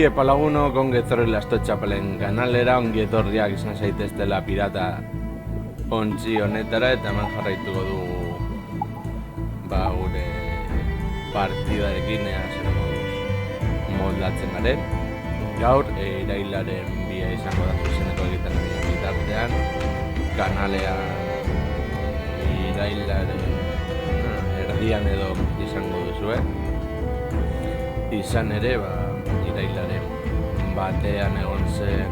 Epa lagunok, ongi etorri Lasto Txapelen kanalera, ongi etorriak izan zaiteztela pirata ontzi honetara, eta hemen jarraituko dugu gure partidarekin zer moduz moldatzen garen. Gaur, irailaren bia izango da zuzeneko egiten bitartean, kanalean irailaren erdian edo izango duzue. Izan ere, irailaren batean egon zen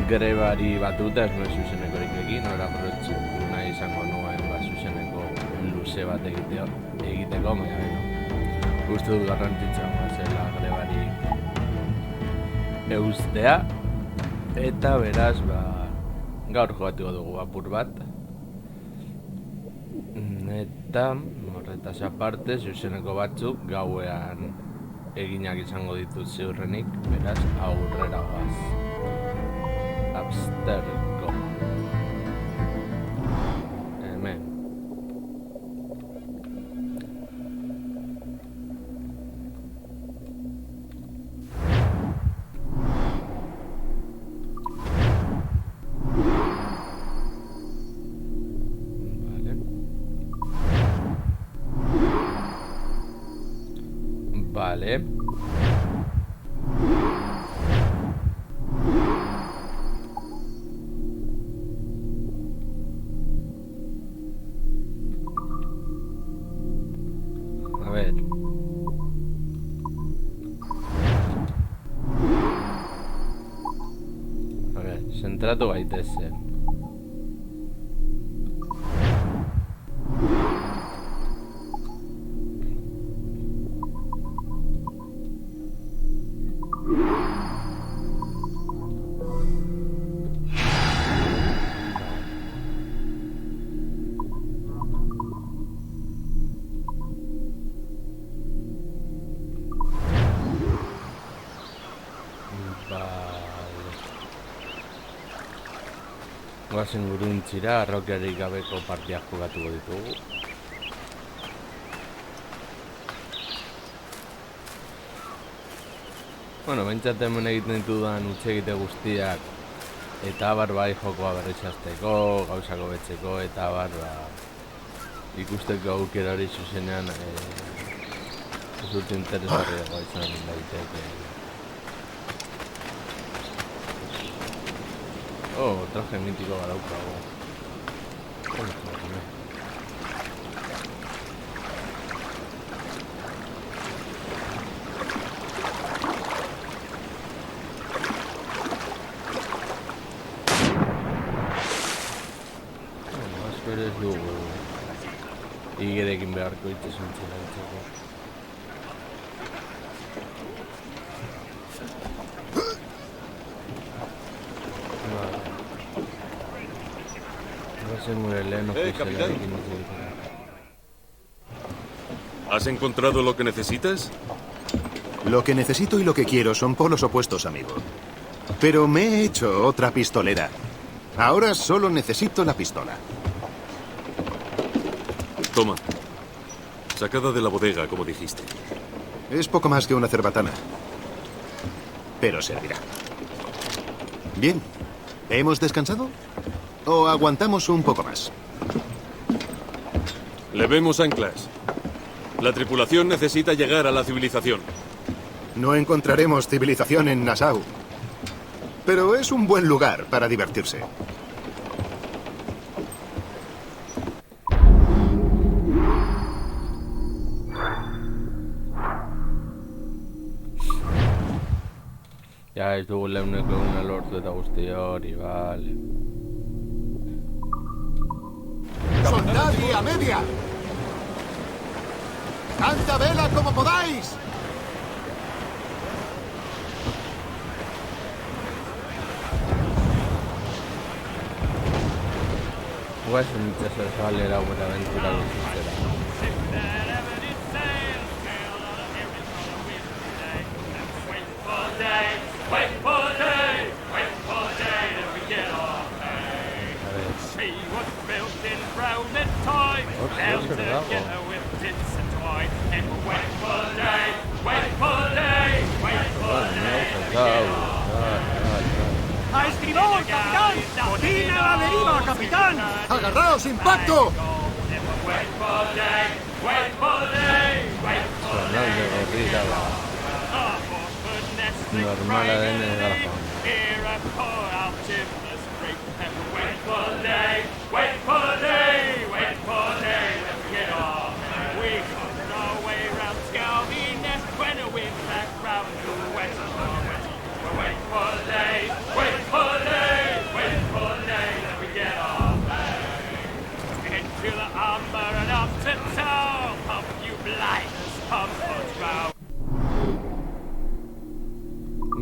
grebari batuta, ez nuen zuzenekorik egin, ora aprobetxatu nahi izango nuen zuzeneko luze bat egiteko, uste dut garrantzitsua zela grebari eustea, eta beraz, gaur jogatuko dugu apur bat, eta horretaz aparte, zuzeneko batzuk gauean eginak izango ditut ziurrenik, beraz, aurrera goaz. Abstergo. Hemen. Vale. A ver. Zentratu gaitezen. Goazen guruntzira, arrokerik gabeko partiak jugatuko ditugu. Bentsat hemen egiten ditudan utxegite guztiak eta bai jokoa berrizazteko, gauzako betzeko eta ikusteko aukera hori zuzenean ez dut interesgarriagoa izan daiteke. Traje mitiko badaukago. Azperez dugu igerekin beharko itxesuntzera ditzeko. Capitán. ¿Has encontrado lo que necesitas? Lo que necesito y lo que quiero son polos opuestos, amigo. Pero me he hecho otra pistolera. Ahora solo necesito la pistola. Toma. Sacada de la bodega, como dijiste. Es poco más que una cerbatana. Pero servirá. Bien. ¿Hemos descansado? ¿O aguantamos un poco más? Levemos anclas. La tripulación necesita llegar a la civilización. No encontraremos civilización en Nassau. Pero es un buen lugar para divertirse. Ya ez dugu leuneko una lortu eta guzti hori, vale. ¡Soldadi a media! ¡Tanta vela como podáis! Guazen itxasor zabalera gure aventura bizitzera. capitán! ¡Agarraos, impacto! Jornal de gorrilla normal ADN de Garfón.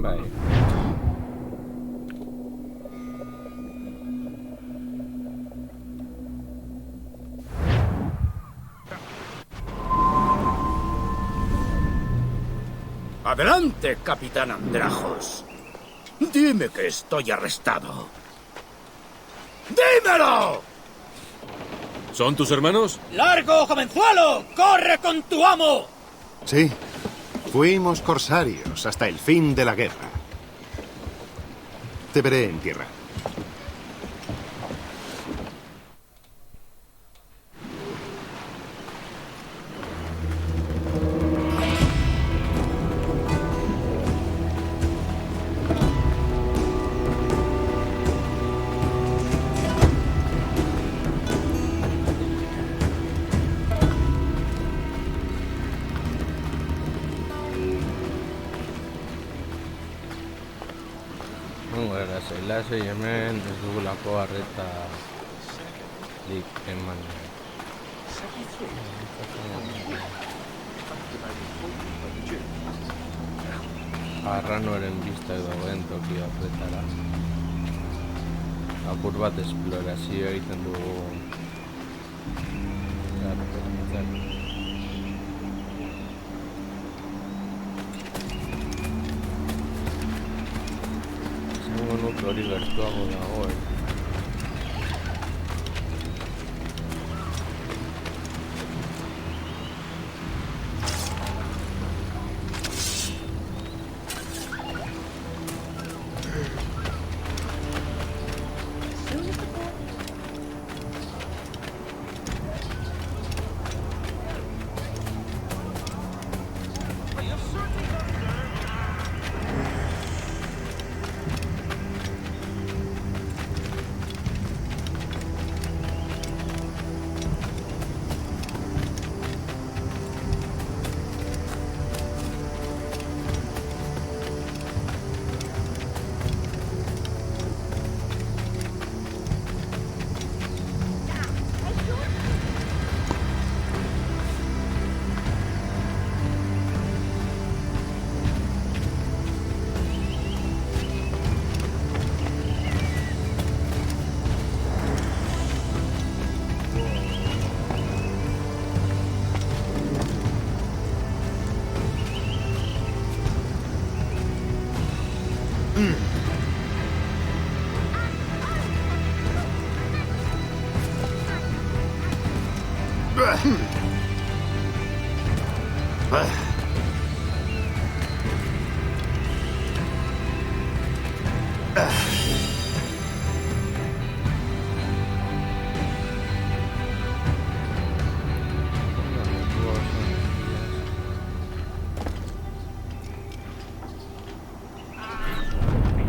Vale. Adelante, capitán Andrajos. Dime que estoy arrestado. ¡Dímelo! ¿Son tus hermanos? ¡Largo, jovenzuelo! ¡Corre con tu amo! Sí, fuimos corsarios hasta el fin de la guerra. Te veré en tierra. Laso y hemen ez dugulako arreta eman. Arranoaren biztak dagoen toki horretara. Apur bat esplorazio egiten dugu. Nuk hori gertuago dagoen.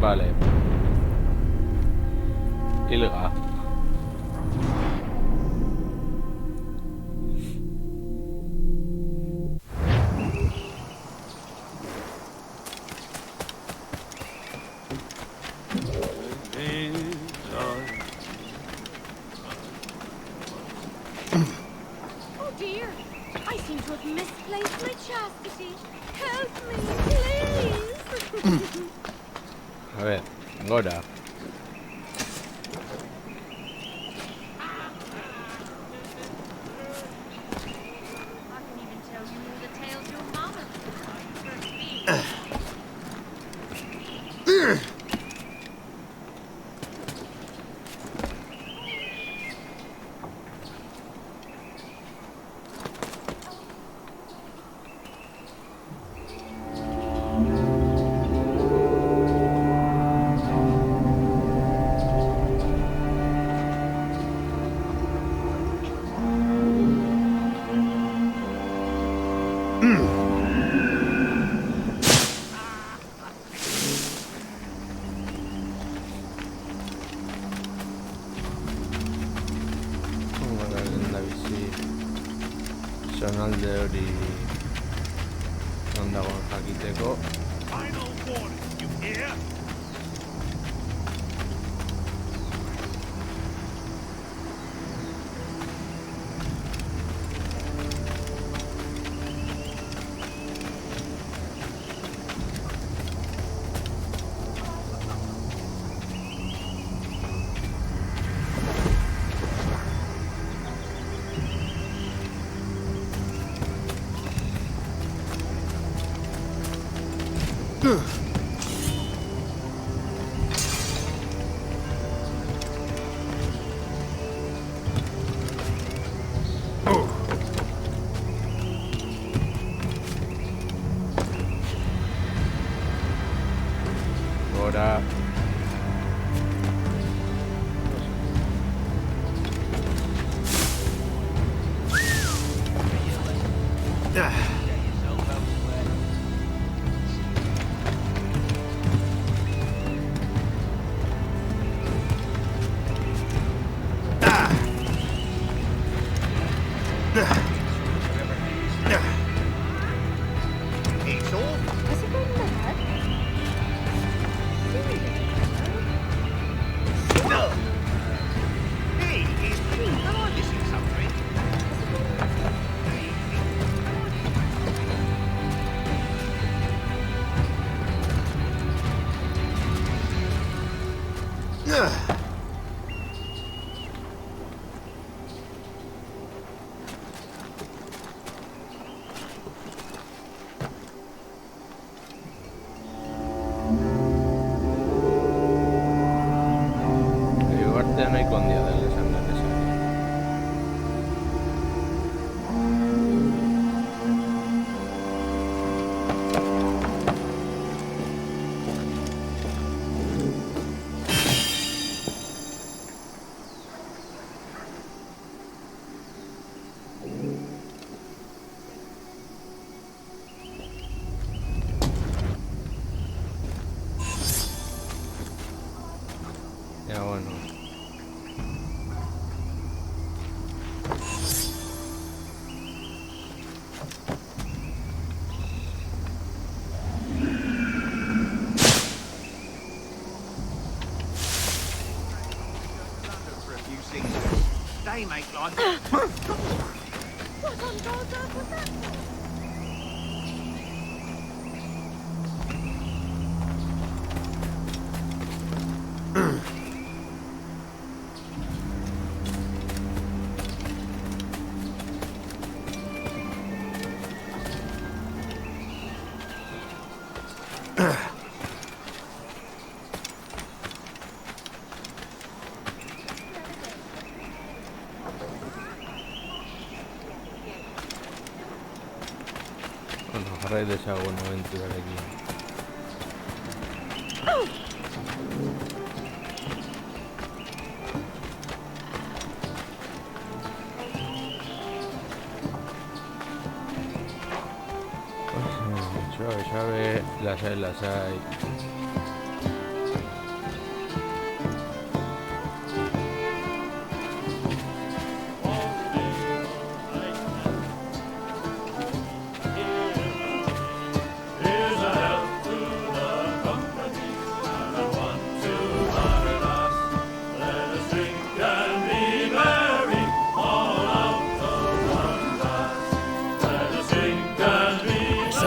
Vale. Ilga. Oh dear, I seem to have misplaced my chastity. Help me, please. A ver, Gora. I can even tell you all the tales your mama told me. Zonalde hori non dagoen jakiteko. Ahora Has it gone mad? no hay con día del esan necesario. Ya bueno. They make life. What on God's earth was that for? Bueno, jarrai dezagun abenturarekin. Suave, lasai.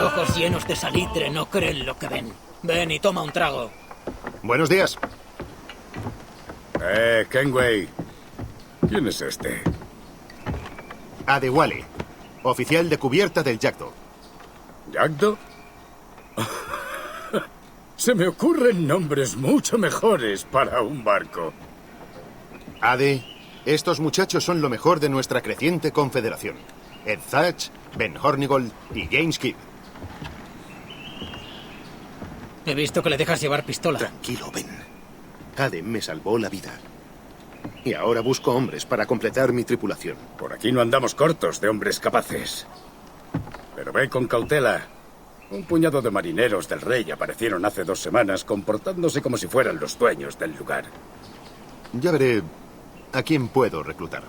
Ojos llenos de salitre no creen lo que ven. Ven y toma un trago. Buenos días. Kenway. ¿Quién es este? Adewale, oficial de cubierta del Yagdo. ¿Yagdo? Se me ocurren nombres mucho mejores para un barco. Ade, estos muchachos son lo mejor de nuestra creciente confederación. Ed Thatch, Ben Hornigold y James Kidd. He visto que le dejas llevar pistola. Tranquilo, Ben. Ade me salvó la vida. Y ahora busco hombres para completar mi tripulación. Por aquí no andamos cortos de hombres capaces. Pero ve con cautela. Un puñado de marineros del rey aparecieron hace 2 semanas comportándose como si fueran los dueños del lugar. Ya veré a quién puedo reclutar.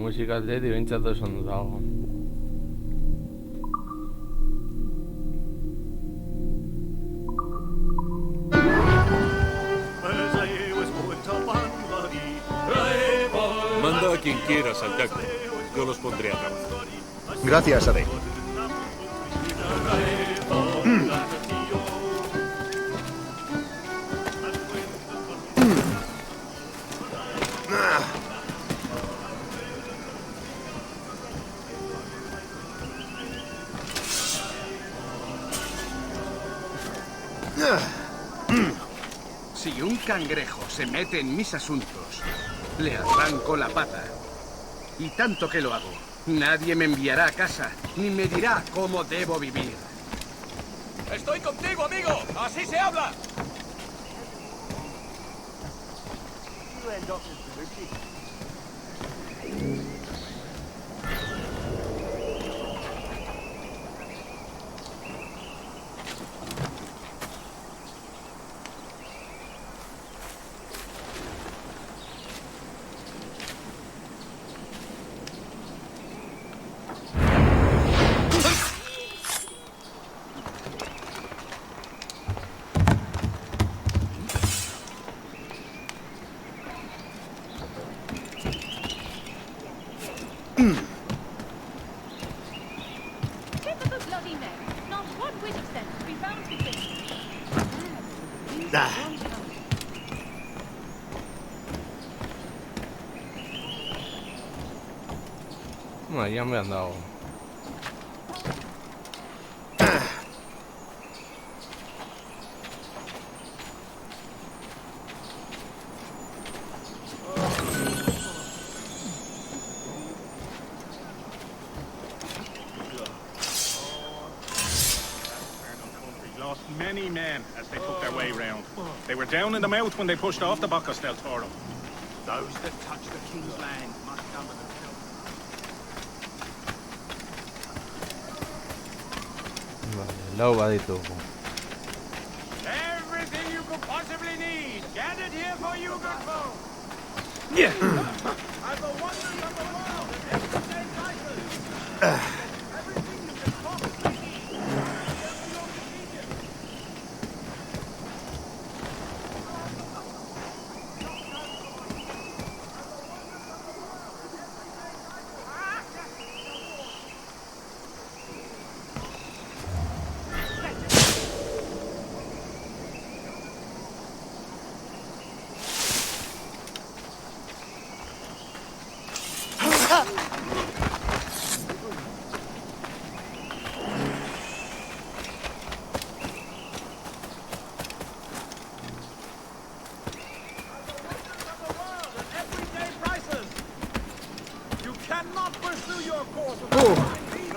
musika aldetik behintzat oso ondo dago. Manda a quien quieras al Jackal. Yo los pondré a trabajar. Gracias, Ade. Si un cangrejo se mete en mis asuntos, le arranco la pata. Y tanto que lo hago, nadie me enviará a casa, ni me dirá cómo debo vivir. ¡Estoy contigo, amigo! ¡Así se habla! Tip of a bloody neck. Not one whit of sense to be found between. Bueno, ya me han dado. Lost many men as they took their way round. They were down in the mouth when they pushed off the Bacchus del Toro. Those that touch the king's land must come to themselves. Vale, luego va de todo. Everything you could possibly need, gathered here for you, good folk. I've the wonders of the world at everyday prices. Everything you can possibly need.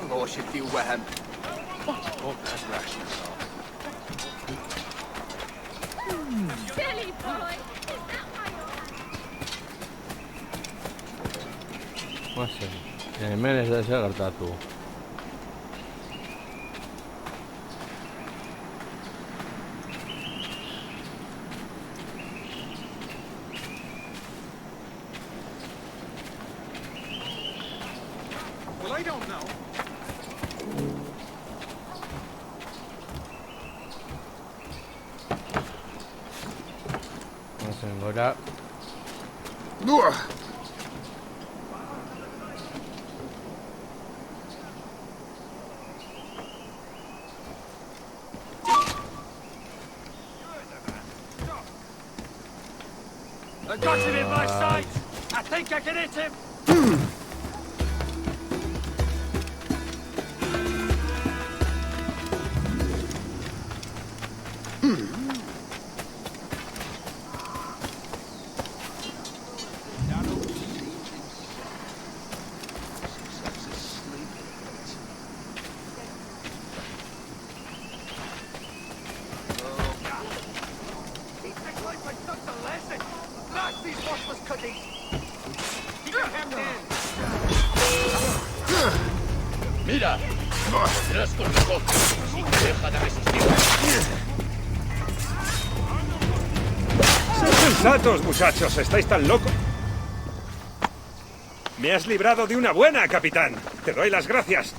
Lordship diu vähem. Ootas rations. Silly boy! Is that why you're No sé. Hemen ez da ezer gertatu. Well, I don't know. Goazen gora. I got him in my sights. I think I can hit him. Mira, podrás con nosotros si te deja de resistir. Sed sensatos, muchachos, estáis tan locos. Me has librado de una buena, capitán. Te doy las gracias.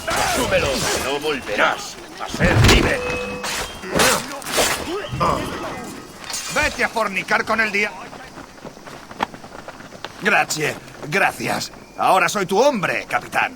¡Asúmelo! No volverás a ser libre. Vete a fornicar con el día. Gracias. Ahora soy tu hombre, capitán.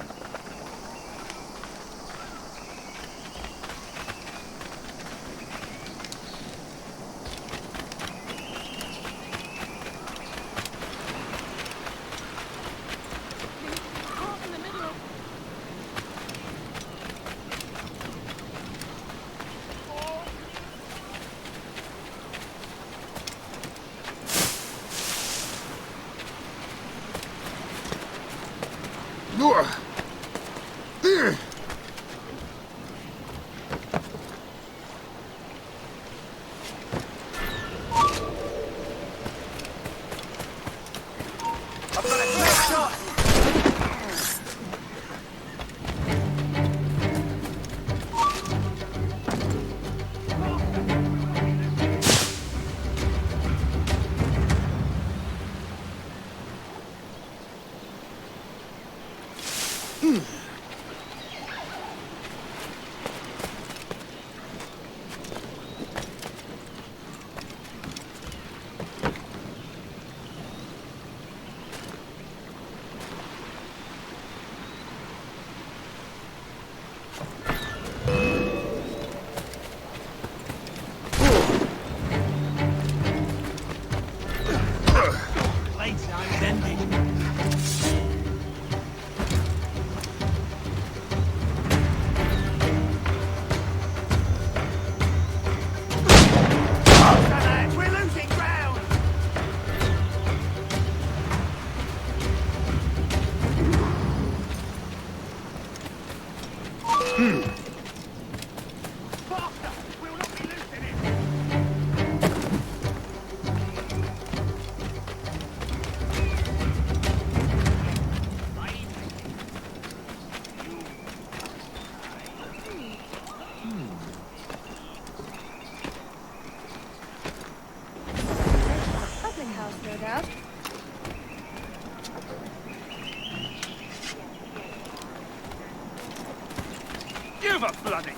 Give a bloody...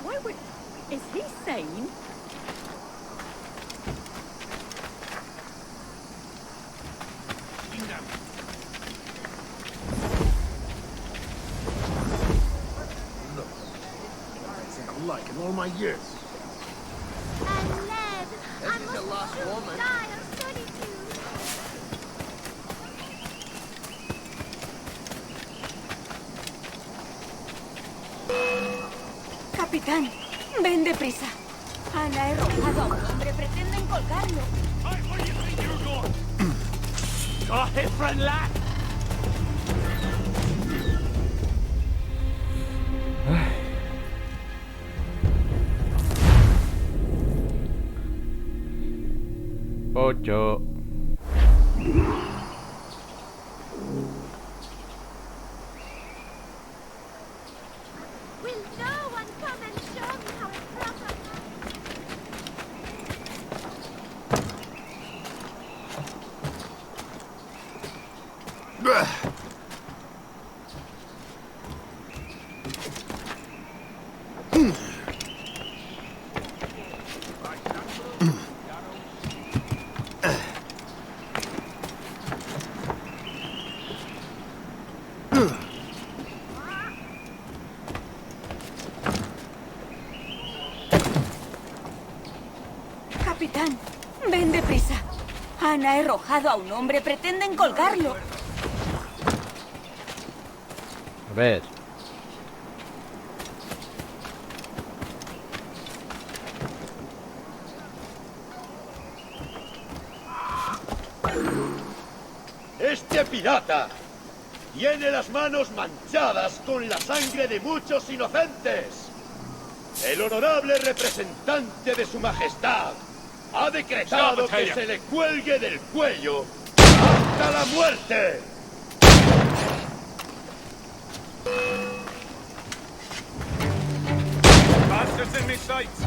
Why would... Is he sane? my youth. And lead. I must soon die of solitude. Capitán, ven deprisa. Han arrojado a un hombre, pretenden colgarlo. Got hit, friend lad. Ocho. Will no one come and show me how proper? Capitán, ven deprisa. Han arrojado a un hombre, pretenden colgarlo. A ver. Este pirata tiene las manos manchadas con la sangre de muchos inocentes. El honorable representante de su majestad ha decretado que se le cuelgue del cuello hasta la muerte. Bastards in my sights.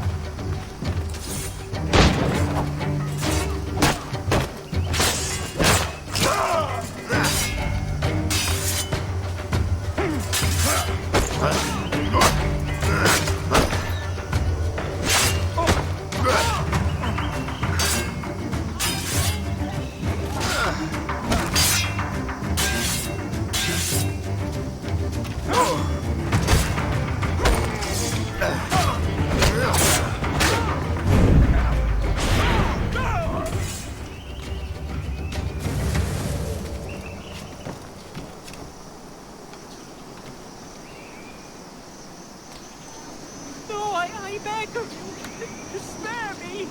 I beg of you, spare me.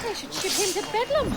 I should ship him to Bedlam.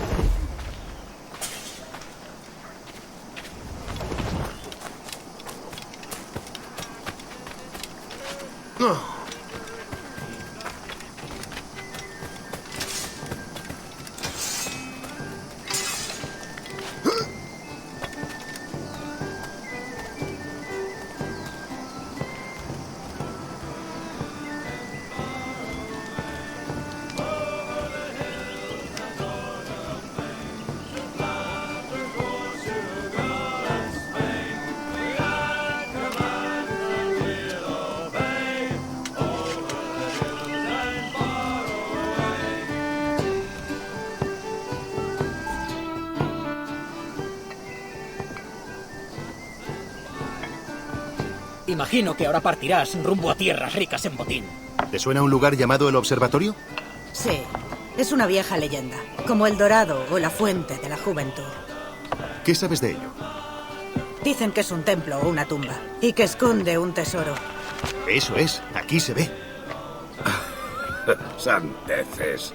Imagino que ahora partirás rumbo a tierras ricas en botín. ¿Te suena un lugar llamado el Observatorio? Sí, es una vieja leyenda, como el Dorado o la Fuente de la Juventud. ¿Qué sabes de ello? Dicen que es un templo o una tumba, y que esconde un tesoro. Eso es, aquí se ve. Sandeces.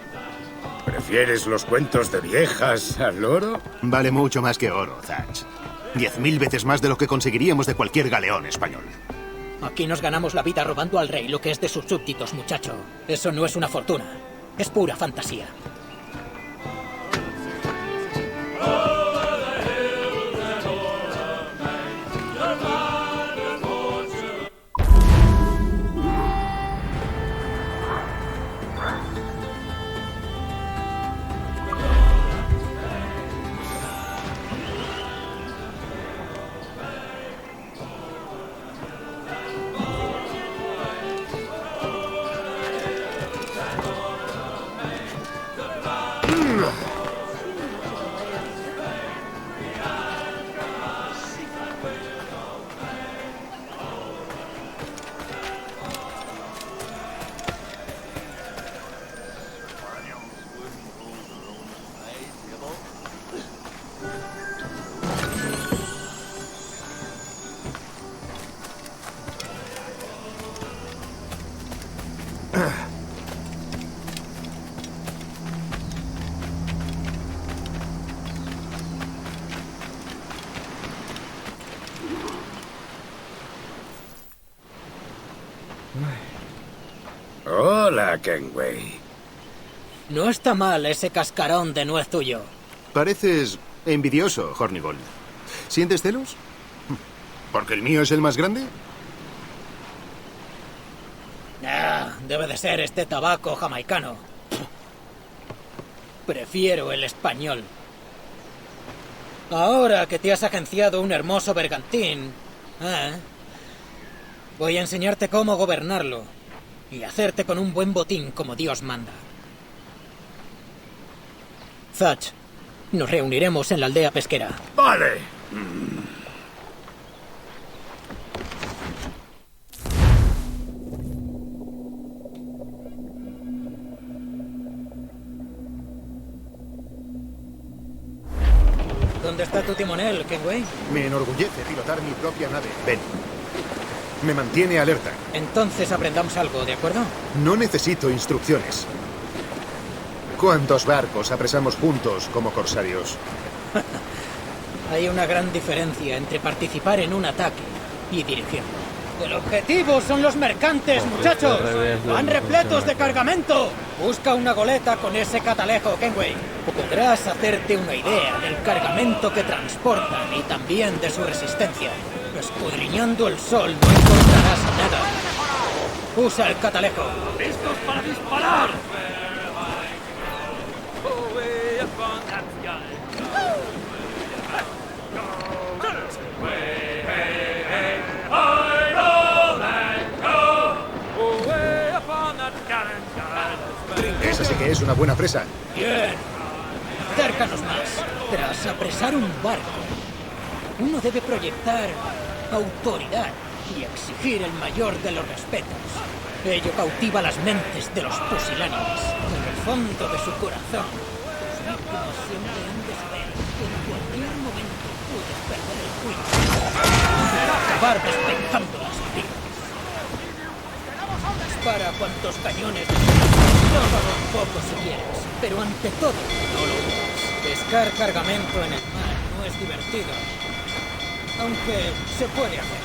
¿Prefieres los cuentos de viejas al oro? Vale mucho más que oro, Thatch. 10.000 veces más de lo que conseguiríamos de cualquier galeón español. Aquí nos ganamos la vida robando al rey lo que es de sus súbditos, muchacho. Eso no es una fortuna. Es pura fantasía. Hola, Kenway. No está mal ese cascarón de nuez tuyo. Pareces envidioso, Hornigold. ¿Sientes celos? ¿Porque el mío es el más grande? Ah, debe de ser este tabaco jamaicano. Prefiero el español. Ahora que te has agenciado un hermoso bergantín, voy a enseñarte cómo gobernarlo y hacerte con un buen botín como Dios manda. Thatch, nos reuniremos en la aldea pesquera. Vale. ¿Dónde está tu timonel, Kenway? Me enorgullece pilotar mi propia nave, Ben. Me mantiene alerta. Entonces aprendamos algo, ¿de acuerdo? No necesito instrucciones. ¿Cuántos barcos apresamos juntos como corsarios? Hay una gran diferencia entre participar en un ataque y dirigirlo. El objetivo son los mercantes, muchachos. Van repletos de cargamento. Busca una goleta con ese catalejo, Kenway. Podrás hacerte una idea del cargamento que transportan y también de su resistencia. Escudriñando el sol no encontrarás nada. Usa el catalejo. ¡Listos para disparar! Esa sí que es una buena presa. Bien. Acércanos más. Tras apresar un barco, uno debe proyectar autoridad y exigir el mayor de los respetos. Ello cautiva las mentes de los pusilánimes. En el fondo de su corazón, sus víctimas siempre han de saber que en cualquier momento puedes perder el juicio y acabar despejando las heridas. Dispara cuantos cañones todo un poco si quieres, pero ante todo no lo dudes. Pescar cargamento en el mar no es divertido, aunque se puede hacer.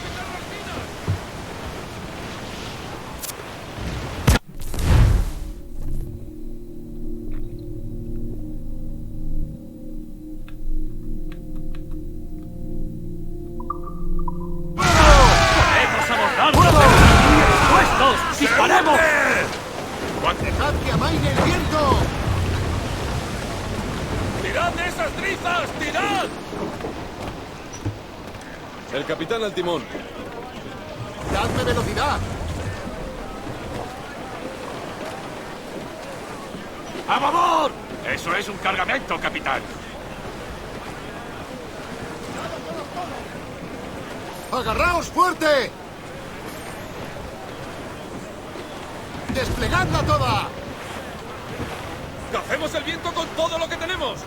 ¡Podemos abordarlo! ¡Puestos! ¡Disparemos! ¡Dejad que amaine el viento! ¡Tirad de esas trizas! ¡Tirad! El capitán al timón. ¡Dadme velocidad! ¡A favor! Eso es un cargamento, capitán. ¡Agarraos fuerte! ¡Desplegadla toda! ¡Cacemos el viento con todo lo que tenemos!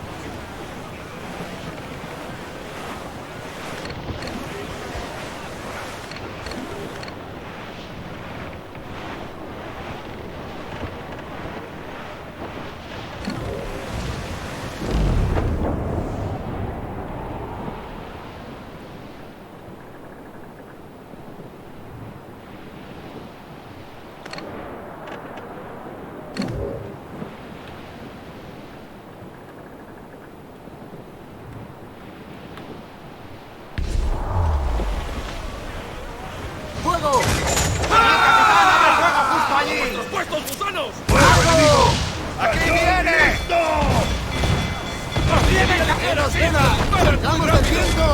¡Compañeros, Vela! ¡Cargamos del viento!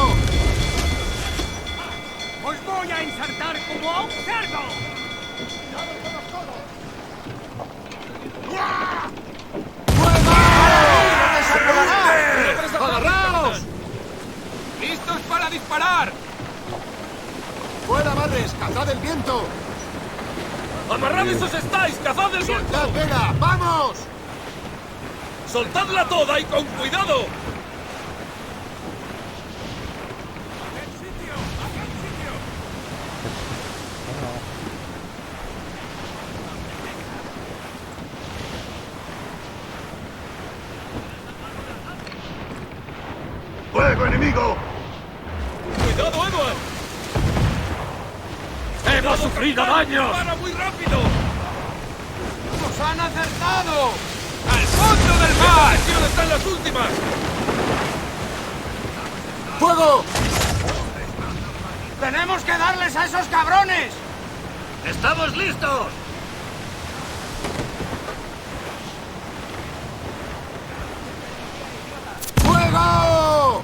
¡Os voy a ensartar como a un cerdo! ¡Agarraos! ¡Listos para disparar! ¡Fuera, Barres! ¡Cazad el viento! ¡Amarrados os estáis! ¡Cazad el viento! ¡Soltad vela! ¡Vamos! ¡Soltadla toda y con cuidado! ¡Fuego enemigo! ¡Cuidado, Edward! ¡Hemos sufrido daños! ¡Para muy rápido! ¡Nos han acertado! ¡Al fondo del mar! ¡Esta están las últimas! ¡Fuego! ¡Tenemos que darles a esos cabrones! ¡Estamos listos! ¡Fuego!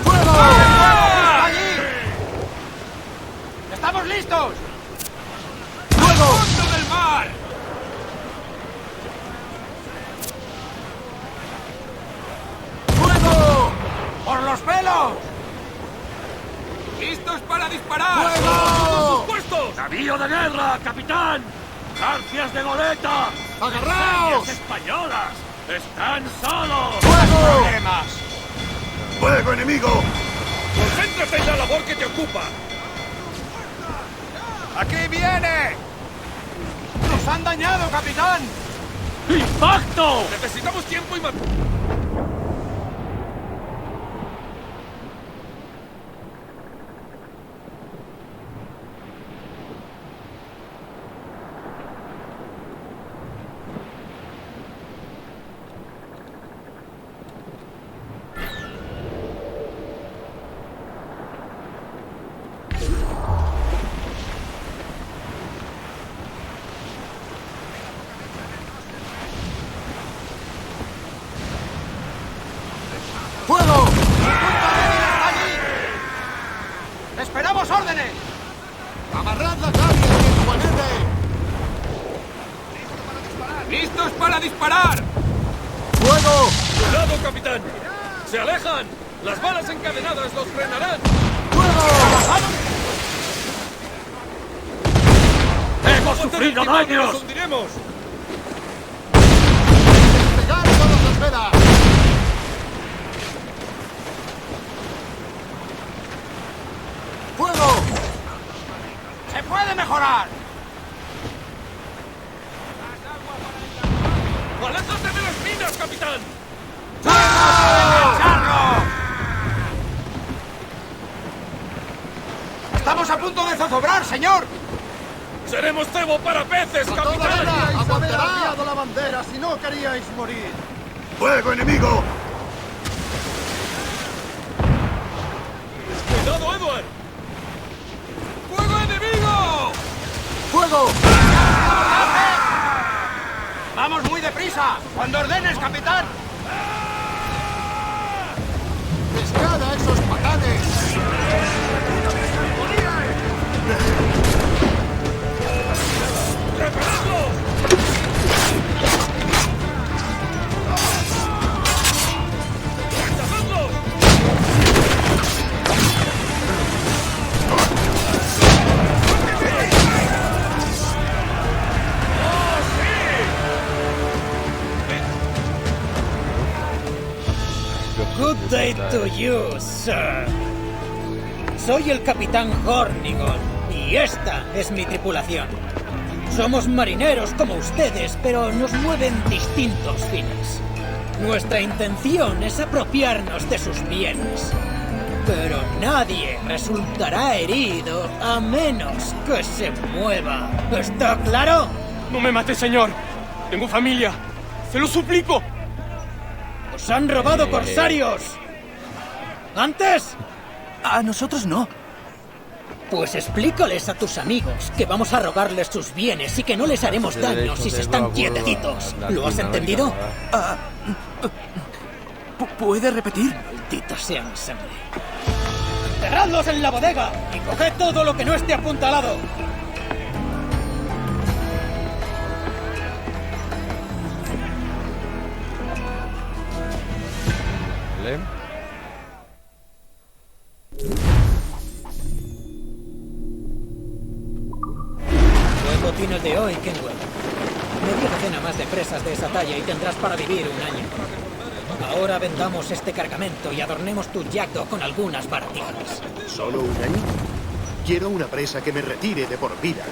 ¡Fuego! ¡Allí! ¡Estamos listos! ¡Fuego! ¡Fondo del mar! ¡Fuego! ¡Por los pelos! ¡Listos para disparar! ¡Fuego! ¡Todos sus puestos! ¡Navío de guerra, capitán! ¡Garcias de goleta! ¡Agarraos! españolas! ¡Están solos! ¡Fuego! ¡Problemas! ¡Fuego enemigo! ¡Concéntrate en la labor que te ocupa! ¡Aquí viene! ¡Nos han dañado, capitán! ¡Impacto! ¡Necesitamos tiempo y más! ¡Fuego! ¡Esperamos órdenes! ¡Amarrad la cabria del Juanete! ¡Listos para disparar! ¡Fuego! ¡Cuidado, capitán! ¡Se alejan! ¡Las balas encadenadas los frenarán! ¡Fuego! ¡Hemos sufrido daños! ¡Nos hundiremos! ¡Despegar todas las velas! ¡Fuego! ¡Se puede mejorar! ¡Aléjate de las minas, capitán! ¡Estamos a punto de zozobrar, señor! ¡Seremos cebo para peces, capitán! ¡Aguantará! la bandera si no queríais morir! ¡Fuego enemigo! ¡Cuidado, Edward! ¡Fuego enemigo! ¡Fuego! ¡Vamos muy deprisa! ¡Cuando ordenes, capitán! ¡Pescad a esos patanes! ¡Reparadlo! ¡Rechazadlo! Good day to you, sir. Soy el capitán Hornigon y esta es mi tripulación. Somos marineros como ustedes, pero nos mueven distintos fines. Nuestra intención es apropiarnos de sus bienes. Pero nadie resultará herido a menos que se mueva. ¿Está claro? ¡No me mate, señor! ¡Tengo familia! ¡Se lo suplico! ¡Os han robado corsarios! ¿Antes? A nosotros no. Pues explícales a tus amigos que vamos a robarles sus bienes y que no les haremos daño si se están quietecitos. ¿Lo has entendido? ¿Puede repetir? Maldita sea mi sangre. ¡Enterradlos en la bodega y coged todo lo que no esté apuntalado! Vale. Buen botín el de hoy, Kenwell. Media docena más de presas de esa talla y tendrás para vivir un año. Ahora vendamos este cargamento y adornemos tu yacto con algunas baratijas. ¿Solo un año? Quiero una presa que me retire de por vida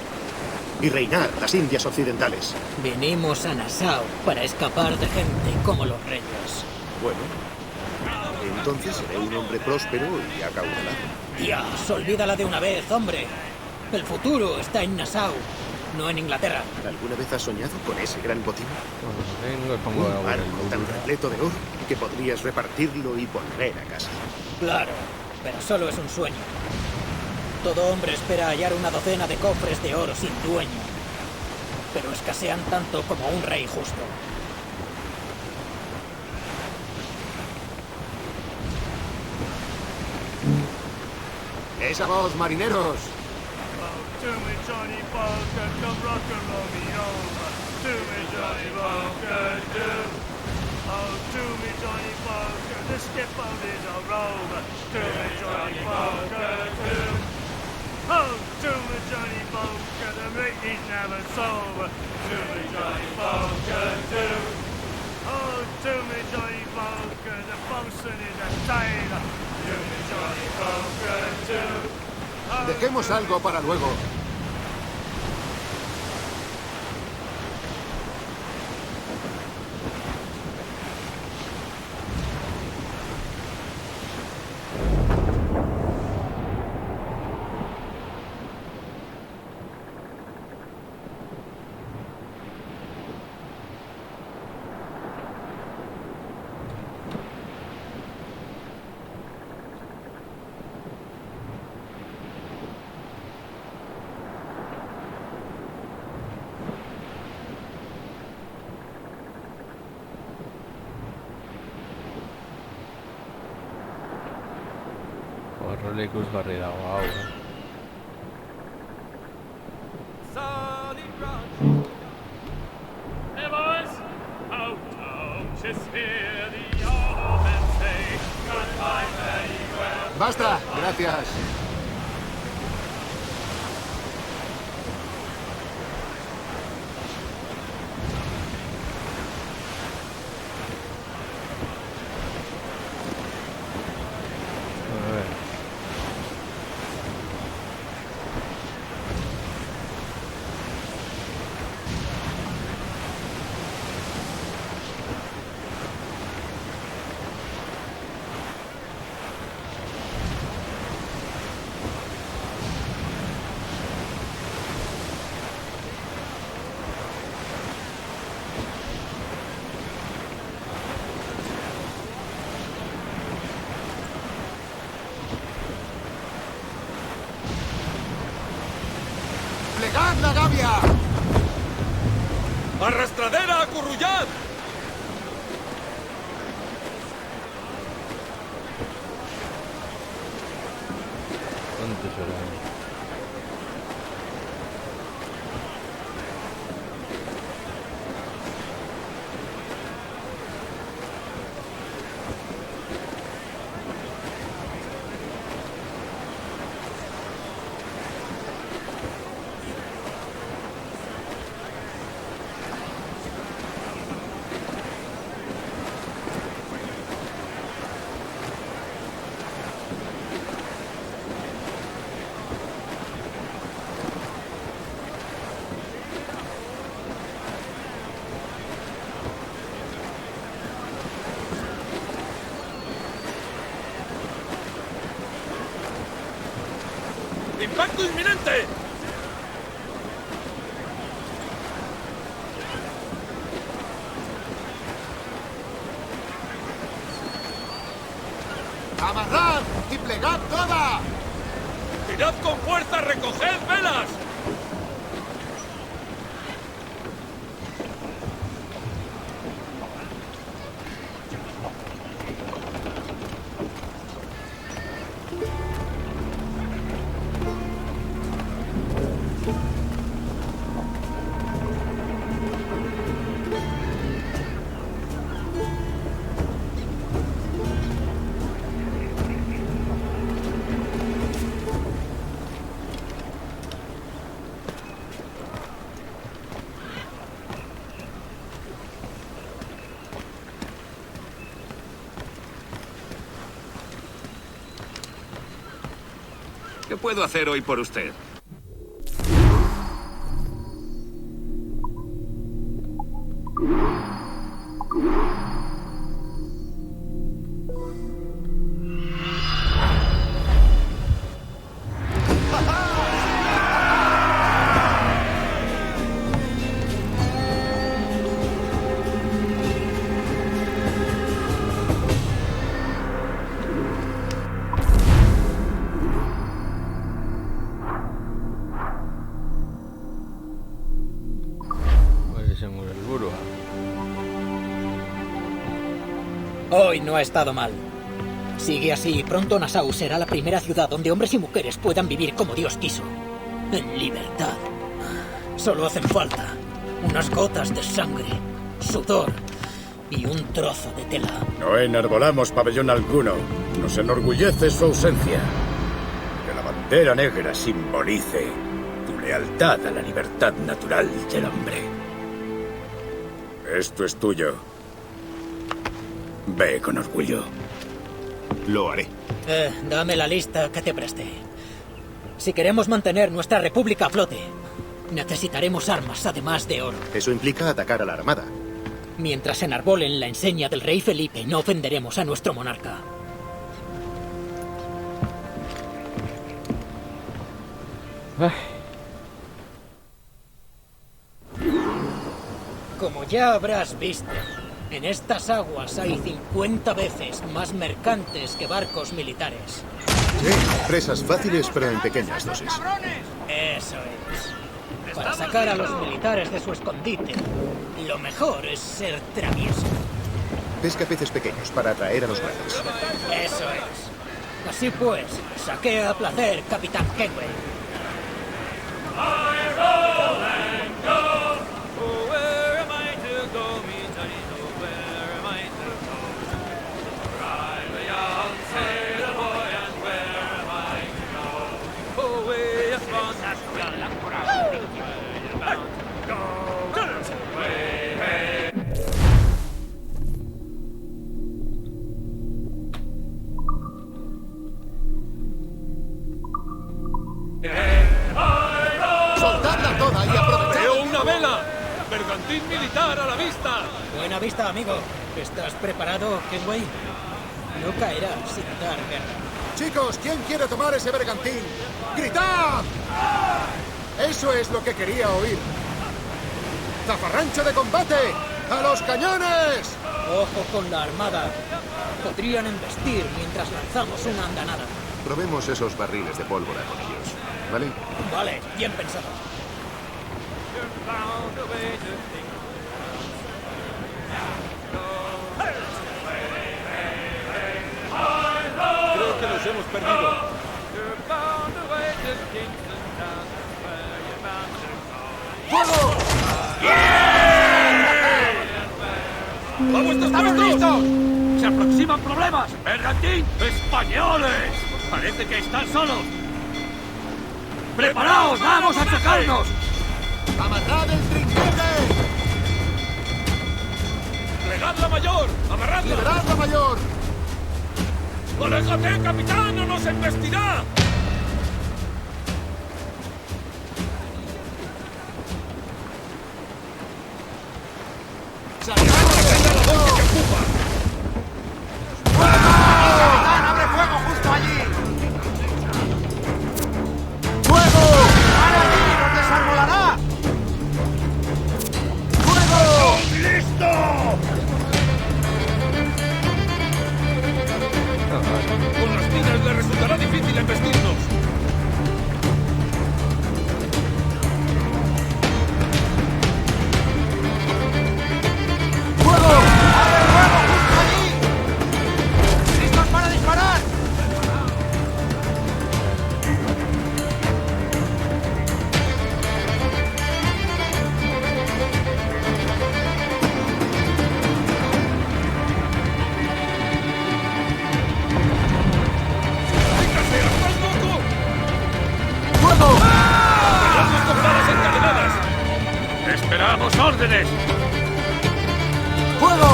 y reinar las Indias Occidentales. Venimos a Nassau para escapar de gente como los reyes. Bueno, entonces seré un hombre próspero y acaudalado. Dios, olvídala de una vez, hombre. El futuro está en Nassau, no en Inglaterra. ¿Alguna vez has soñado con ese gran botín? Vengo, pongo Un barco tan repleto de oro que podrías repartirlo y volver a casa. Claro, pero solo es un sueño. Todo hombre espera hallar una docena de cofres de oro sin dueño, pero escasean tanto como un rey justo. ¡Esa voz, marineros! To me, Johnny Bunker, come rock and roll me over. To me, Johnny Bunker, do. Oh, to me, Johnny Bunker, the skipper is a rover. To me, Johnny Bunker, do. Oh, to me, Johnny Bunker, the mate is never sober. To me, Johnny Bunker, do. Oh, to me, Johnny Bunker, the bosun is a tailor. To me, Johnny Bunker, do. Dejemos algo para luego. Rolleikus barri dago, hau. Hey boys! Oh, just hear the oarsmen say goodbye, very well. ¡Basta! Gracias. ¡Plegad la gavia! ¡Arrastradera, acurrullad! ¿Dónde será? ¡Impacto inminente! ¡Amarrad y plegad toda! ¡Tirad con fuerza! ¡Recoged velas! ¿Qué puedo hacer hoy por usted? Hoy no ha estado mal. Sigue así y pronto Nassau será la primera ciudad donde hombres y mujeres puedan vivir como Dios quiso. En libertad. Solo hacen falta unas gotas de sangre, sudor y un trozo de tela. No enarbolamos pabellón alguno. Nos enorgullece su ausencia. Que la bandera negra simbolice tu lealtad a la libertad natural del hombre. Esto es tuyo. Ve con orgullo. Lo haré. Dame la lista que te presté. Si queremos mantener nuestra república a flote, necesitaremos armas además de oro. Eso implica atacar a la armada. Mientras enarbolen la enseña del rey Felipe, no ofenderemos a nuestro monarca. Como ya habrás visto, en estas aguas hay 50 veces más mercantes que barcos militares. Sí, presas fáciles pero en pequeñas dosis. Eso es. Para sacar a los militares de su escondite, lo mejor es ser travieso. Pesca peces pequeños para atraer a los grandes. Eso es. Así pues, saquea a placer, Capitán Kenway. ¡Soltadla toda y aprovechad! ¡Veo una vela! ¡Bergantín militar a la vista! Buena vista, amigo. ¿Estás preparado, Kenway? No caerá sin dar guerra. Chicos, ¿quién quiere tomar ese bergantín? ¡Gritad! Eso es lo que quería oír. ¡Zafarrancho de combate! ¡A los cañones! Ojo con la armada. Podrían embestir mientras lanzamos una andanada. Probemos esos barriles de pólvora con ellos, ¿vale? Vale, bien pensado. Creo que nos hemos perdido. ¡Fuego! ¡Vamos, estamos listos! ¡Se aproximan problemas! ¡Bergantín! ¡Españoles! Parece que están solos. ¡Preparaos! ¡Vamos a atacarnos! ¡Amarrad el trinquete! ¡Plegad la mayor! ¡Amarradla! ¡Liberad la mayor! ¡Aléjate, capitán! ¡No nos embestirá! ¡Abre fuego justo allí! ¡Fuego! ¡Para allí! ¡Nos desarbolará! ¡Fuego! ¡Listo! Con las minas le resultará difícil embestirnos. ¡Esperamos órdenes! ¡Fuego!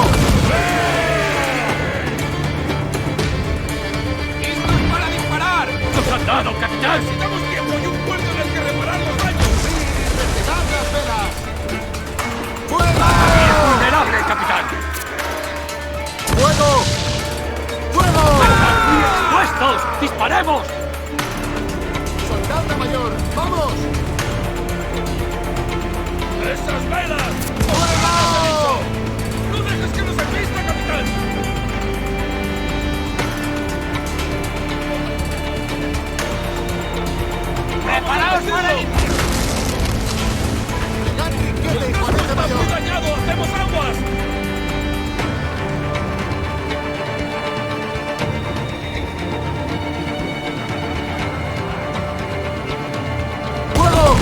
¡Listos para disparar! ¡Nos han dado, capitán! ¡Necesitamos tiempo y un puerto en el que reparar los daños! ¡Despegad las velas! ¡Fuego! ¡Es vulnerable, capitán! ¡Fuego! ¡Fuego! ¡Están muy expuestos! ¡Disparemos! ¡Soldado mayor! ¡Vamos! ¡Esas velas! ¡Fuego! ¡No dejes que nos embista, capitán! ¡Preparaos para el ¡Muy dañado! ¡Hacemos aguas! ¡Fuego!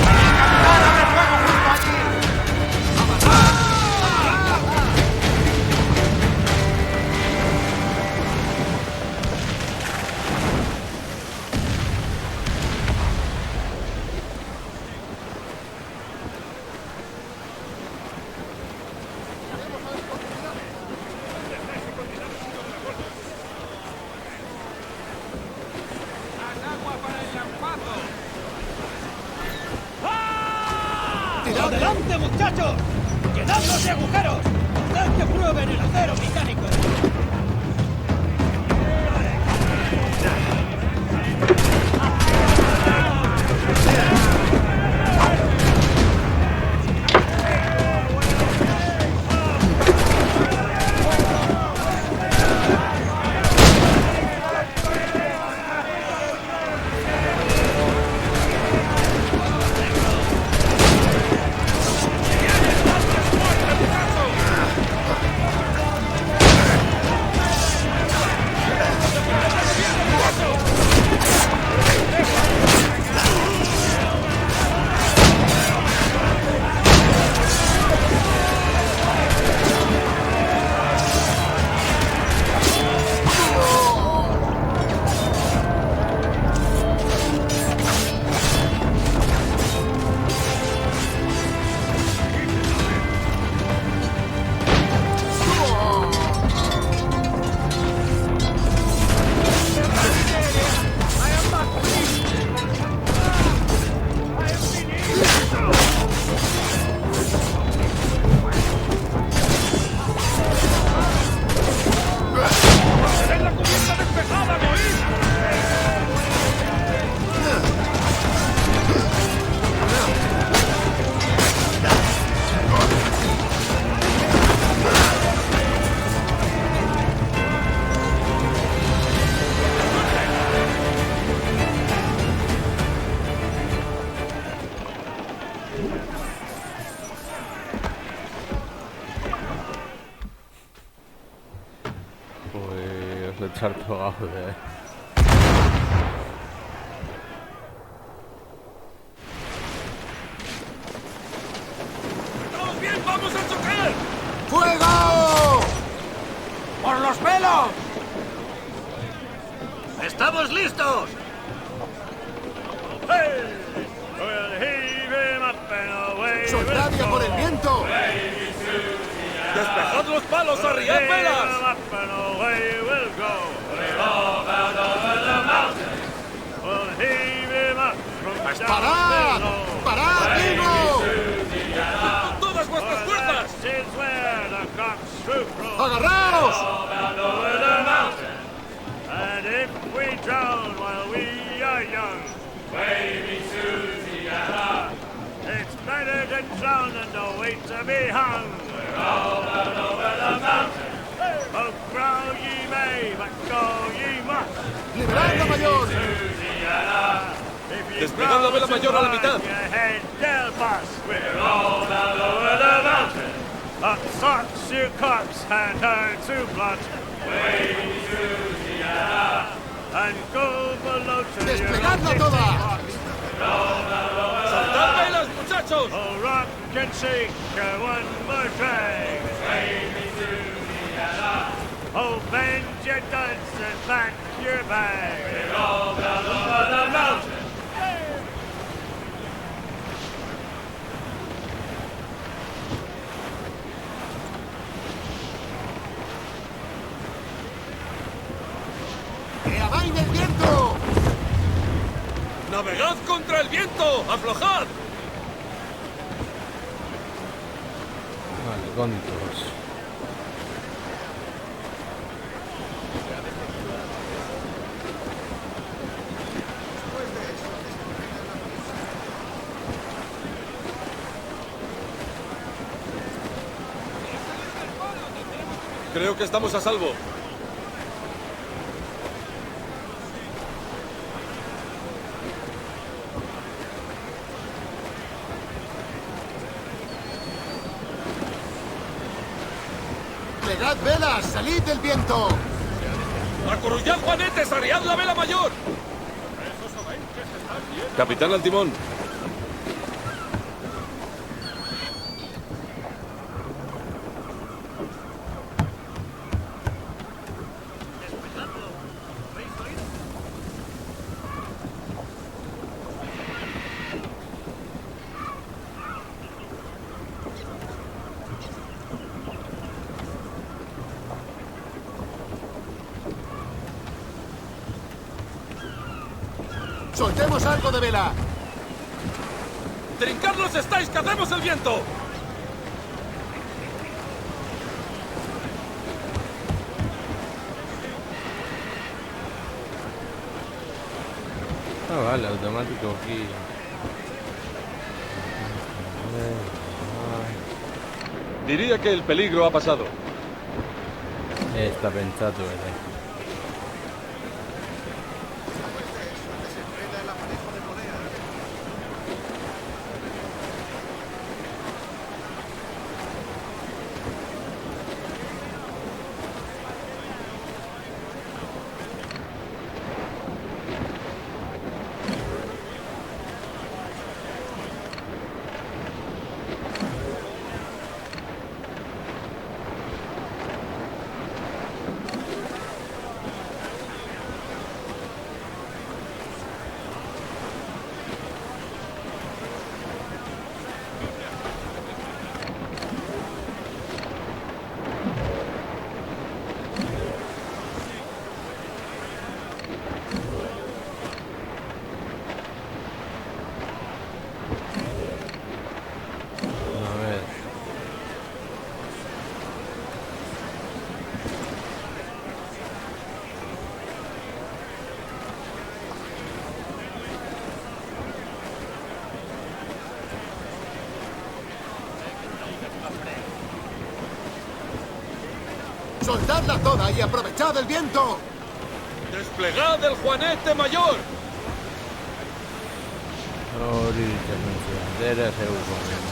¡Adelante, muchachos! ¡Llenad los de agujeros! ¡Haced que prueben el acero británico! Pues echar todo, joder. ¡Estamos bien! ¡Vamos a chocar! ¡Fuego! ¡Por los velos! ¡Estamos listos! ¡Soldadia por el viento! ¡Despejad los palos! ¡Arriad velas! ¡Parad! ¡Parad, digo! ¡Con todas vuestras fuerzas! ¡Agarraos! And if we drown while we are young, baby Susiana, it's better to drown than to wait to be hung. We're all bound over the mountain. Oh, growl ye may, but go ye must. ¡Liberad la mayor! Susiana, if you Desplegad la vela mayor a la mitad. your head, they'll bust. We're all bound over the mountain. Up socks your corpse and her to blunt. Baby Susiana, and go below to ¡Desplegadla toda! ¡Soltad velas, muchachos! Oh, rock and shake one more drag. Baby Susiana, oh, bend your duds and pack your bag. We're all down over the mountain. ¡Luchad contra el viento! ¡Aflojad! Vale, contos. Creo que estamos a salvo. ¡Pegad velas! ¡Salid del viento! ¡Acurrullad juanetes! ¡Arriad la vela mayor! Capitán al timón. ¡Soltemos algo de vela! ¡Trincad los estáis, que hacemos el viento! Ah, vale, automático aquí. Diría que el peligro ha pasado. Está pensato, ¿verdad? ¡Soltadla toda y aprovechad el viento! ¡Desplegad el juanete mayor! Ahorita no sé, era seguro.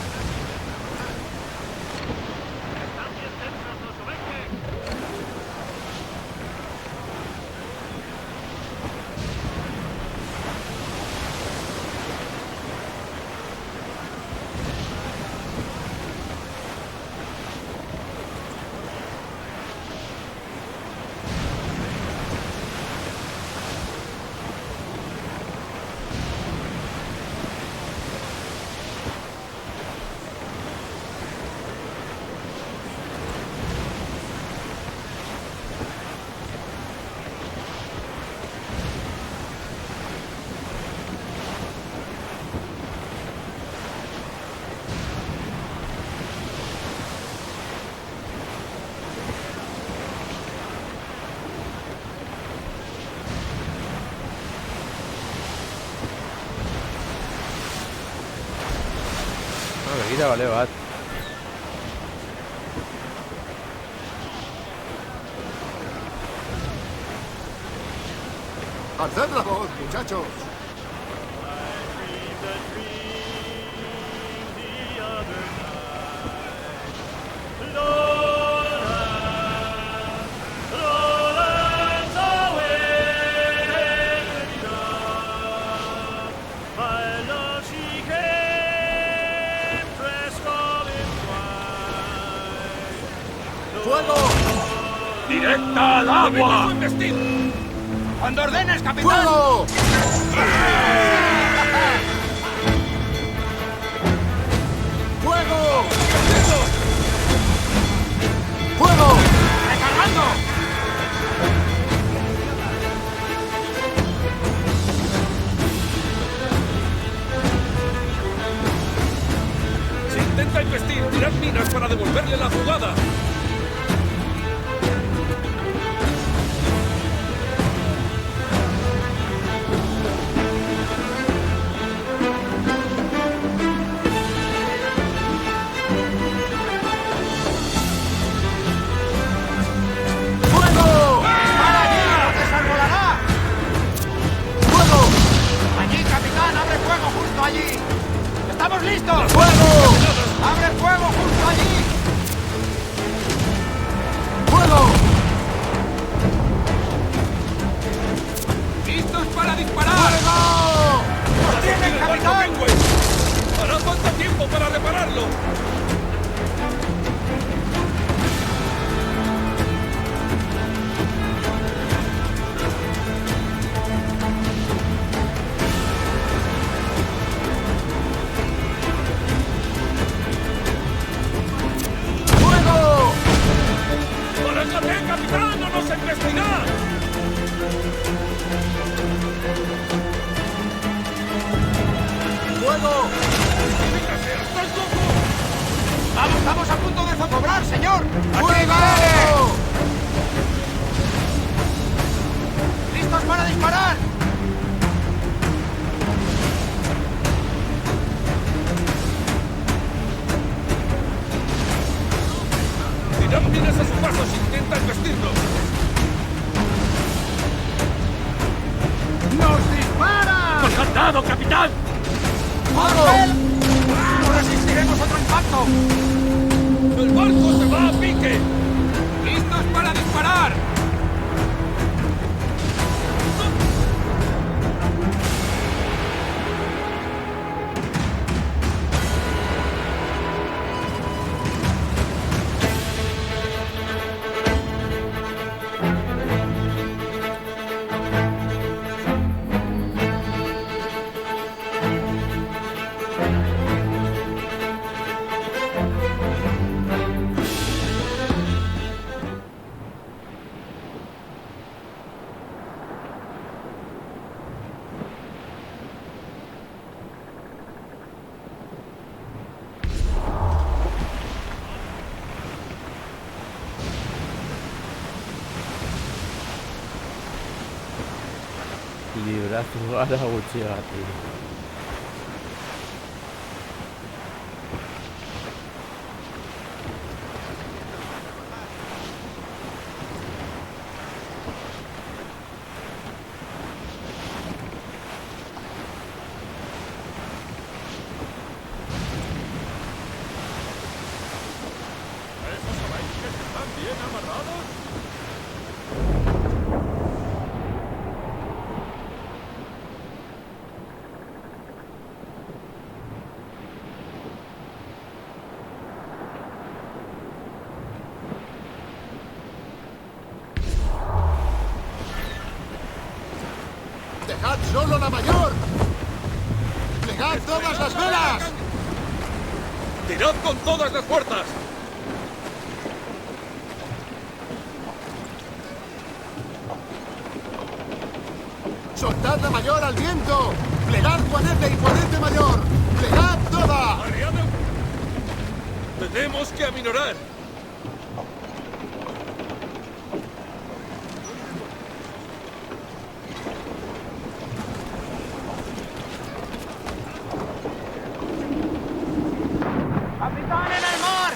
Mira, vale, va. ¡Alzad la voz, muchachos! ¡Fuego! ¡Directa al agua! ¡Cuando ordenes, capitán! ¡Fuego! ¡Fuego! ¡Fuego! ¡Recargando! verle la jugada! ¡Fuego! ¡Dispara allí! ¡No te salvolará! ¡Fuego! Allí, capitán, abre fuego justo allí. ¡Estamos listos! ¡Fuego! ¡Abre fuego justo allí! ¡Fuego! ¡Listos para disparar! ¡Fuego! ¡Nos tienen, capitán! ¿Hará cuánto tiempo para repararlo? ¡Fuego! ¡Aléjate, capitán! ¡No nos embestirá! ¡Fuego! ¡Estamos a punto de zozobrar, señor! ¡Fuego! ¡Listos para disparar! ¡Tirad minas a su paso si intentan vestirnos! ¡Nos disparan! ¡Nos han dado, capitán! ¡Fuego! ¡No resistiremos otro impacto! ¡El barco se va a pique! ¡Listos para disparar! Librazu gara gutxigatik. ¿Esos sabéis que están bien amarrados? ¡Dejad solo la mayor! ¡Plegad todas las velas! ¡Tirad con todas las fuerzas! ¡Soltad la mayor al viento! ¡Plegad cuadrante y cuadrante mayor! ¡Plegad toda! ¡Arriado! ¡Tenemos que aminorar! ¡Capitán en el mar!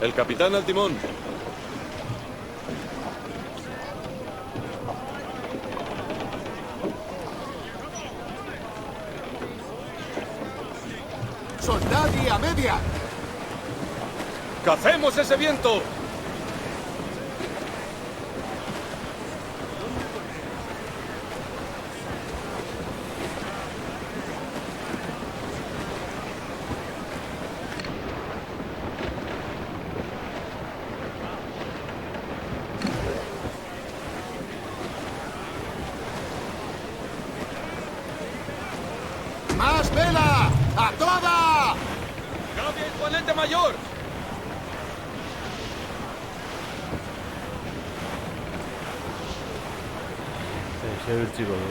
El capitán al timón. ¡Soldadi a media! ¡Cacemos ese viento! ¡Más vela! ¡A toda! ¡Cambia el ponente mayor! Se ve el chico luego.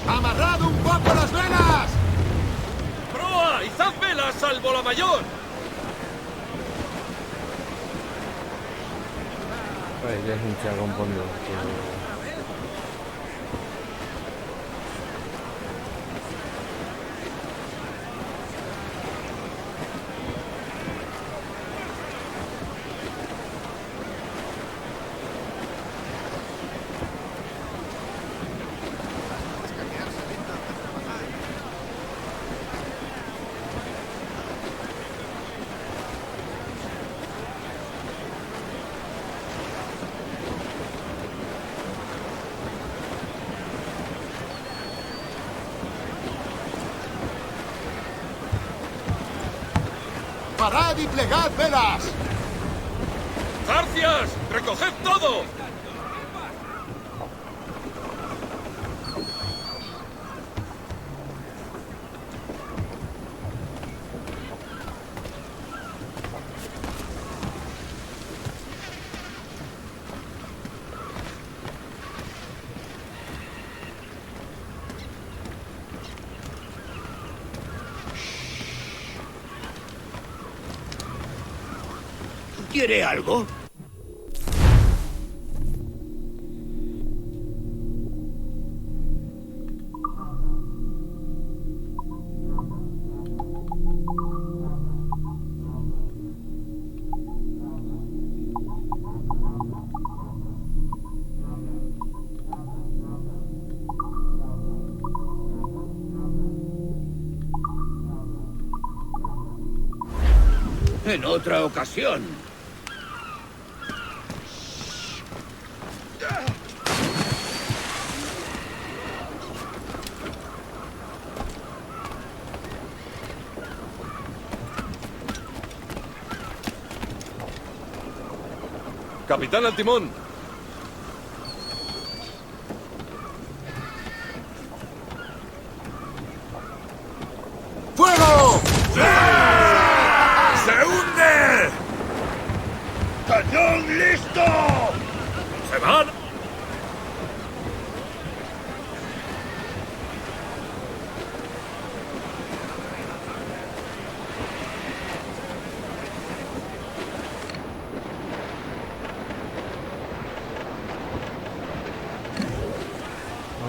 ¡Amarrad un poco las velas! ¡Proa! ¡Izad velas, salvo la mayor! Ay, ya es un chagón poniendo. ¡Parad y plegad velas! ¡Zarcias! ¡Recoged todo! ¿Quiere algo? En otra ocasión. Capitán al timón. ¡Fuego! ¡Se hunde! ¡Cañón listo! ¡Se van!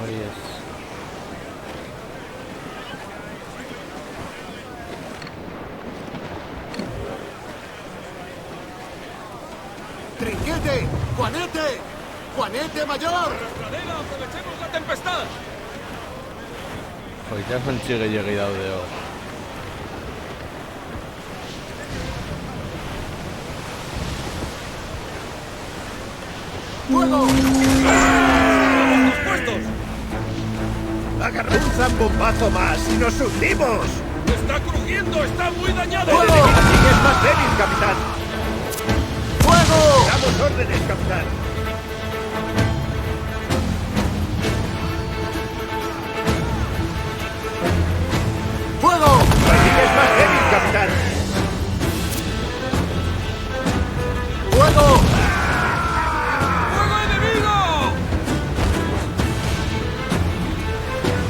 Ahí es. ¡Trinquete! ¡Juanete! ¡Juanete mayor! ¡Pradera, aprovechemos la tempestad! Pues ya son sigue llegado de oro. ¡Fuego! ¡Vamos, puestos! ¡Agarrad un zambombazo más y nos hundimos! ¡Está crujiendo! ¡Está muy dañado! ¡El enemigo es más débil, capitán! ¡Fuego! ¡Damos órdenes, capitán! ¡Fuego! ¡El enemigo es más débil, capitán! ¡Fuego! ¡Fuego enemigo!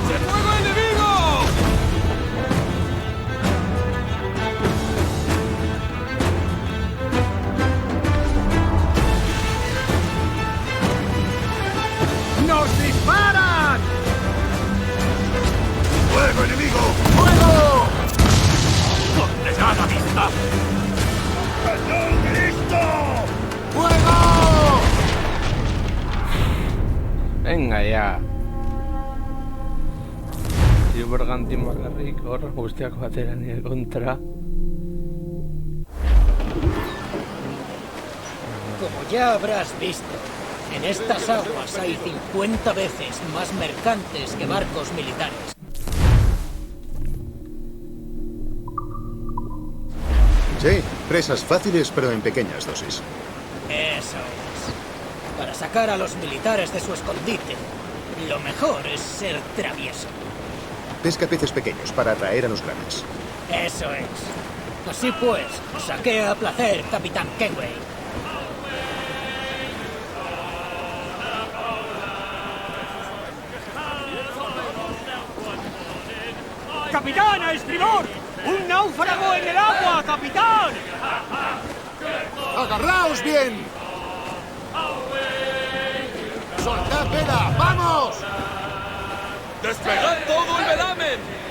¡Se fuego enemigo! Venga ya. Tío bergantín bakarrik, hor guztiak batera nire kontra. Como ya habrás visto, en estas aguas hay 50 veces más mercantes que barcos militares. Sí, presas fáciles pero en pequeñas dosis. Eso es. Para sacar a los militares de su escondite, lo mejor es ser travieso. Pesca peces pequeños para atraer a los grandes. Eso es. Así pues, saquea a placer, Capitán Kenway. ¡Capitán, a estribor! ¡Un náufrago en el agua, capitán! ¡Agarraos bien! ¡Soltad vela! ¡Vamos! ¡Despegad todo el velamen!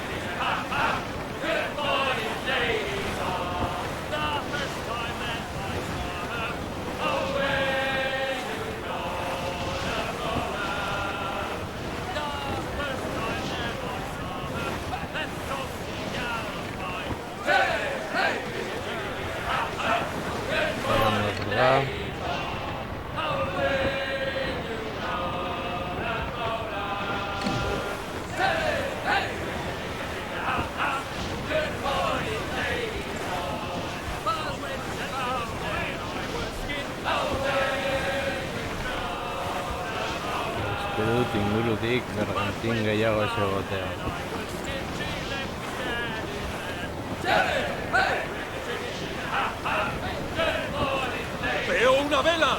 Espero ingurutik bergantin gehiago ez egotea. ¡Veo una vela!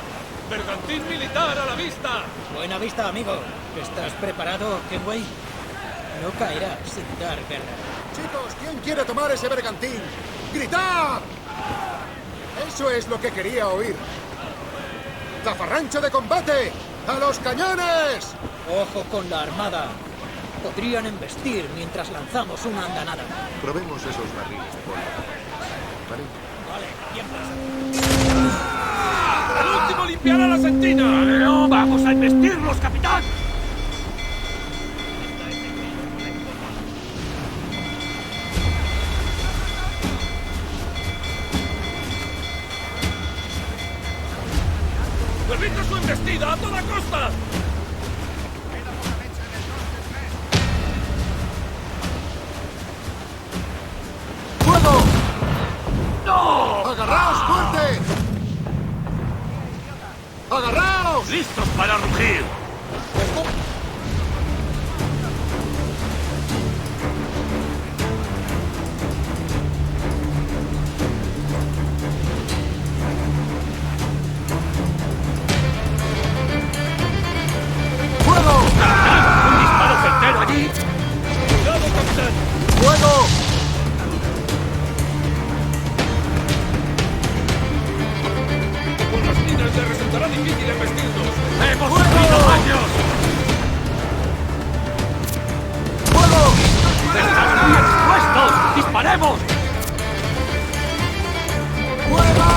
¡Bergantín militar a la vista! Buena vista, amigo. ¿Estás preparado, Kenway? No caerás sin dar guerra. Chicos, ¿quién quiere tomar ese bergantín? ¡Gritad! Eso es lo que quería oír. ¡Zafarrancho de combate! ¡A los cañones! Ojo con la armada. Podrían embestir mientras lanzamos una andanada. Probemos esos barriles de pólvora. ¿Vale? Vale, bien ¡El último limpiará la sentina! ¡No! ¡Vamos a embestirlos, capitán! ¡Evita su embestida a toda costa! ¡Fuego! ¡No! ¡Agarraos fuerte! ¡Agarraos! ¡Listos para rugir! ¡Fuego! ¡Un disparo certero allí! ¡Cuidado, capitán! ¡Fuego! Con las minas le resultará difícil embestirnos. ¡Hemos subido daños! ¡Fuego! ¡Están muy expuestos! ¡Disparemos! ¡Fuego!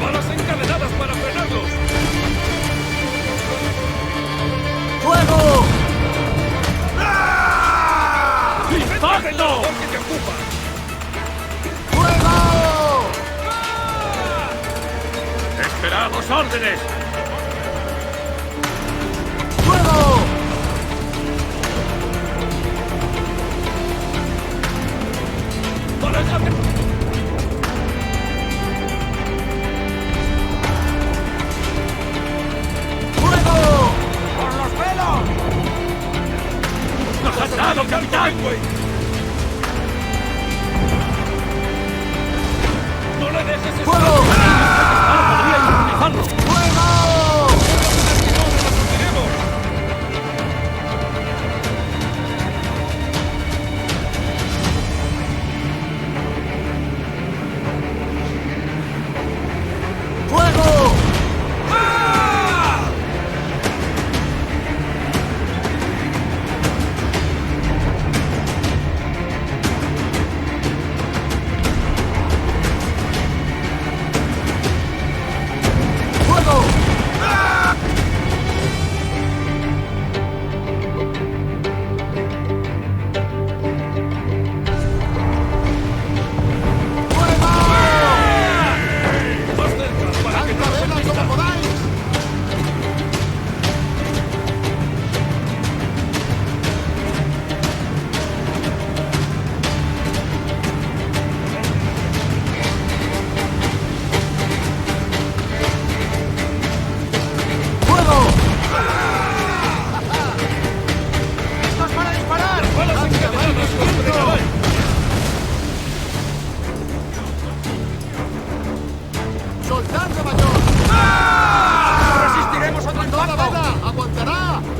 ¡Balas encadenadas para frenarlos! ¡Fuego! ¡Impacto! ¡Que te ocupa! ¡Fuego! ¡Esperamos órdenes! ¡Fuego! ¡Aléjate! ¡Fuego! ¡Por los velos! ¡Nos has dado, capitán! ¡No le dejes escapar! ¡Fuego! ¡Podría inutilizarlo! ¡Fuego! ¡Fuego!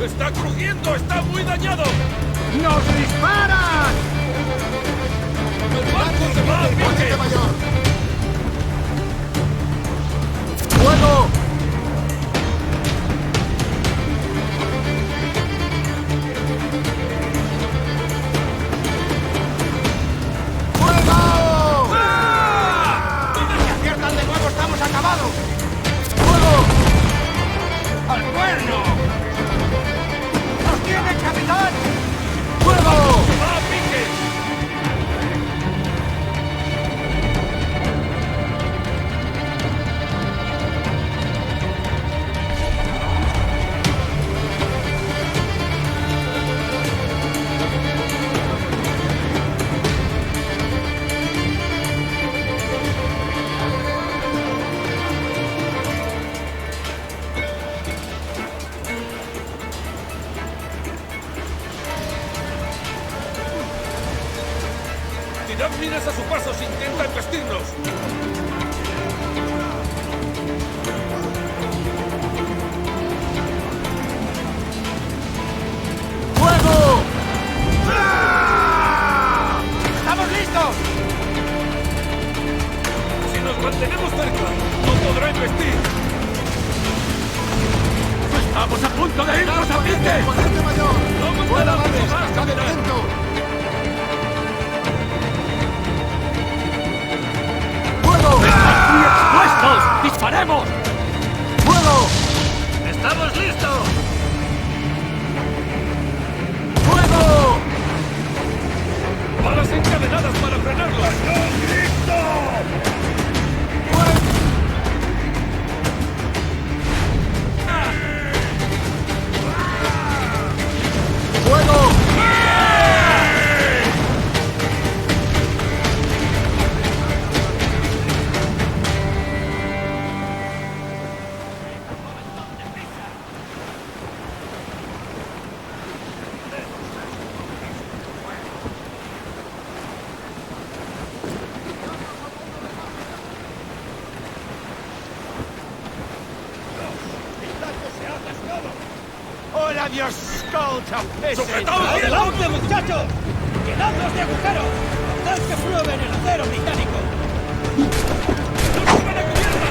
¡Está crujiendo! ¡Está muy dañado! ¡Nos disparan! ¡El barco se va a pique! ¡Fuego! ¡Fuego! ¡Ah! ¡Si aciertan de nuevo estamos acabados! ¡Fuego! ¡Al cuerno! ¡Nos tiene, capitán! ¡Fuego! ¡Va a pique! ¡Tirad minas a su paso si intenta embestirnos! ¡Fuego! ¡Ah! ¡Estamos listos! Si nos mantenemos cerca, no podrá embestir. ¡Estamos a punto de irnos a pique! ¡No me puedo más, capitán! ¡Fuego! ¡Están muy expuestos! ¡Disparemos! ¡Fuego! ¡Estamos listos! ¡Fuego! ¡Balas encadenadas para frenarlos! ¡Listo! ¡Fuego! ¡Hola, Dios! ¡Escolta! ¡Sujetaos bien! ¡Adelante, muchachos! ¡Llenadlos de agujeros! ¡Haz que prueben el acero británico! ¡Suban a cubierta!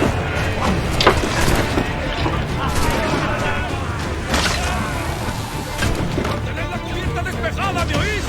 ¡Mantened la cubierta despejada! ¿Me oís?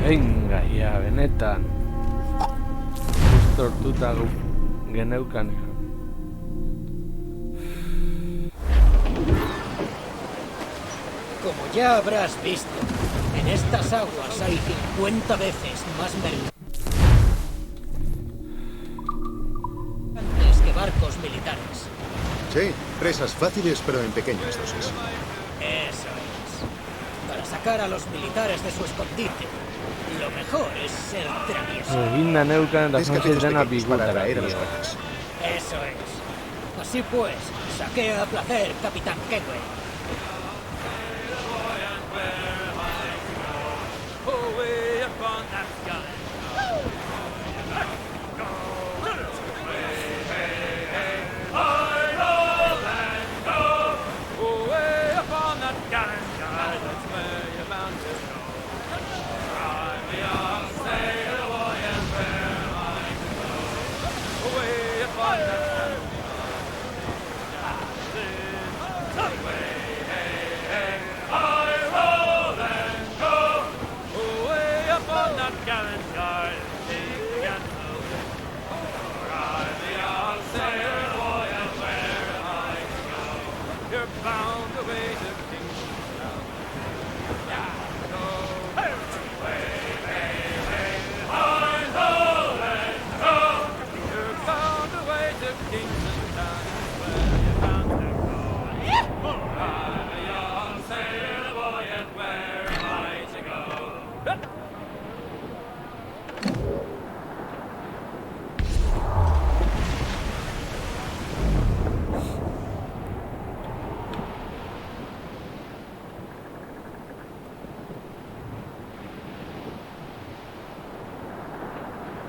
Venga, ja, benetan. Tortuta geneukanean. Como ya habrás visto, en estas aguas hay 50 veces más mercantes que barcos militares. Sí, presas fáciles pero en pequeñas dosis. Eso es. Para sacar a los militares de su escondite, lo mejor es ser travieso. Eginda neukan eta Pescadillos dena pequeños para bigutara, atraer a los tío. barcos. Eso es. Así pues, saquea a placer, Capitán Kenway.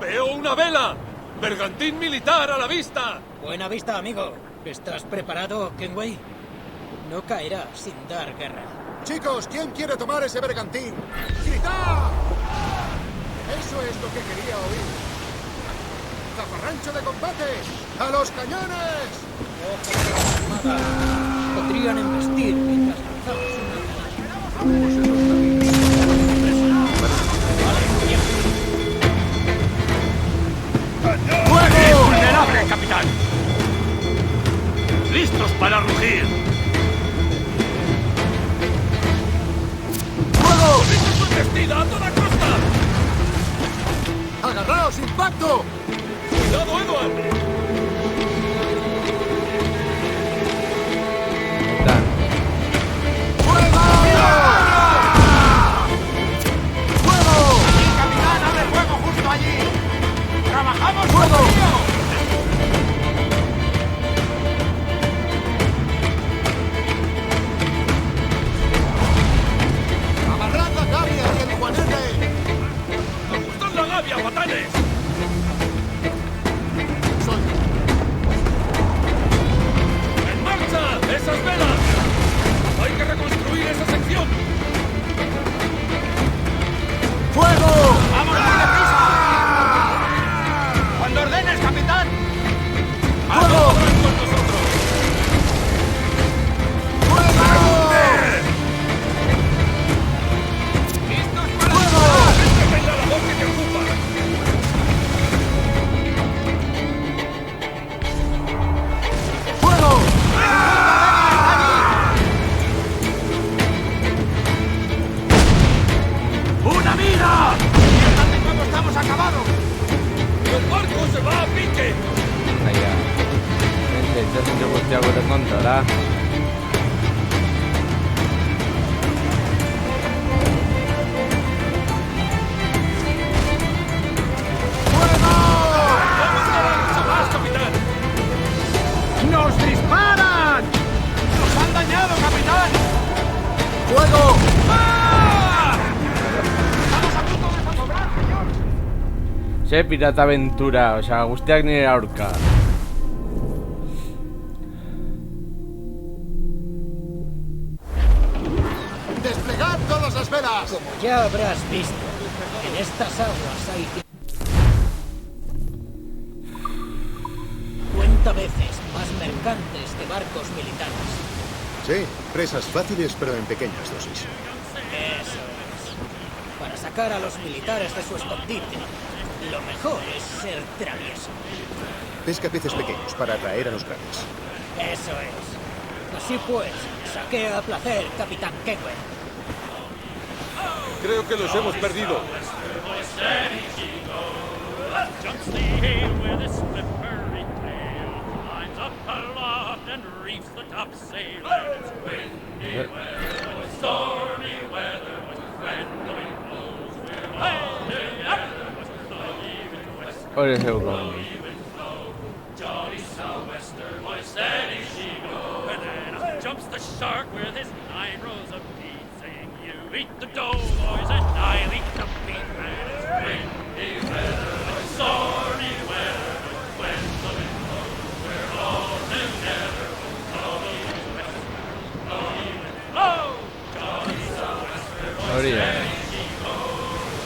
¡Veo una vela! ¡Bergantín militar a la vista! Buena vista, amigo. ¿Estás preparado, Kenway? No caerá sin dar guerra. Chicos, ¿quién quiere tomar ese bergantín? ¡Gritad! Eso es lo que quería oír. ¡Zafarrancho de combate! ¡A los cañones! Podrían embestir mientras lanzamos una granada. ¡Fuego! ¡Vulnerable, capitán! ¡Listos para rugir! ¡Fuego! ¡Listos su embestida a toda costa! ¡Agarraos, impacto! ¡Cuidado, Edward! ¡Capitán, abre fuego justo allí! ¡Trabajamos ¡Fuego! ¡Amarrad la gavia y el juanete! ¡Ajustad la gavia, patanes! ¡En marcha! ¡Esas velas! ¡Hay que reconstruir esa sección! ¡Fuego! ¡Vamos muy deprisa! ¡Cuando ordenes, capitán! ¡Fuego! ¡Con nosotros! ¡Listos para disparar! ¡Esta es la labor que te ocupa! ¡Fuego! ¡Una mina! ¡Mientras de nuevo estamos acabados! ¡El barco se va a pique! Aia. Gente, itxasun guztiak gure kontora. ¡Más, capitán! ¡Nos disparan! ¡Nos han dañado, capitán! ¡Fuego! ¡Estamos a punto de zozobrar, señor! Ze pirata aventura, osea, guztiak nire aurka. ¡Desplegad todas las velas! Como ya habrás visto, en estas aguas hay 50 veces más mercantes que barcos militares. Sí, presas fáciles pero en pequeñas dosis. Eso es. Para sacar a los militares de su escondite, lo mejor es ser travieso. Pesca peces pequeños para atraer a los grandes. Eso es. Así pues, saquea a placer, Capitán Kenway. Creo que los hemos perdido. Hori zeuko. Jumps the shark with his 9 rows of teeth, saying, "You eat the dough, boys, and I'll eat the beef." And it's windy weather, it's stormy weather, but when the wind blows, we're all together. Blow, blow, Johnny Southwester, Hori da.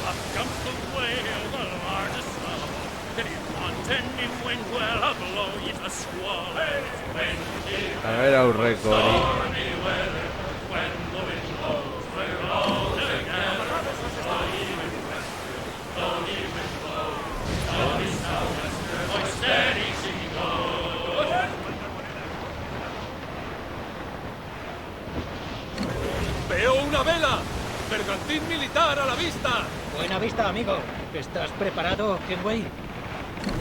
up jumps the whale, the largest swallow. If you want any wind, well, I'll blow you a squall. And it's windy A ver, aurreko hori. stormy weather, when the wind blows, we're all together. Slowly wind blows, Johnny Southwester, boy, steady she goes. ¡Veo una vela! ¡Bergantín militar a la vista! Buena vista, amigo. ¿Estás preparado, Kenway?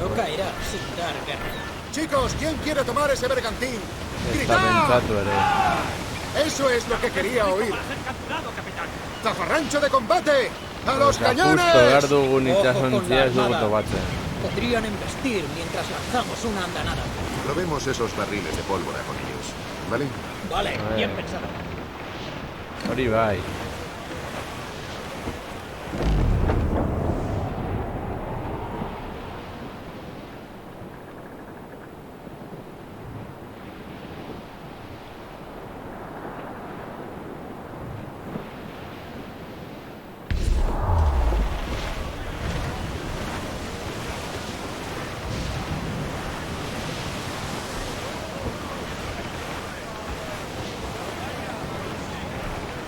No caerá sin dar guerra. Chicos, ¿quién quiere tomar ese bergantín? Está ¡Gritad! pentsatu ere. Eso es lo que quería oír. Para ser capturado, capitán. ¡Zafarrancho de combate! ¡A los Osea, cañones! justo behar dugun Ojo itxasontzia ez con la dugu armada. topatzen. Podrían embestir mientras lanzamos una andanada. Probemos esos barriles de pólvora con ellos, ¿vale? Vale, A ver. bien pensado. Hori bai.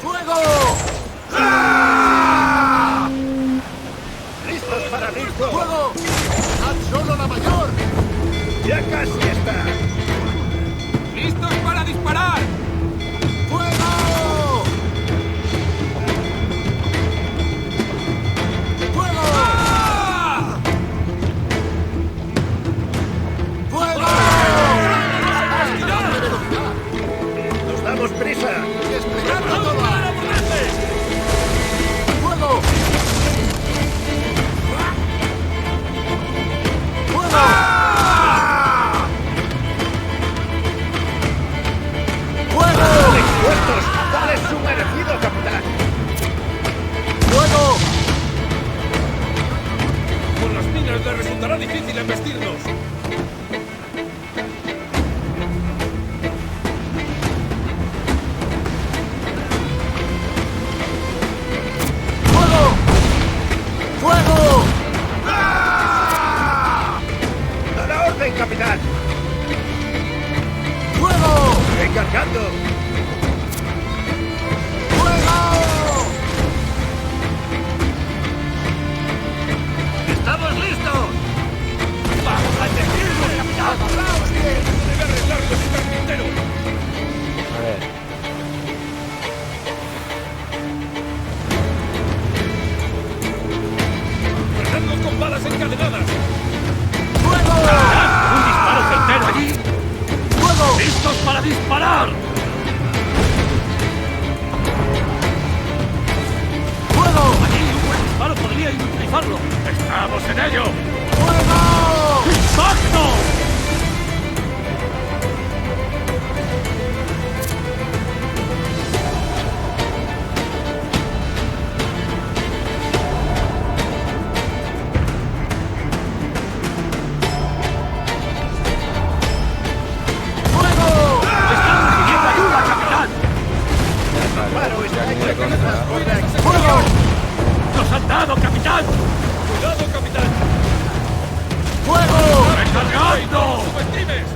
¡Fuego! ¡Listos para listo! ¡Fuego! ¡Haz solo la mayor! ¡Ya casi está! ¡Listos para disparar! ¡Fuego! ¡Fuego! ¡Fuego! ¡Nos damos prisa! ¡Desplegando todo! ¡Fuego! ¡Fuego! ¡Fuego! ¡Dispuestos! ¡Dale su merecido, capitán! ¡Fuego! Con las minas le resultará difícil embestirnos. ¡Fuego! ¡Fuego! ¡A la orden, capitán! ¡Fuego! ¡Recargando! ¡Fuego! ¡Estamos listos! ¡Vamos a seguirnos, capitán! ¡Agarraos bien! Debe arreglarlo el carpintero. A ver. Frenadlos con balas encadenadas. ¡Fuego! ¡Un disparo certero allí! ¡Fuego! ¡Listos para disparar! ¡Fuego! Allí un buen disparo podría inutilizarlo. ¡Estamos en ello! ¡Fuego! ¡Impacto! ¡Fuego! ¡Estamos recibiendo ayuda, capitán! ¡Paro! Ya ni de contra. ¡Fuego! ¡Nos han dado, capitán! ¡Cuidado, capitán! ¡Fuego! ¡Recargando! ¡Subestimes!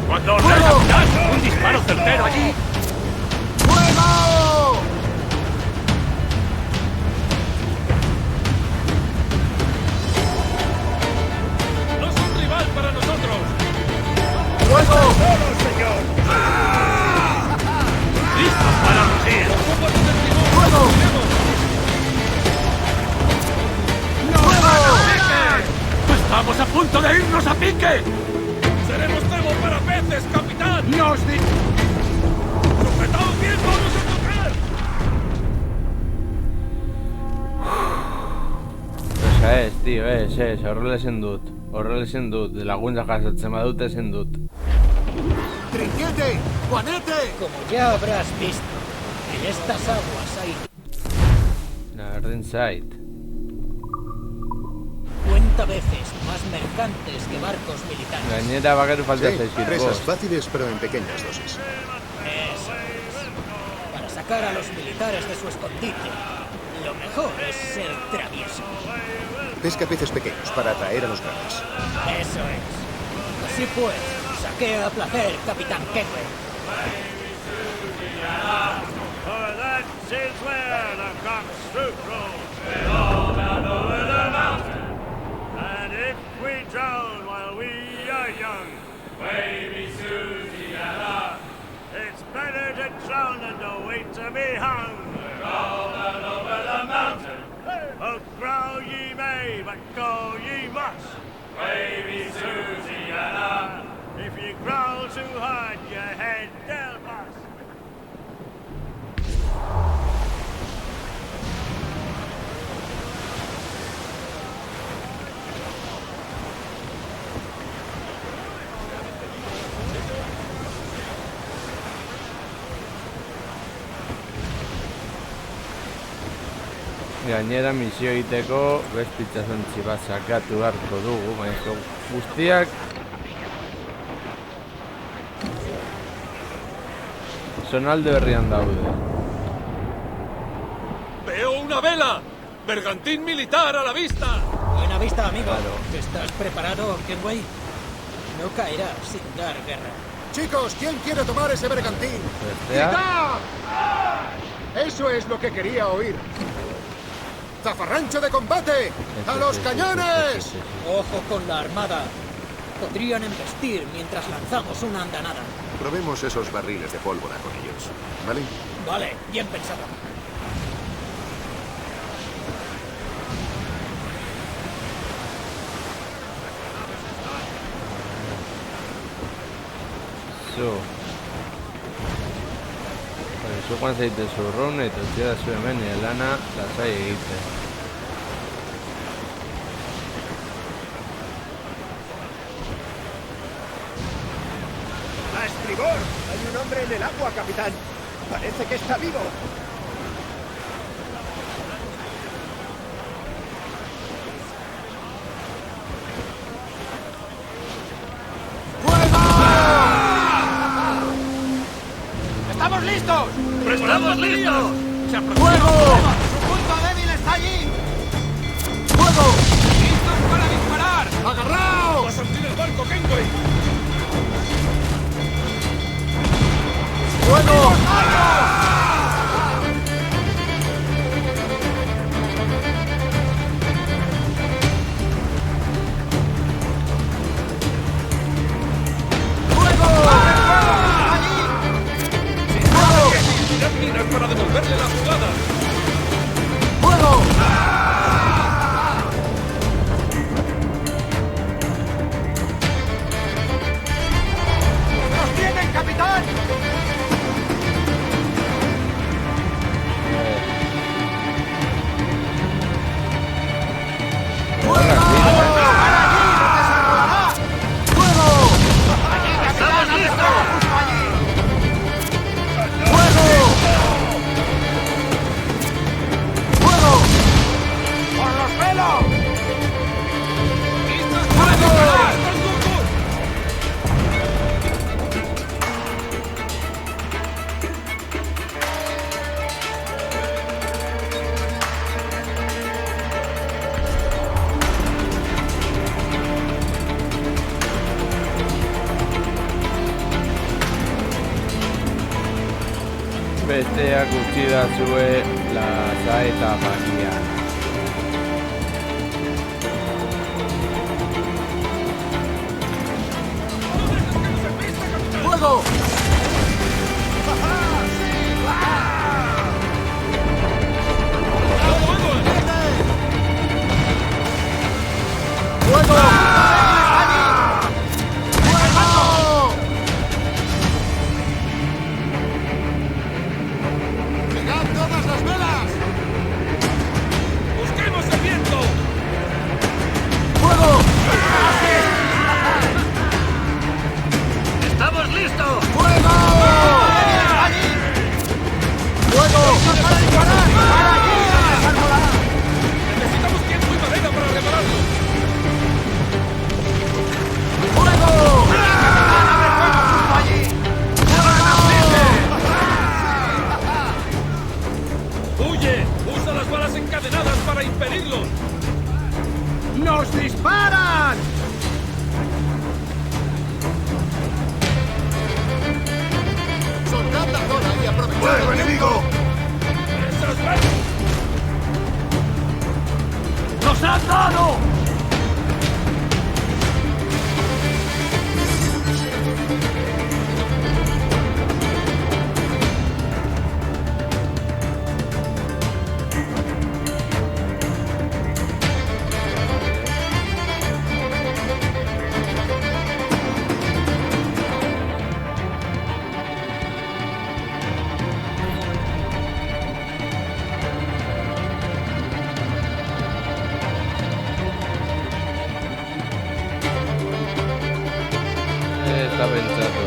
¡Cuando ordene, ¡Fuego! capitán! ¡Un disparo certero allí! ¡Fuego! ¡No son rival para nosotros! ¡Fuego! señor! ¡Listos para rugir! ¡Fuego! ¡Fuego! ¡Estamos a punto de irnos a pique! ¡Seremos cebo para peces, capitán! ¡Nos ¡Sujetaos bien, vamos a tocar! Osa ez, tío, ez, horrela ezin dut, laguntza jasotzen badut ezin dut. ¡Trinquete! ¡Juanete! Como ya habrás visto, en estas aguas hay Berdin zait. 50 veces más mercantes que barcos militares. Gainera bakarrik falta Sí, zaizkit presas bost. fáciles pero en pequeñas dosis. Eso es. Para sacar a los militares de su escondite, lo mejor es ser travieso. Pesca peces pequeños para atraer a los grandes. Eso es. Así pues, saquea a placer, Capitán Kenway. For that is where the cock's fruit grows. And if we drown while we are young, baby Susiana, it's better to drown than to wait to be hung. We're rolling over the mountain. Oh, growl ye may, but go ye must. Baby Susiana, if you growl too hard, your head they'll bust. Gainera misio egiteko beste itsasontzi bat sakatu beharko dugu, baina guztiak zonalde berrian daude. ¡Veo una vela! ¡Bergantín militar a la vista! Buena vista, amigo. Claro. ¿Estás preparado, Kenway? No caerá sin dar guerra. Chicos, ¿quién quiere tomar ese bergantín? ¡Gritad! Eso es lo que quería oír. ¡Zafarrancho de combate! ¡A los cañones! Ojo con la armada. Podrían embestir mientras lanzamos una andanada. Probemos esos barriles de pólvora con ellos, ¿vale? Vale, bien pensado. Zukoan zaite zurrun eta utzia zu hemen lana lasai egite. ¡A estribor! Hay un hombre en el agua, capitán. Parece que está vivo. ¡Estamos listos! ¡Estamos listos! ¡Se aproxima! ¡Fuego! ¡Su punto débil está allí! ¡Fuego! ¡Listos para disparar! ¡Agarraos! ¡Vas a hundir el barco, Kenway! ¡Fuego! ¡Miras para devolverle la jugada! ¡Fuego! ¡Nos tienen, capitán! Besteak utzi dazue lasa eta magia. ¡Fuego! ¡Fuego! ¡Estamos listos! ¡Fuego! ¡Necesitamos tiempo y madera para repararlo! ¡Fuego! ¡Huye! ¡Usa las balas encadenadas para impedirlo! ¡Nos disparan! ¡Soltad la zona y aprovechad! ¡Fuego enemigo! ¡Esas balas! ¡Nos han dado! Está pensando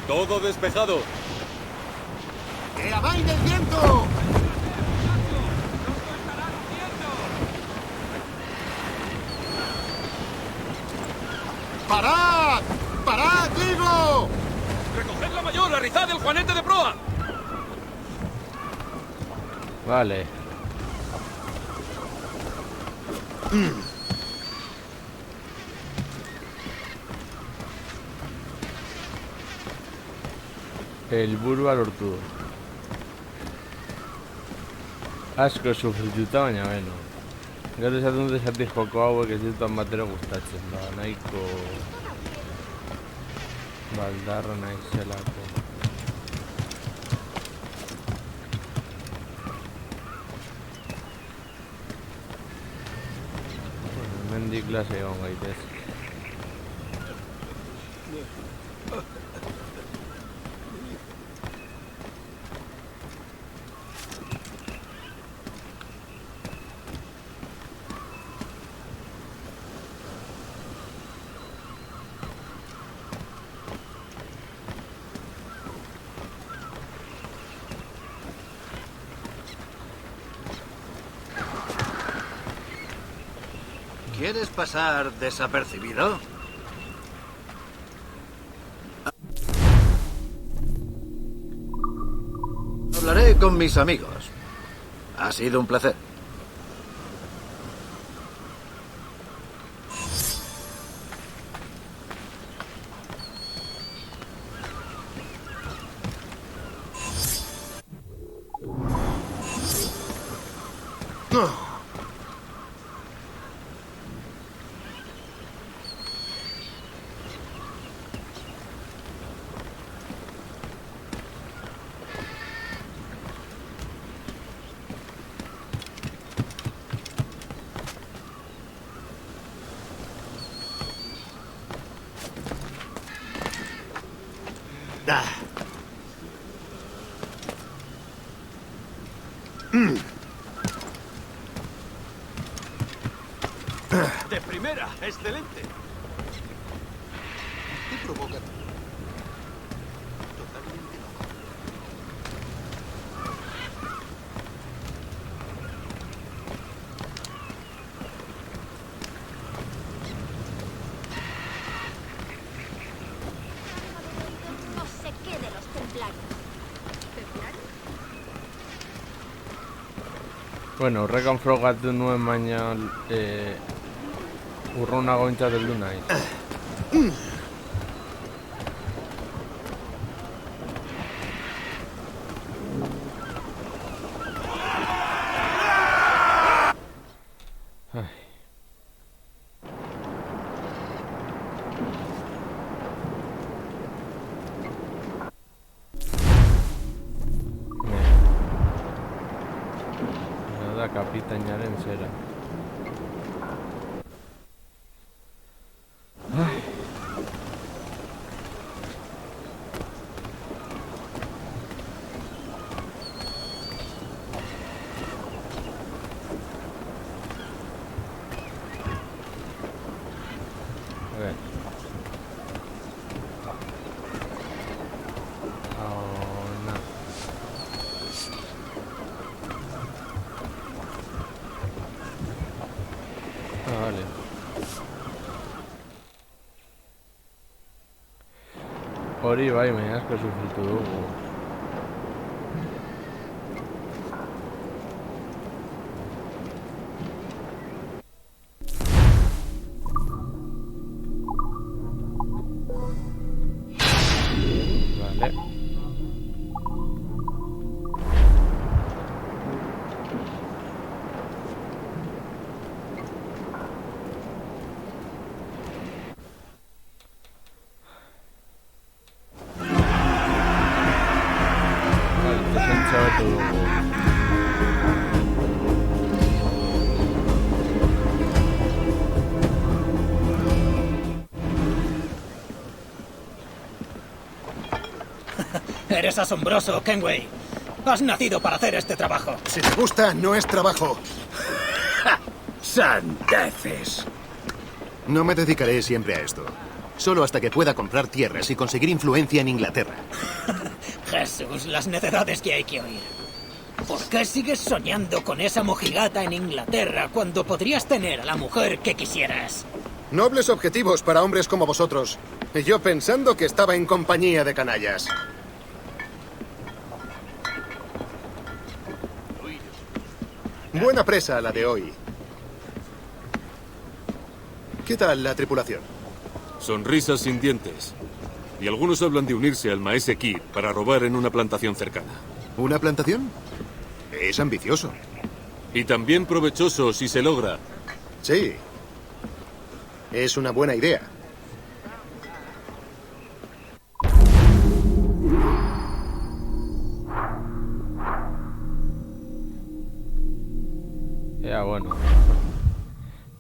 Todo despejado. ¡Que amaine el viento! ¡Parad! ¡Parad, digo! ¡Recoged la mayor! ¡Arrizad el juanete de proa! Vale. El burba lortudo. Asko sufrituta baina beno. Gero esaten dute zati joko hauek ez dituan batero gustatzen. Nahiko baldarra naizelako. Hemendik klase egon gaitezke. ¿Quieres pasar desapercibido? Hablaré con mis amigos. Ha sido un placer. De primera, excelente. ¿Qué provoca? Totalmente loco. No sé qué de los templarios. ¿Templarios? Bueno, horrekan frogatu nuen baina urrunago entzat heldu nahi. Da kapitainaren zera. Vale. Hori bai, baina asko sufritu dugu. Vale. Eres asombroso, Kenway. Has nacido para hacer este trabajo. Si te gusta, no es trabajo. ¡Sandeces! No me dedicaré siempre a esto. Solo hasta que pueda comprar tierras y conseguir influencia en Inglaterra. Jesús, las necedades que hay que oír. ¿Por qué sigues soñando con esa mojigata en Inglaterra cuando podrías tener a la mujer que quisieras? Nobles objetivos para hombres como vosotros. Y yo pensando que estaba en compañía de canallas. Buena presa la de hoy. ¿Qué tal la tripulación? Sonrisas sin dientes. Y algunos hablan de unirse al Maese Kid para robar en una plantación cercana. ¿Una plantación? Es ambicioso. Y también provechoso si se logra. Sí. Es una buena idea. Ea, bueno.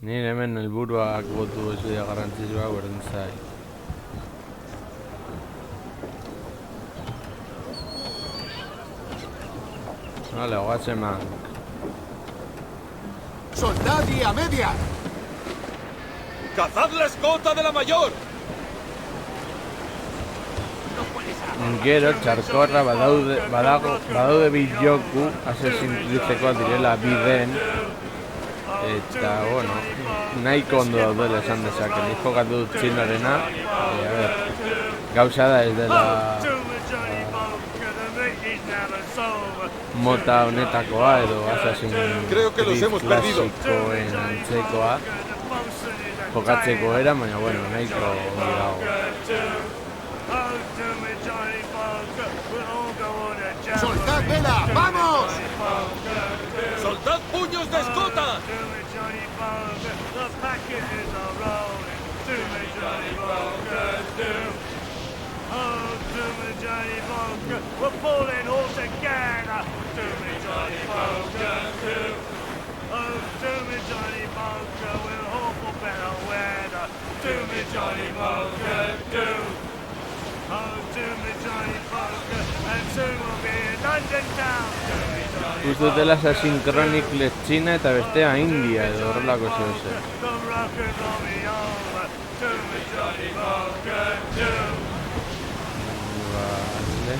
Nire hemen helburuak botu ez dira garrantzitsua berdin zait. Vale, Watchman. ¡Soldadi a media! ¡Cazad la escota de la mayor! Gero, txarkorra, badaude biloku, asesintritzeko direla biden. Eta, bueno, nahiko ondo daudela esan dezake. Nik jokatu dut txinarena. A ver, gauza da ez dela mota honetakoa edo Assassin's Creed klasikoen antzekoa jokatzeko era, baina bueno, nahiko ongi dago. ¡Soltad vela! ¡Vamos! ¡Soltad puños de escota! We're pulling all together. Do me, Johnny Bunker, do. Oh, do me, Johnny Bunker, we'll hope for better weather. Do me, Johnny Bunker, do. Oh, do me, Johnny Bunker, and soon we'll be in London town. Do me, Johnny Uste dela Assassin's Chronicles China eta bestea India edo horrelako zehose. the rockers on me over. Do me, Johnny Bunker, do. Vale.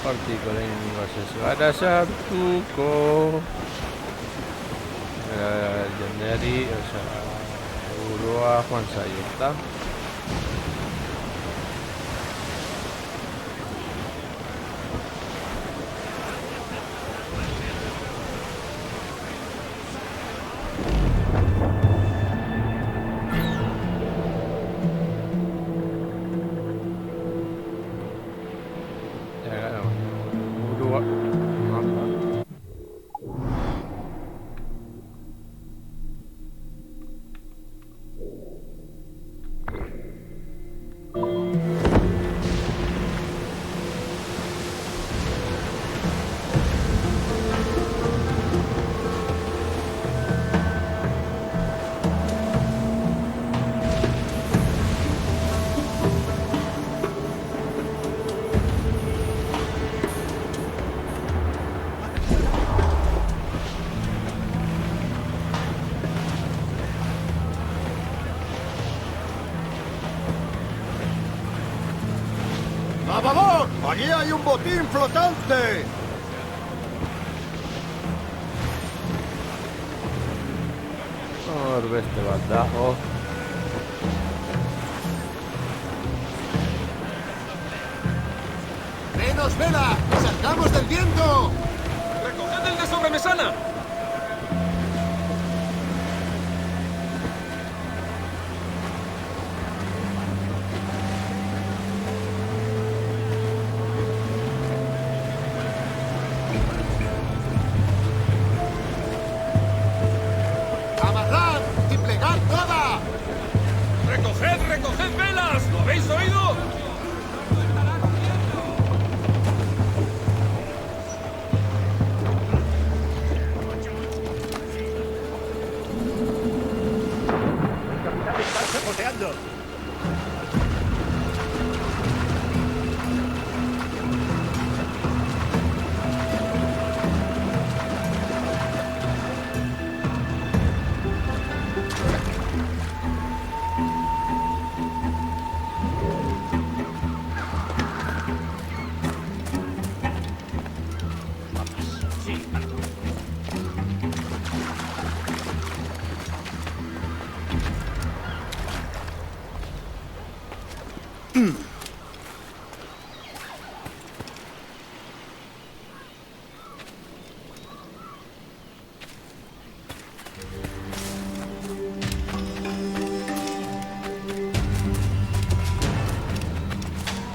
Hortiko lehenengoz ez gara sartuko. Jendeari, burua joan zaio, ezta? ¡A favor! ¡Aquí hay un botín flotante! Hor beste bat dago. ¡Menos vela! ¡Salgamos del viento! ¡Recoged el de sobremesana! ¡Amarrad y plegad toda! ¡Recoged, recoged velas! ¿Lo habéis oído?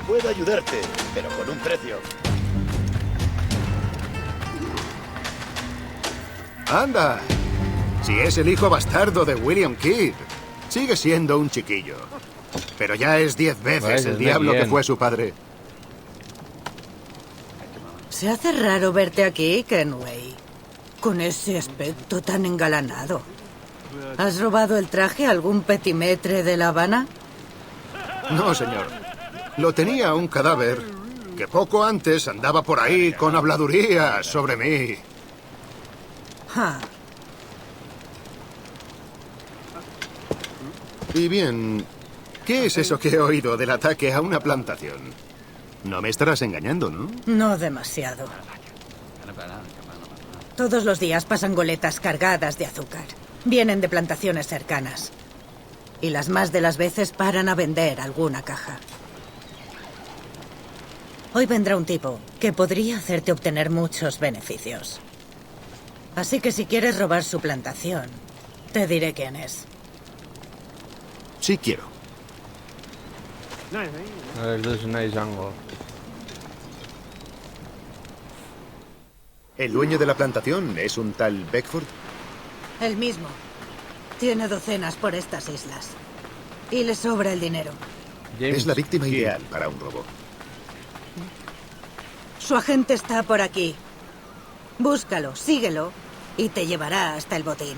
Puedo ayudarte, pero con un precio. ¡Anda! Si es el hijo bastardo de William Kidd. Sigue siendo un chiquillo. Pero ya es 10 veces el diablo que fue su padre. Se hace raro verte aquí, Kenway. Con ese aspecto tan engalanado. ¿Has robado el traje a algún petimetre de La Habana? No, señor. Lo tenía un cadáver que poco antes andaba por ahí con habladurías sobre mí. Ja. Y bien, ¿qué es eso que he oído del ataque a una plantación? No me estarás engañando, ¿no? No demasiado. Todos los días pasan goletas cargadas de azúcar. Vienen de plantaciones cercanas. Y las más de las veces paran a vender alguna caja. Hoy vendrá un tipo que podría hacerte obtener muchos beneficios. Así que si quieres robar su plantación, te diré quién es. Sí quiero. Esto es una izango. ¿El dueño de la plantación es un tal Beckford? El mismo. Tiene docenas por estas islas. Y le sobra el dinero. Es la víctima ideal para un robo. Su agente está por aquí. Búscalo, síguelo y te llevará hasta el botín.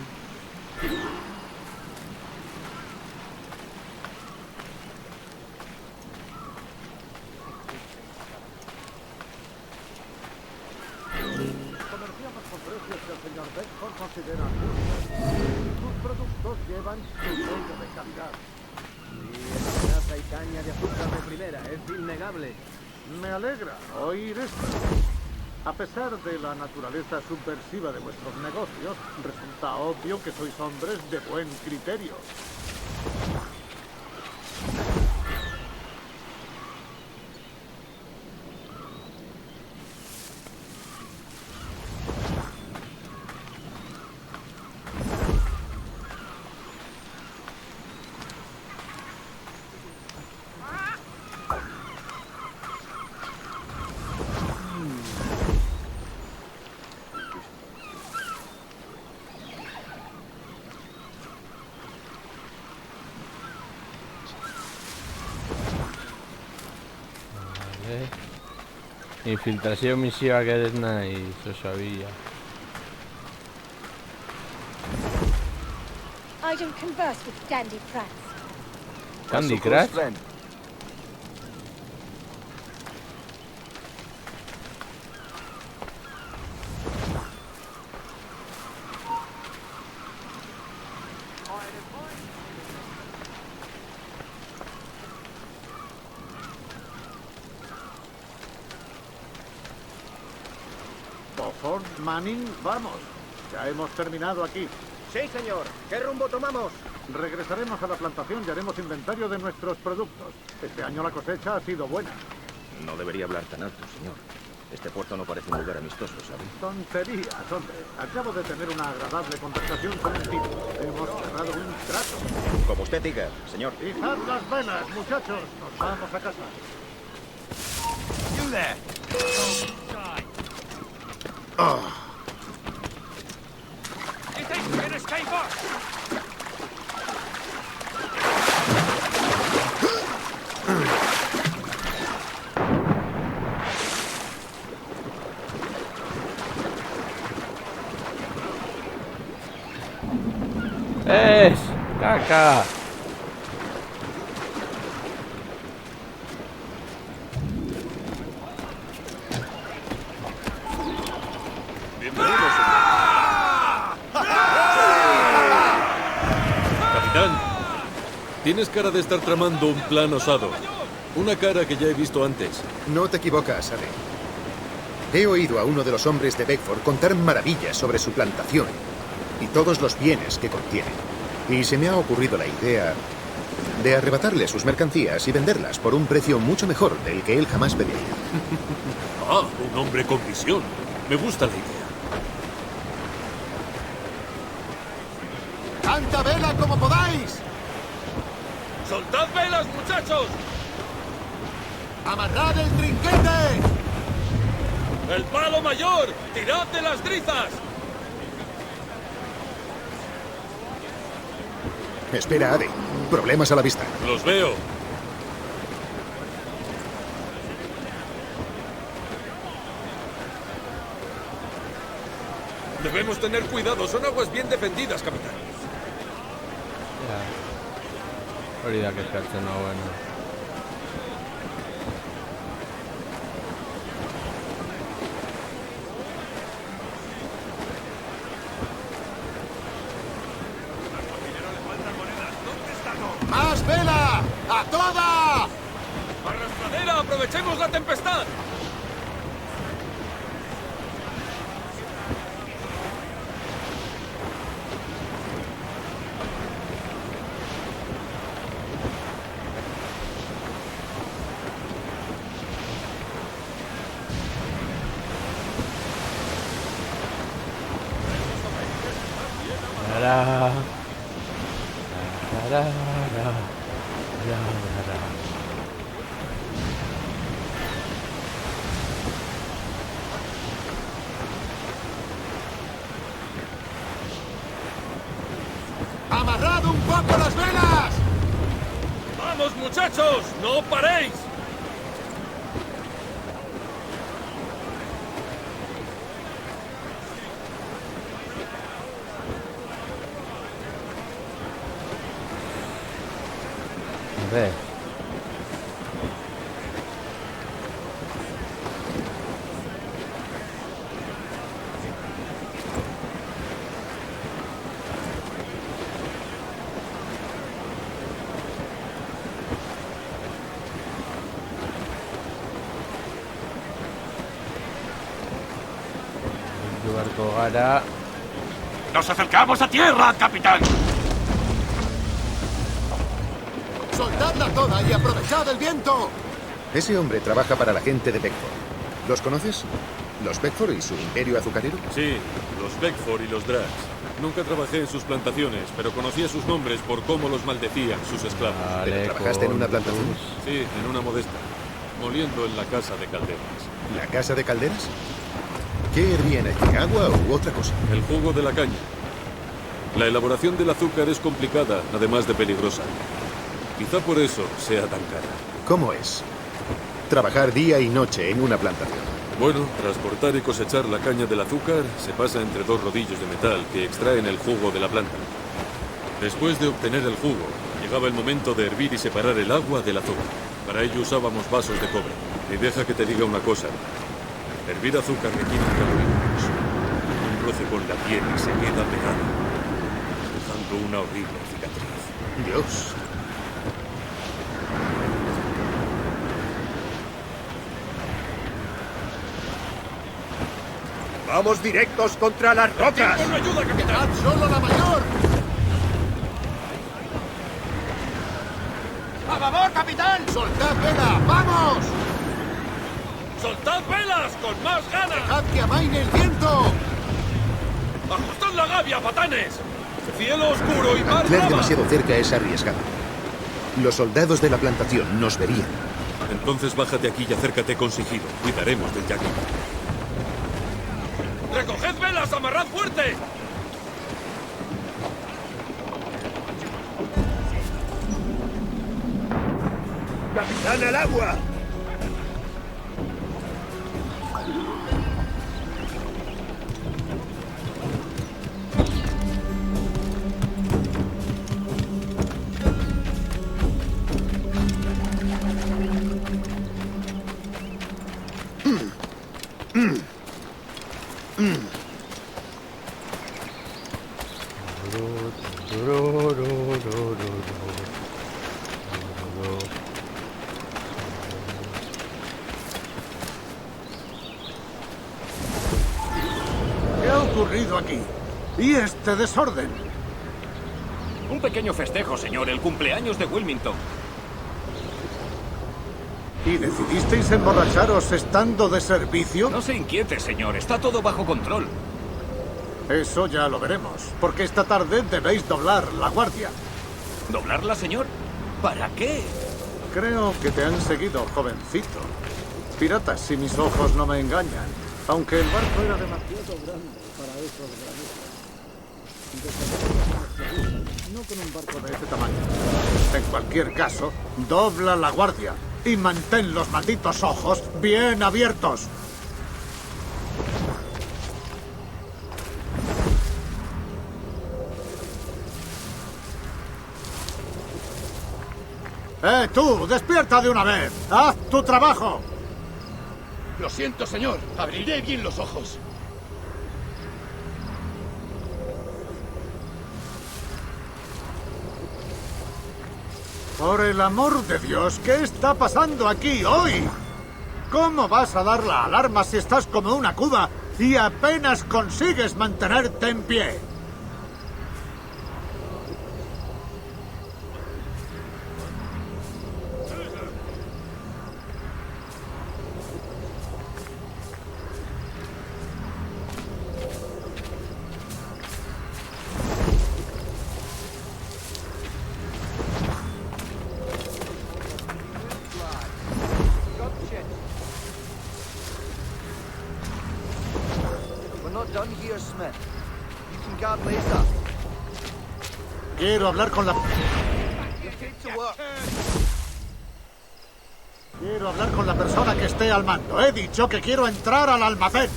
Comerciamos con precios que el señor Beckford considera justos. Sus productos llevan su sello de calidad. Y la grasa y caña de azúcar de primera, es innegable. Me alegra oír esto. A pesar de la naturaleza subversiva de vuestros negocios, resulta obvio que sois hombres de buen criterio. Infiltració misiva que és nice, ho sabia. I don't converse with Dandy Prats. Candy Crush? Beaufort, Manning, vamos. Ya hemos terminado aquí. Sí, señor. ¿Qué rumbo tomamos? Regresaremos a la plantación y haremos inventario de nuestros productos. Este año la cosecha ha sido buena. No debería hablar tan alto, señor. Este puerto no parece un lugar amistoso, ¿sabe? Tonterías, hombre. Acabo de tener una agradable conversación con un tipo. Hemos cerrado un trato. Como usted diga, señor. Izad las velas, muchachos. Nos vamos a casa. You there. Oh. You think we're gonna escape us? ¡Es! ¡Caca! Capitán, tienes cara de estar tramando un plan osado. Una cara que ya he visto antes. No te equivocas, Ale. He oído a uno de los hombres de Beckford contar maravillas sobre su plantación y todos los bienes que contiene. Y se me ha ocurrido la idea de arrebatarle sus mercancías y venderlas por un precio mucho mejor del que él jamás pediría. Ah, un hombre con visión. Me gusta la idea. ¡Canta vela como podáis! ¡Soltad velas, muchachos! ¡Amarrad el trinquete! ¡El palo mayor! ¡Tirad de las drizas! Espera, Ade. Problemas a la vista. Los veo. Debemos tener cuidado. Son aguas bien defendidas, capitán. Hori da kezkatzen nagoena. ¡Más vela! ¡A toda! ¡Arrastradera! ¡Aprovechemos la tempestad! ¡Amarrad un poco las velas! ¡Vamos, muchachos! ¡No paréis! Ve. Barco gara. ¡Nos acercamos a tierra, capitán! ¡Soltadla toda y aprovechad el viento! Ese hombre trabaja para la gente de Beckford. ¿Los conoces? ¿Los Beckford y su imperio azucarero? Sí, los Beckford y los Drax. Nunca trabajé en sus plantaciones, pero conocía sus nombres por cómo los maldecían sus esclavos. ¿Pero trabajaste en una plantación? Sí, en una modesta. Moliendo en la casa de calderas. ¿La casa de calderas? ¿Qué hervían allí? ¿Agua u otra cosa? El jugo de la caña. La elaboración del azúcar es complicada, además de peligrosa. Quizá por eso sea tan cara. ¿Cómo es trabajar día y noche en una plantación? Bueno, transportar y cosechar la caña del azúcar se pasa entre dos rodillos de metal que extraen el jugo de la planta. Después de obtener el jugo, llegaba el momento de hervir y separar el agua del azúcar. Para ello usábamos vasos de cobre. Y deja que te diga una cosa. Hervir azúcar requiere un calor inmenso. Un roce con la piel y se queda pegado, dejando una horrible cicatriz. Dios. ¡Vamos directos contra las rocas! ¡Con ayuda, capitán! ¡Quedad solo la mayor! ¡A favor, capitán! ¡Soltad vela! ¡Vamos! ¡Soltad velas! ¡Con más ganas! ¡Dejad que amaine el viento! ¡Ajustad la gavia, patanes! ¡Cielo oscuro y mar Anclar brava! demasiado cerca es arriesgado. Los soldados de la plantación nos verían. Entonces bájate aquí y acércate con sigilo. Cuidaremos del Jackie. ¡Recoged velas! ¡Amarrad fuerte! ¡Capitán al agua! ¿Qué ha ocurrido aquí? ¿Y este desorden? Un pequeño festejo, señor. El cumpleaños de Wilmington. ¿Y decidisteis emborracharos estando de servicio? No se inquiete, señor. Está todo bajo control. Eso ya lo veremos, porque esta tarde debéis doblar la guardia. ¿Doblarla, señor? ¿Para qué? Creo que te han seguido, jovencito. Piratas, si mis ojos no me engañan. Aunque el barco era demasiado grande para esos granitos. No con un barco de ese tamaño. En cualquier caso, dobla la guardia y mantén los malditos ojos bien abiertos. ¡Tú! ¡Despierta de una vez! ¡Haz tu trabajo! Lo siento, señor. Abriré bien los ojos. Por el amor de Dios, ¿qué está pasando aquí hoy? ¿Cómo vas a dar la alarma si estás como una cuba y apenas consigues mantenerte en pie? Quiero hablar con la... Quiero hablar con la persona que esté al mando. He dicho que quiero entrar al almacén.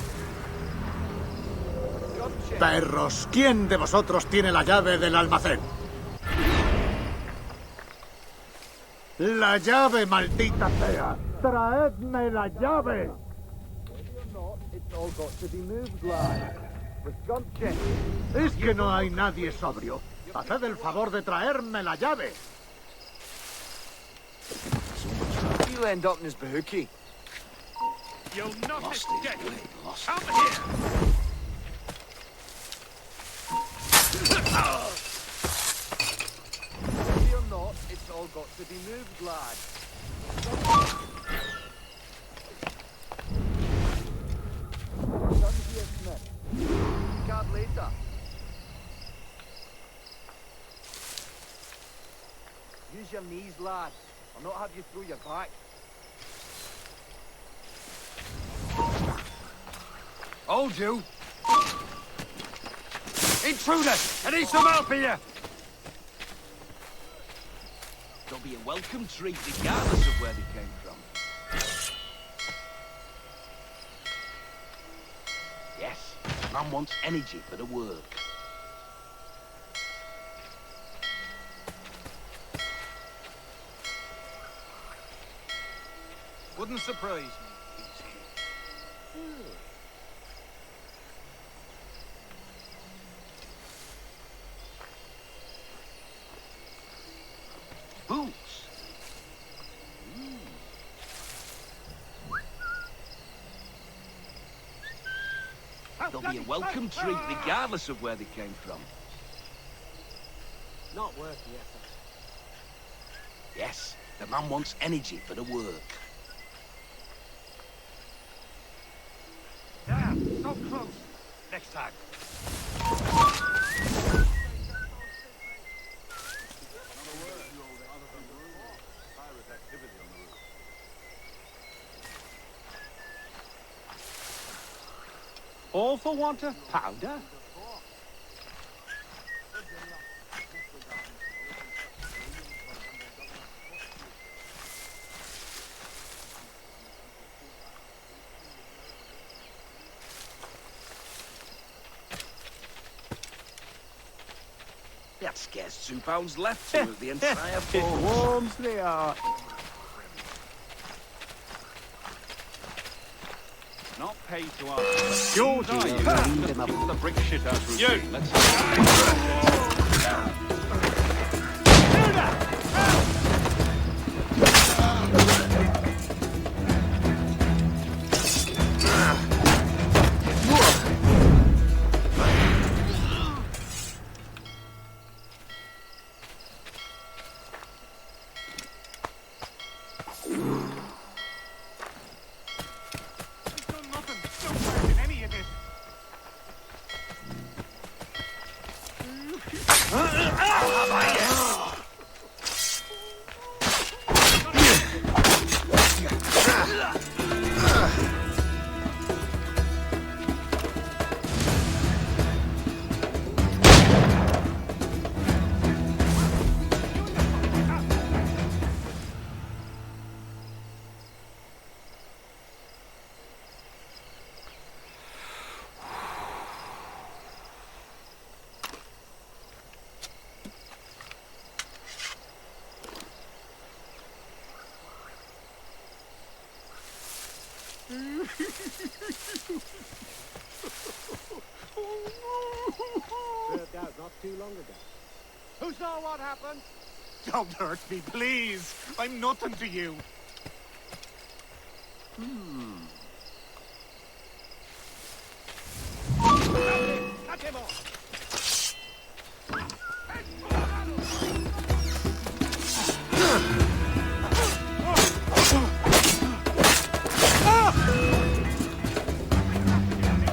Perros, ¿quién de vosotros tiene la llave del almacén? La llave, maldita sea. ¡Traedme la llave! Es que no hay nadie sobrio. Haced el favor de traerme la llave. You'll end up in his bahookie. You'll not Lost escape. Lost Come here. Fear not, it's all got to be moved, lad. Done here, Smith. Card later. Use your knees, lad. I'll not have you through your back. Hold you! Intruders! I need some help here! They'll be a welcome treat regardless of where they came from. Yes, man wants energy for the work. Wouldn't surprise me. Boots. They'll be a welcome treat regardless of where they came from. Not worth the effort. Yes, the man wants energy for the work. Yeah, so close. Next time. All for want of powder? That scarce 2 pounds left to us the entire It force. warms the heart. Not paid to ask. Georgie, The brick shit house routine. You. Let's Served out not too long ago. Who saw what happened? Don't hurt me, please. I'm nothing to you. Catch him all.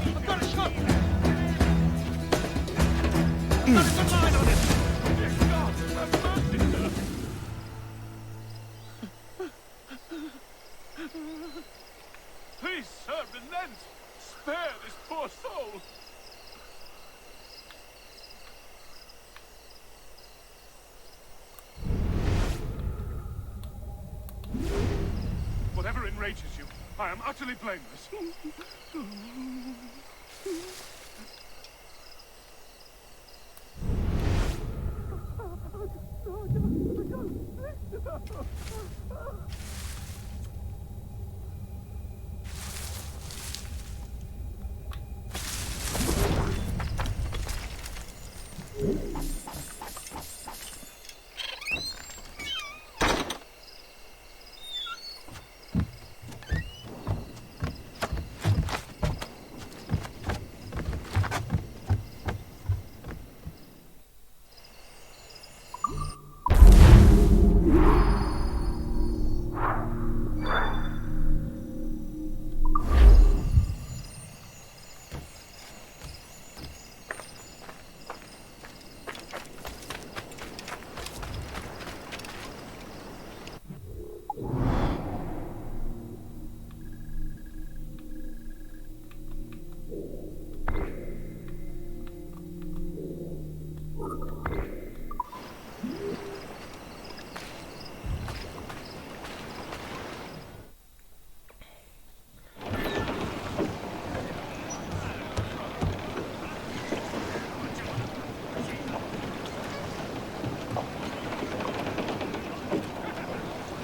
I've got a shot. I've got a good line on him. God, have mercy, sir. Please, sir, relent. Spare this poor soul. Whatever enrages you, I am utterly blameless.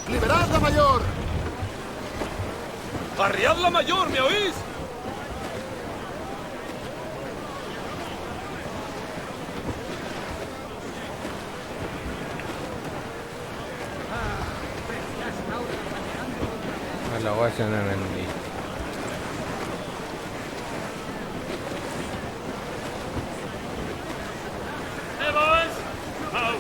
¡Liberad la mayor! ¡Arriad la mayor! ¿Me oís? La guasa no me vendí. Hey, boys! Oh,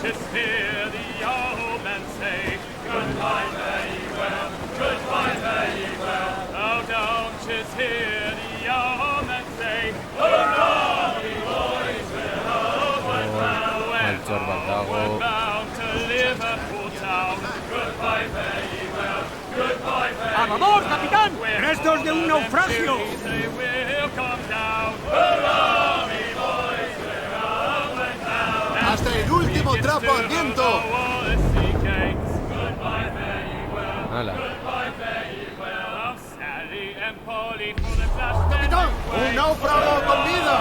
just hear the yeoman say, goodbye, fare ye well, goodbye, fare ye well. Oh, don't just hear the yeoman say, hurrah, me boys, we're homeward bound to Liverpool town. Goodbye, fare ye well, goodbye, fare ye well. ¡A favor, capitán! ¡Restos de un naufragio! They will come down. Hurrah, me boys, we're homeward bound. ¡Hasta el último trapo al viento! Hala. ¡Capitán! ¡Un náufrago con vida!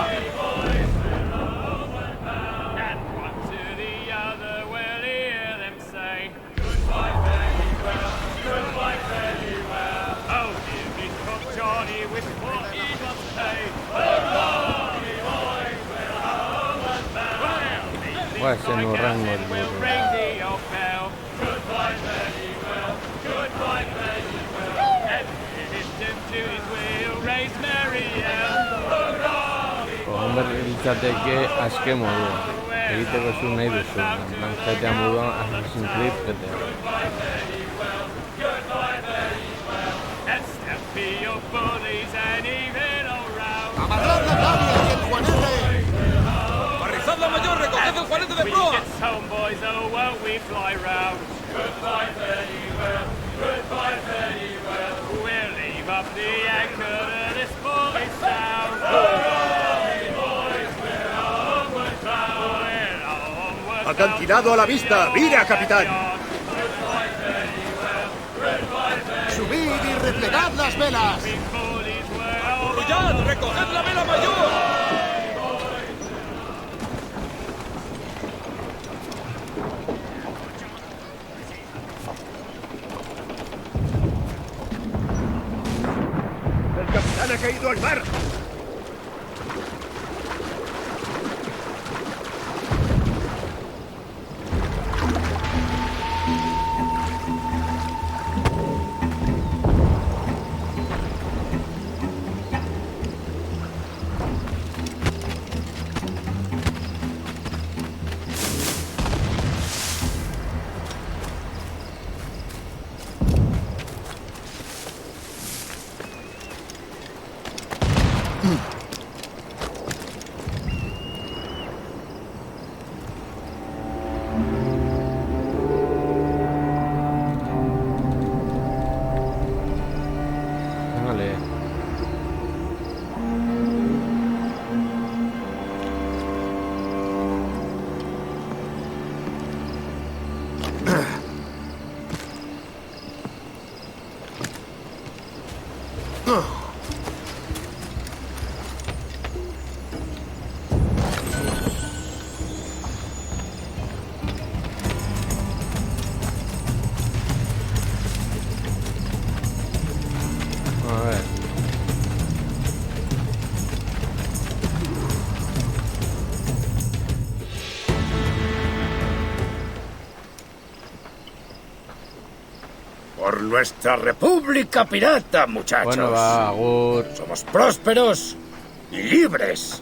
Guay, ese no rango el burro. Litzateke aske modua. Egiteko zu nahi duzu. Lanzatea moduan Assassin's Creed, de proa! Get home, boys, oh, won't we fly round? Goodbye, very well, goodbye, very well. We'll leave up the anchor at this morning sound. Hurrah, boys, we're homeward bound. We're homeward bound. ¡Acantilado a la vista! ¡Mira, capitán! ¡Subid y replegad las velas! ¡Arrollad! ¡Recoged la vela mayor! ¡El capitán ha caído al mar! Vale. A ver. Por nuestra república pirata, muchachos. Bueno, va, Agur. Somos prósperos y libres.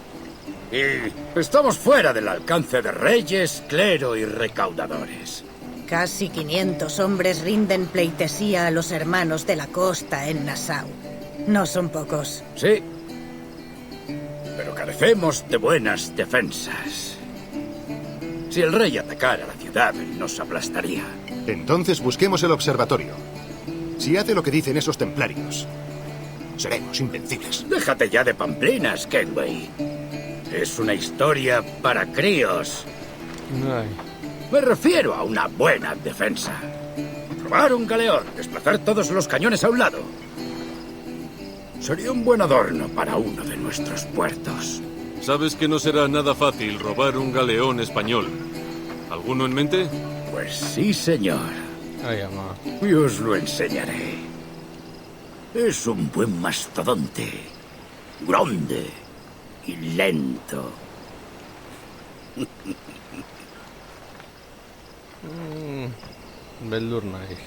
Y estamos fuera del alcance de reyes, clero y recaudadores. Casi 500 hombres rinden pleitesía a los hermanos de la costa en Nassau. No son pocos. Sí, pero carecemos de buenas defensas. Si el rey atacara la ciudad, nos aplastaría. Entonces busquemos el observatorio. Si hace lo que dicen esos templarios, seremos invencibles. Déjate ya de pamplinas, Kenway. Es una historia para críos. Ay. Me refiero a una buena defensa. Robar un galeón, desplazar todos los cañones a un lado. Sería un buen adorno para uno de nuestros puertos. Sabes que no será nada fácil robar un galeón español. ¿Alguno en mente? Pues sí, señor. Ay, ama. Y os lo enseñaré. Es un buen mastodonte. Grande y lento. Beldur nice.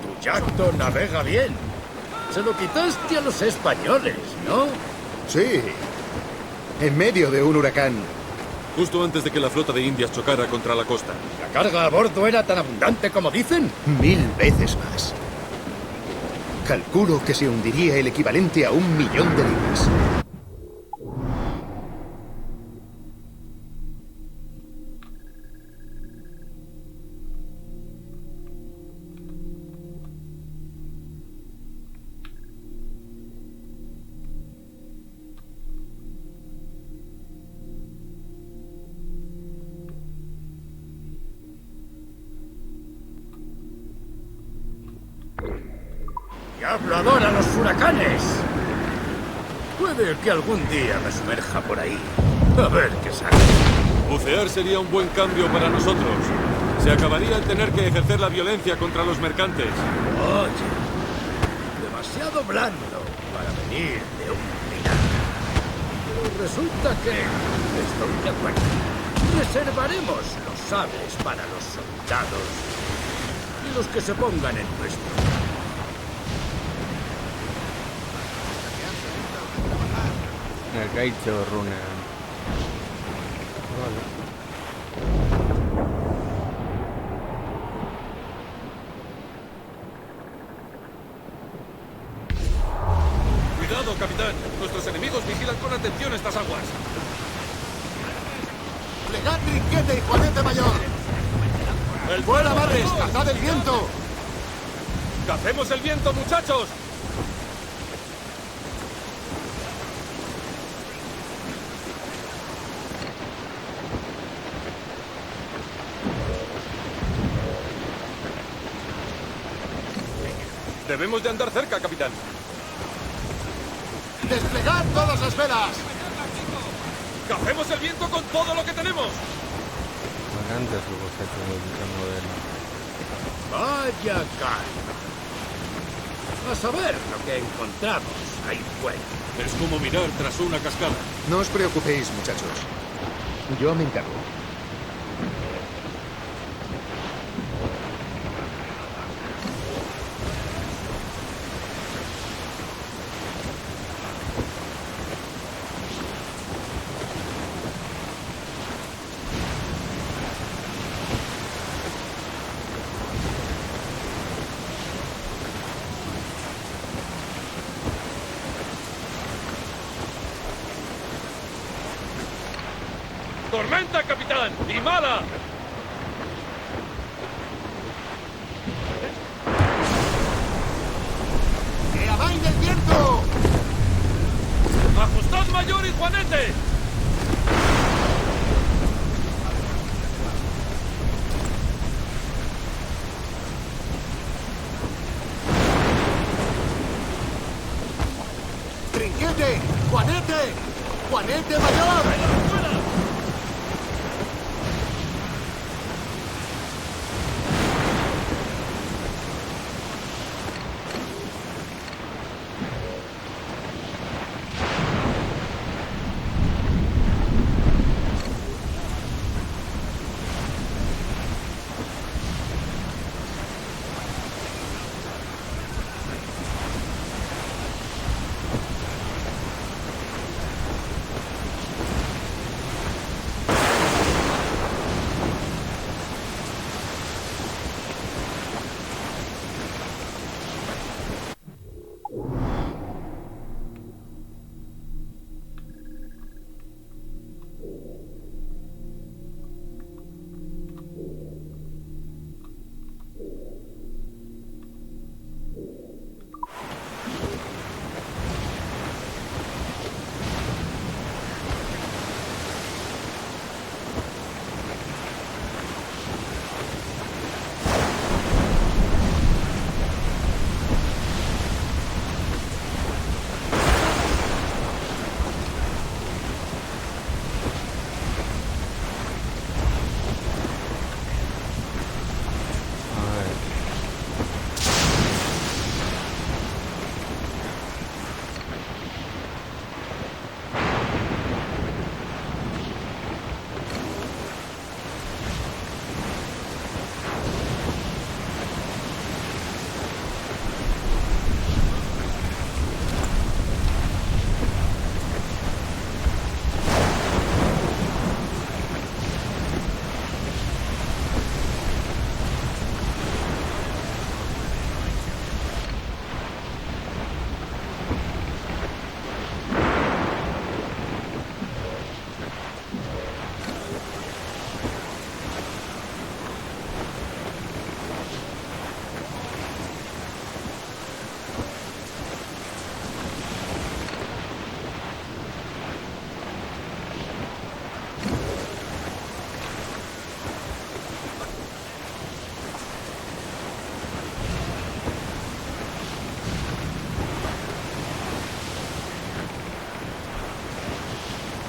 Tu yacto navega bien. Se lo quitaste a los españoles, ¿no? Sí. En medio de un huracán. Justo antes de que la flota de indias chocara contra la costa. ¿La carga a bordo era tan abundante como dicen? 1000 veces más. Calculo que se hundiría el equivalente a 1.000.000 de libras. ¡Diablo adora los huracanes! Puede que algún día me sumerja por ahí. A ver qué sale. Bucear sería un buen cambio para nosotros. Se acabaría el tener que ejercer la violencia contra los mercantes. Oye, demasiado blando para venir de un pirata. Pero resulta que estoy de acuerdo. Reservaremos los sables para los soldados y los que se pongan en nuestro. Gaitxo runean. Vale. Cuidado, capitán. Nuestros enemigos vigilan con atención estas aguas. ¡Plegad trinquete y juanete mayor! ¡El ¡Fuera, Barres! ¡Cazad el viento! ¡Cacemos el viento, muchachos! Debemos de andar cerca, capitán. ¡Desplegad todas las velas! ¡Cacemos el viento con todo lo que tenemos! Bastante su cosecha moderno. Vaya calma. A saber lo que encontramos ahí fuera. Es como mirar tras una cascada. No os preocupéis, muchachos. Yo me encargo. ¡Tormenta, capitán! ¡Y mala! ¡Que amaine el viento! ¡Ajustad mayor y juanete! ¡Trinquete! ¡Juanete! ¡Juanete mayor!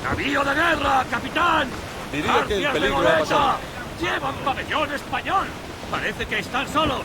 ¡Navío de guerra, capitán! Diría que el ¡Guardias de peligro ha goleta! pasado. ¡Llevan pabellón español! ¡Parece que están solos!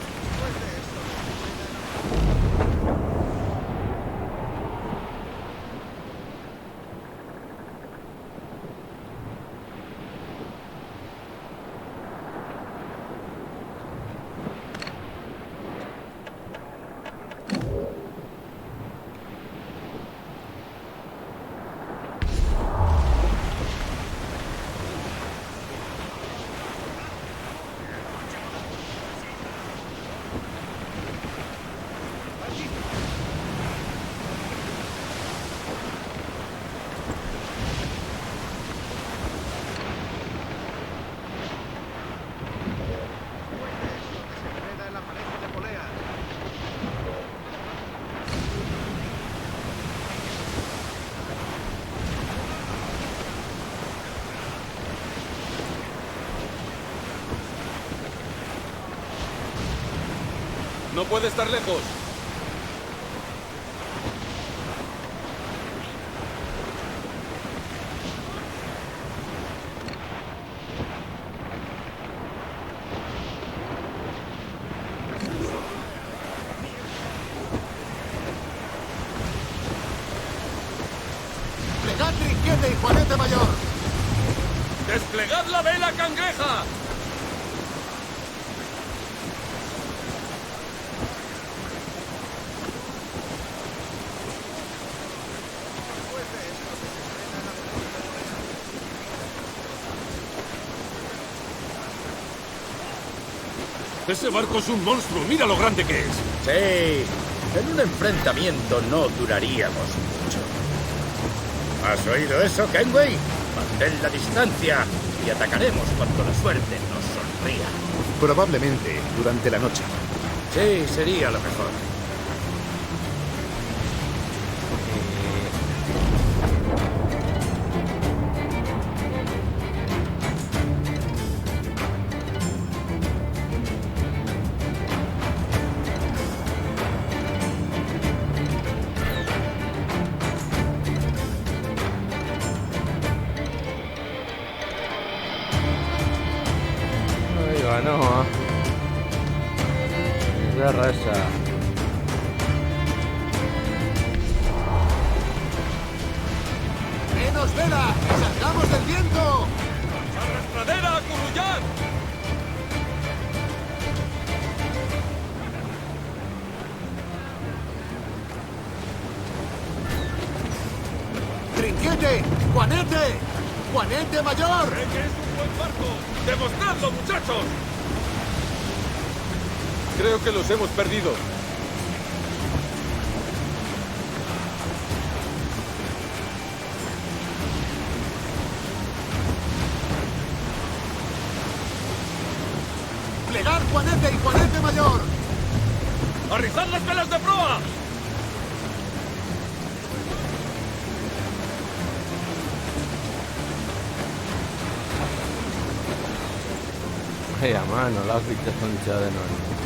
No puede estar lejos. ¡Plegad Trinquete y Juanete Mayor! ¡Desplegad la vela cangreja! Ese barco es un monstruo, mira lo grande que es. Sí, en un enfrentamiento no duraríamos mucho. ¿Has oído eso, Kenway? Mantén la distancia y atacaremos cuando la suerte nos sonría. Probablemente durante la noche. Sí, sería lo mejor. No, es de reza. ¡Menos vela! ¡Que salgamos del viento! ¡Arrastradera, Curullar! ¡Trinquete! ¡Juanete! ¡Juanete Mayor! ¡Cree que es un buen barco! ¡Demostradlo, muchachos! Creo que los hemos perdido. ¡Plegar Juanete y Juanete Mayor! ¡Arrizad las velas de proa! Vaya mano, las fichas son ya de nuevo.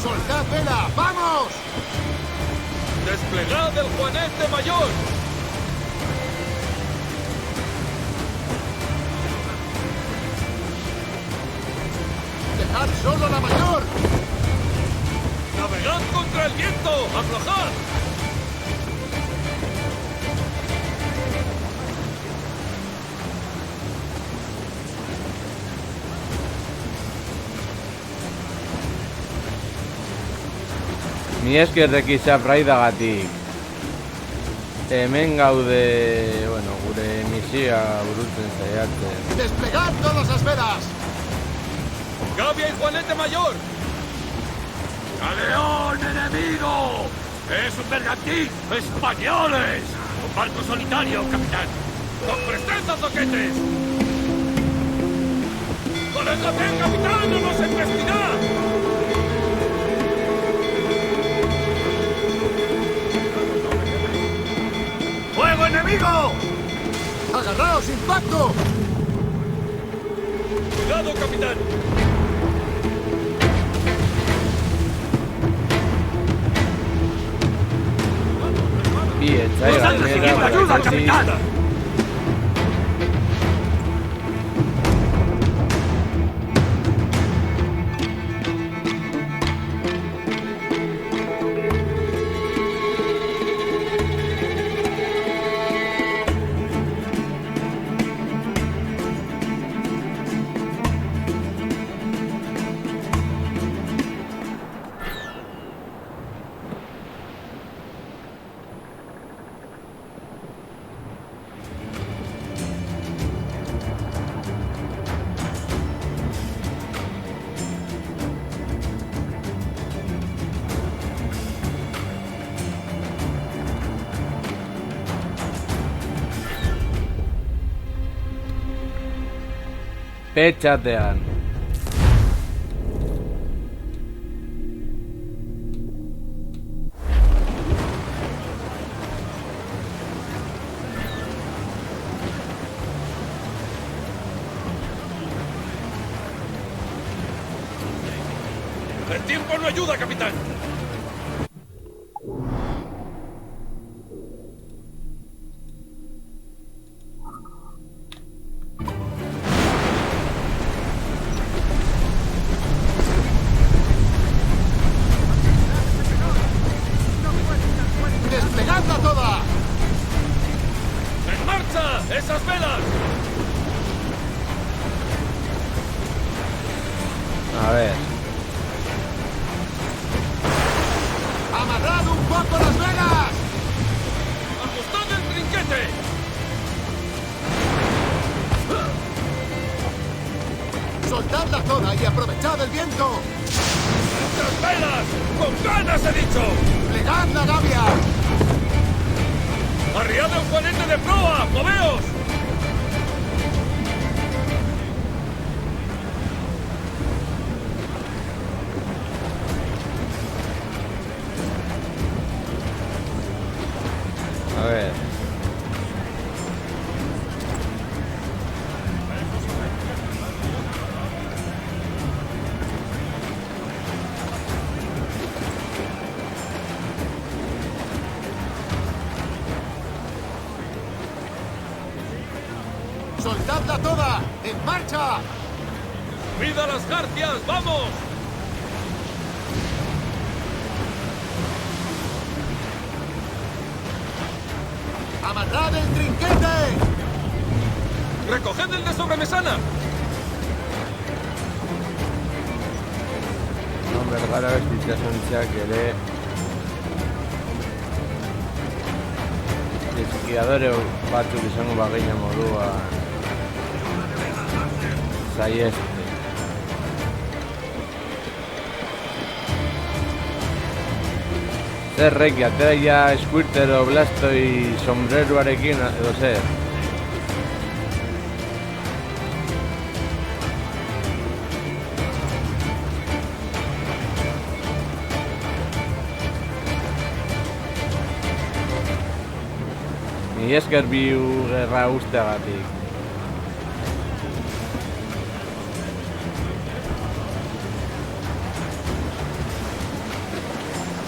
¡Soltad vela! ¡Vamos! ¡Desplegad el Juanete Mayor! ¡Dejad solo la Mayor! ¡Navegad contra el viento! ¡Aflojad! Mi eskerrek izan raidagatik. Hemen gaude, bueno, gure misioa burutzen saiatzen. ¡Desplegad todas las velas! ¡Gavia y Juanete Mayor! ¡Galeón enemigo! ¡Es un bergantín! ¡Españoles! ¡Un barco solitario, capitán! ¡Con presteza, zoquetes! ¡Colégate, capitán, o nos embestirá! ¡Fuego enemigo! ¡Agarraos, impacto! ¡Cuidado, capitán! Bien, ¡Nos han recibido ayuda, capitán! Petxatean. no ayuda, capitán! ¡Desplegadla toda! ¡En marcha! ¡Esas velas! A ver. ¡Amarrad un poco las velas! ¡Ajustad el trinquete! ¡Soltadla toda y aprovechad el viento! ¡Esas velas! ¡Con ganas, he dicho! ¡Plegad la gavia! ¡Arriad el juanete de proa! ¡Moveos! A ver. ¡Soltadla toda! ¡En marcha! ¡Vida las jarcias! ¡Vamos! ¡Amarrad el trinquete! ¡Recoged el de sobremesana! No, bergara itxasontziak ere eskiadore batzuk izango bagina modua saieste. Zerrek, atera ja Squirtle o Blastoi sombreruarekin, edo zer? Ni esker bi gerra usteagatik.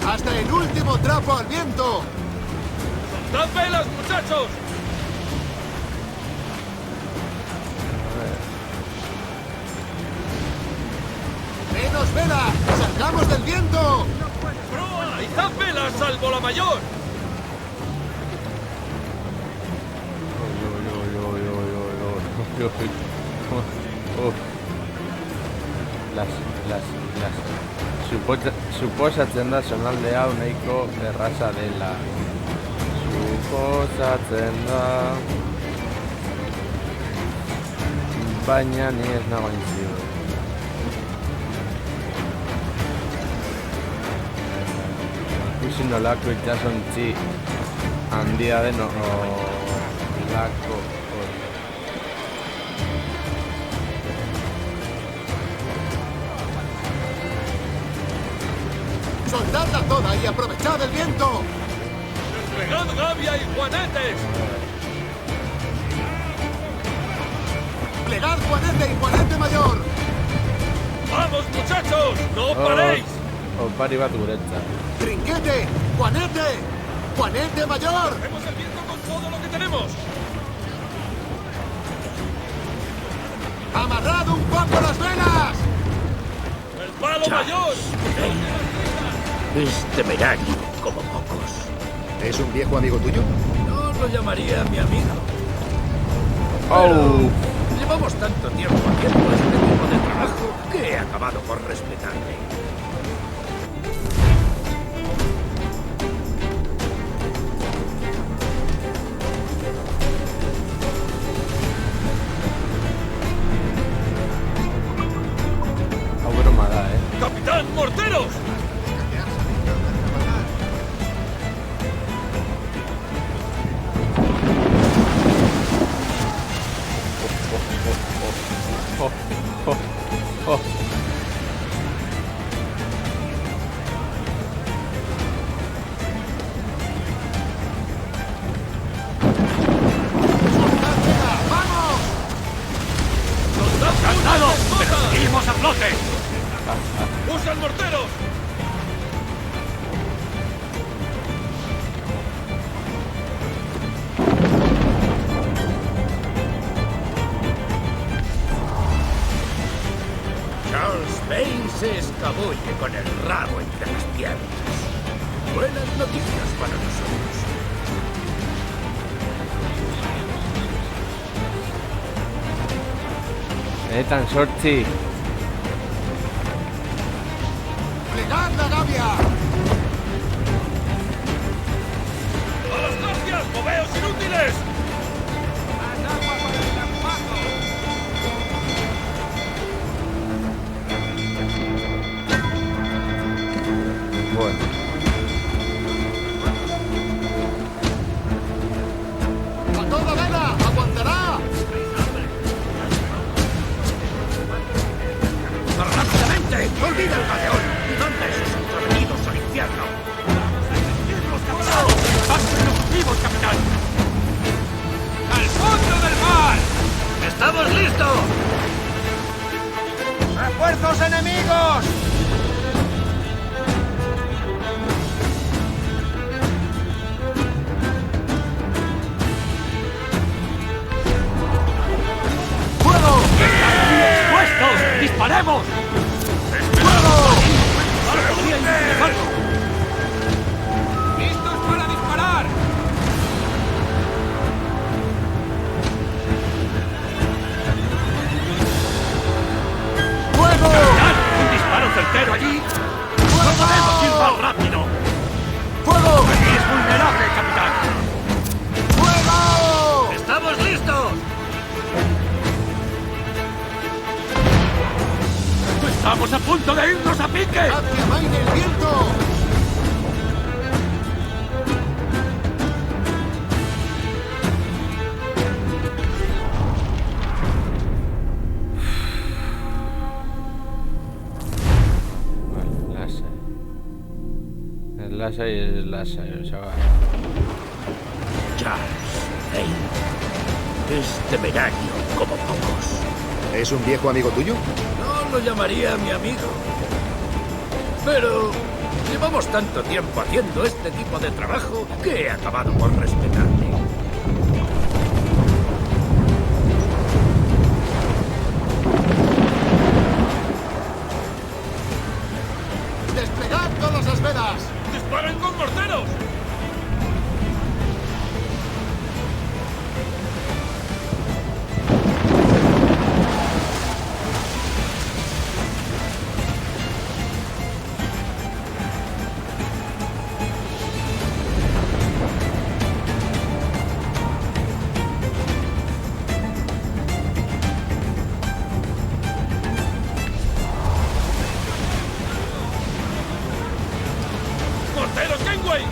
¡Hasta el último trapo al viento! ¡Dad velas, muchachos! ¡Menos vela! ¡Salgamos del viento! ¡Proa! ¡Izad velas, salvo la mayor! Suposatzen da zonalde hau nahiko erraza dela. Suposatzen da... Baina ni ez nago intzidu. Ikusi nolako itxasontzi handia den olako hori. ¡Soldadla toda y aprovechad el viento! ¡Desplegad gavia y juanetes! ¡Plegad juanete y juanete mayor! ¡Vamos, muchachos! ¡No paréis! Opari bat guretzat. ¡Trinquete! ¡Juanete! ¡Juanete mayor! ¡Hacemos el viento con todo lo que tenemos! ¡Amarrad un poco las velas! ¡El palo mayor! Es temerario como pocos. ¿Es un viejo amigo tuyo? No lo llamaría mi amigo. ¡Oh! Llevamos tanto tiempo haciendo este tipo de trabajo que he acabado por respetarle. Broma da, ¡Capitán, morteros! escabulle con el rabo entre las piernas. Buenas noticias para nosotros. Tan sorti. ¡Plegad la gavia! ¡A las gracias, bobeos inútiles! Bueno. ¡A toda vela! ¡Aguantará! ¡Rápidamente! ¡Olvida el galeón! ¡Y manda esos intrometidos al infierno! ¡Pasen los vivos, capitán! ¡Al fondo del mar! ¡Estamos listos! ¡Refuerzos enemigos! ¡Fuego! ¡Están muy expuestos! ¡Disparemos! ¡Fuego! ¡Ahora podría intentarlo! ¡Listos para disparar! ¡Fuego! ¡Capitán! ¡Un disparo certero allí! ¡No podemos ir más rápido! ¡Fuego! ¡Aquí es vulnerable, capitán! ¡Fuego! ¡Estamos listos! ¡Estamos a punto de irnos a pique! ¡Hacia Maine el viento! El láser y el láser, chaval. Charles Lane. Es temerario como pocos. ¿Es un viejo amigo tuyo? No lo llamaría mi amigo. Pero llevamos tanto tiempo haciendo este tipo de trabajo que he acabado por respetarle. ¡Desplegad todas las velas! ¡Disparen con morteros! ¡Morteros, Kenway!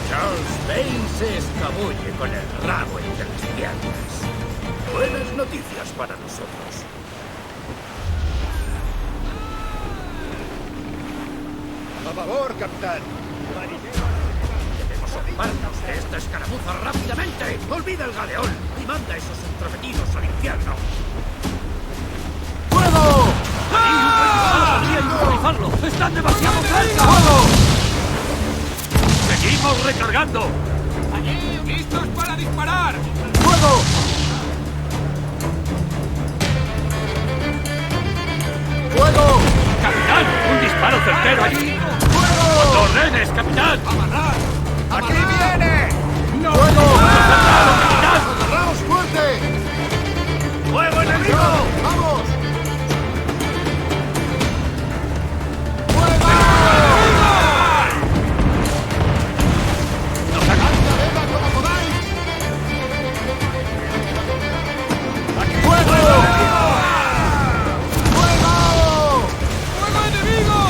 Charles Lane se escabulle con el rabo entre las piernas. Buenas noticias para nosotros. ¡A favor, capitán! Debemos ocuparnos de esta escaramuza rápidamente. Olvida el galeón y manda a esos entrometidos al infierno. ¡Fuego! ¡Ah! ¡Podría neutralizarlo! ¡Están demasiado cerca! ¡Fuego! ¡Seguimos recargando! ¡Allí! ¡Listos para disparar! ¡Fuego! ¡Fuego! ¡Capitán! ¡Un disparo certero allí! ¡Fuego! ¡Órdenes, capitán! ¡Amarrad! ¡Aquí viene! ¡No! ¡Fuego! capitán! ¡Agarraos fuerte! ¡Fuego enemigo! ¡Vamos! ¡Fuego! ¡Sacad la vela como podáis! ¡Fuego! ¡Fuego! ¡Fuego enemigo!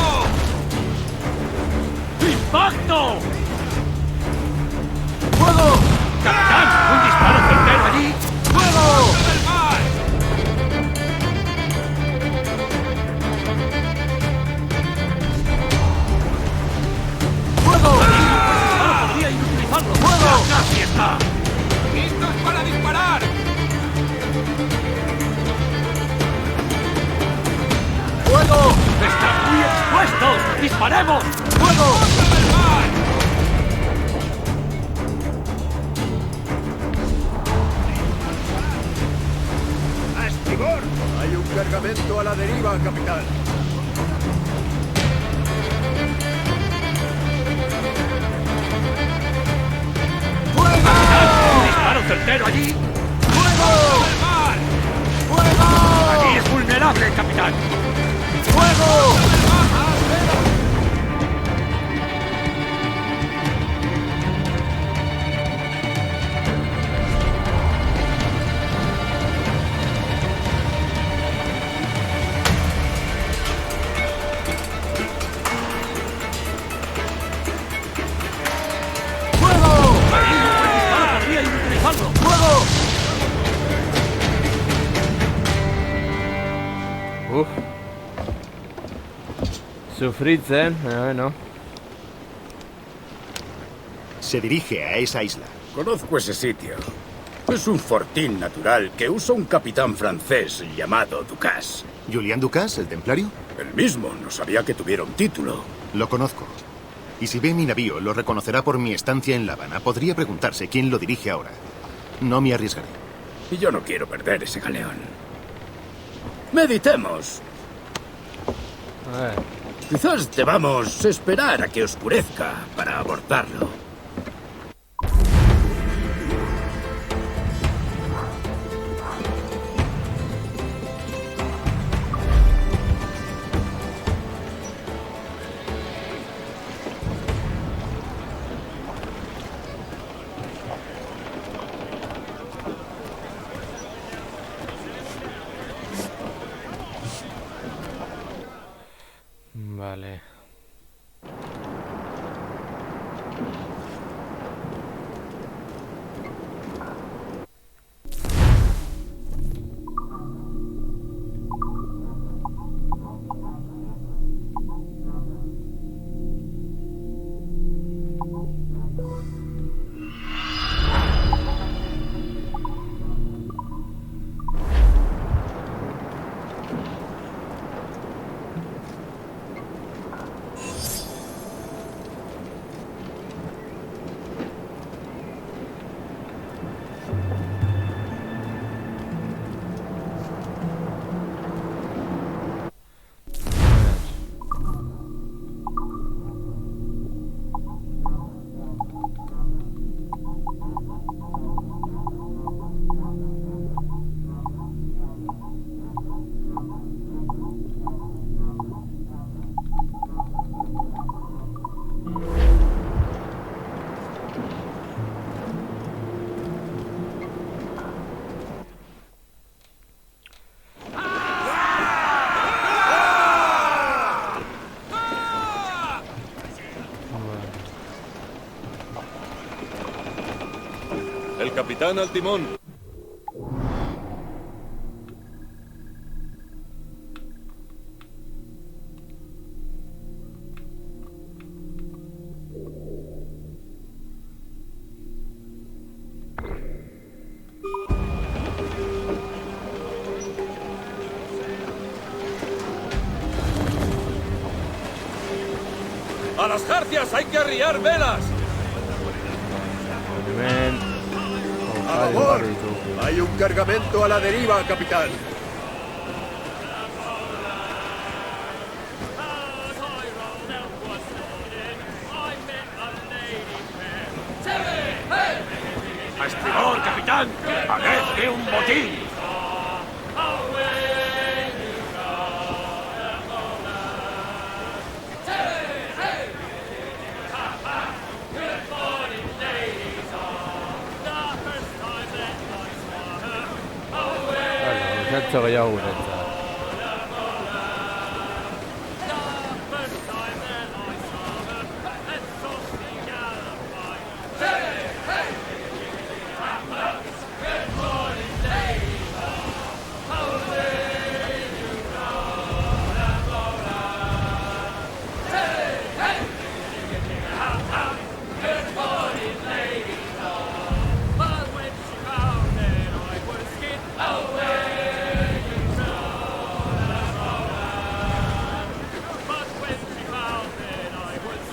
¡Impacto! ¡Fuego! ¡Capitán! ¡Un disparo certero allí! ¡Fuego! ¡Del mar! ¡Fuego! ¡Ahora podría inutilizarlo! ¡Fuego! ¡Ya casi está! ¡Listos para disparar! ¡Fuego! ¡Están muy expuestos! ¡Disparemos! ¡Fuego! ¡Del mar! cargamento a la deriva, capitán. ¡Disparo certero allí! ¡Fuego! ¡Fuego! Allí es vulnerable, capitán. ¡Fuego! Uf. Sufritzen, bueno. Se dirige a esa isla. Conozco ese sitio. Es un fortín natural que usa un capitán francés llamado Ducasse. ¿Julian Ducasse, el templario? El mismo. No sabía que tuviera un título. Lo conozco. Y si ve mi navío, lo reconocerá por mi estancia en La Habana. Podría preguntarse quién lo dirige ahora. No me arriesgaré. Y yo no quiero perder ese galeón. Meditemos. Quizás debamos esperar a que oscurezca para abordarlo. Vale. El capitán al timón. ¡A las jarcias! ¡Hay que arriar velas! ¡A favor! Hay un cargamento a la deriva, capitán. ¡A estribor, capitán! ¡Parece un botín! Muchacho que ya guretza.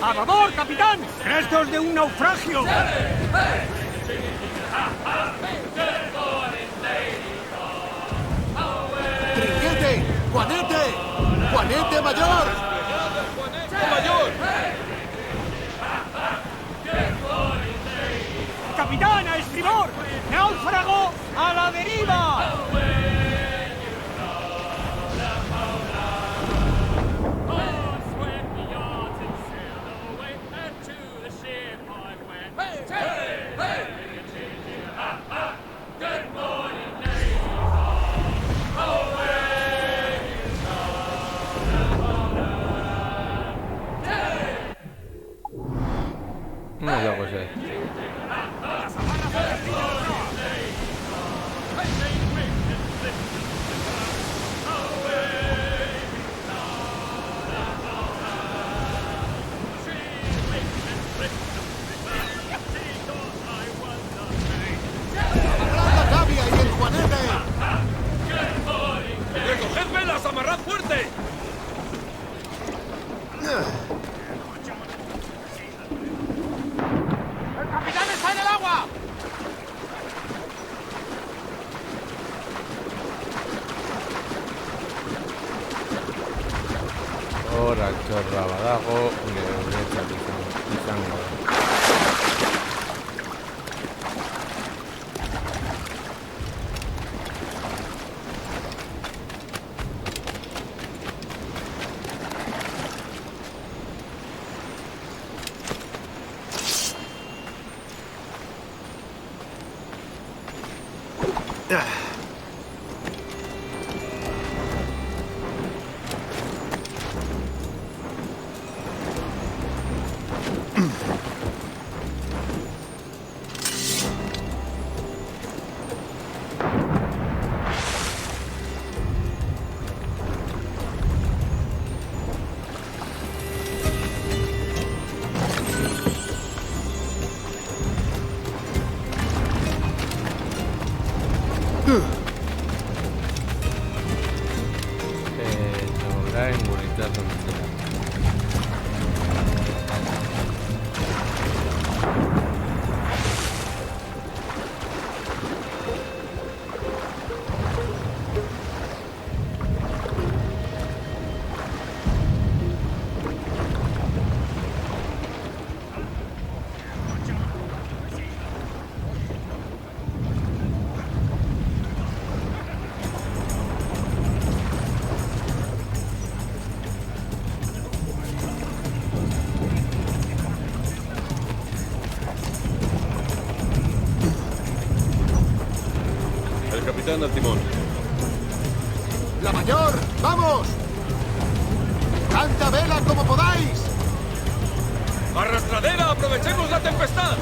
¡A babor, capitán! ¡Restos de un naufragio! ¡Trinquete! a estribor! ¡Náufrago a la deriva! No lo sé. ¡La cavia y el juanete! ¡Recoged velas! ¡Amarrad fuerte! ¡El capitán está en el agua! Ora, chorra, badago, derecha, pisando. Lograr inmunidad domiciliaria. El capitán al timón. ¡La mayor! ¡Vamos! ¡Tanta vela como podáis! ¡Arrastradera! ¡Aprovechemos la tempestad!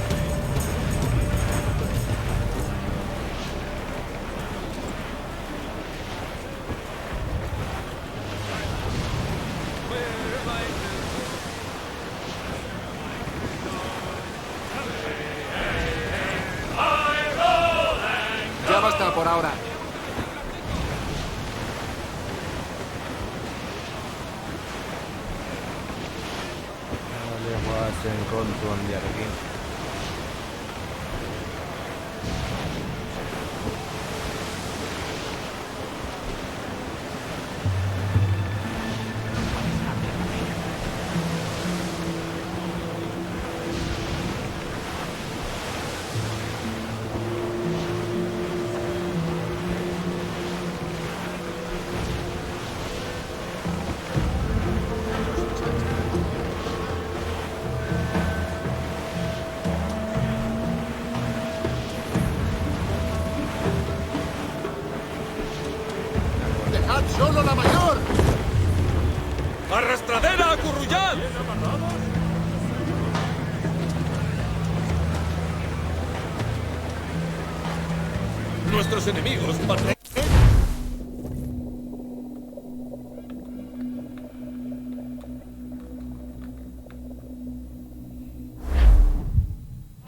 Ya basta por ahora. Vale, guazen kontuan diarekin. ¡Dejad solo la mayor! ¡Arrastradera! ¡Acurrullad! Nuestros enemigos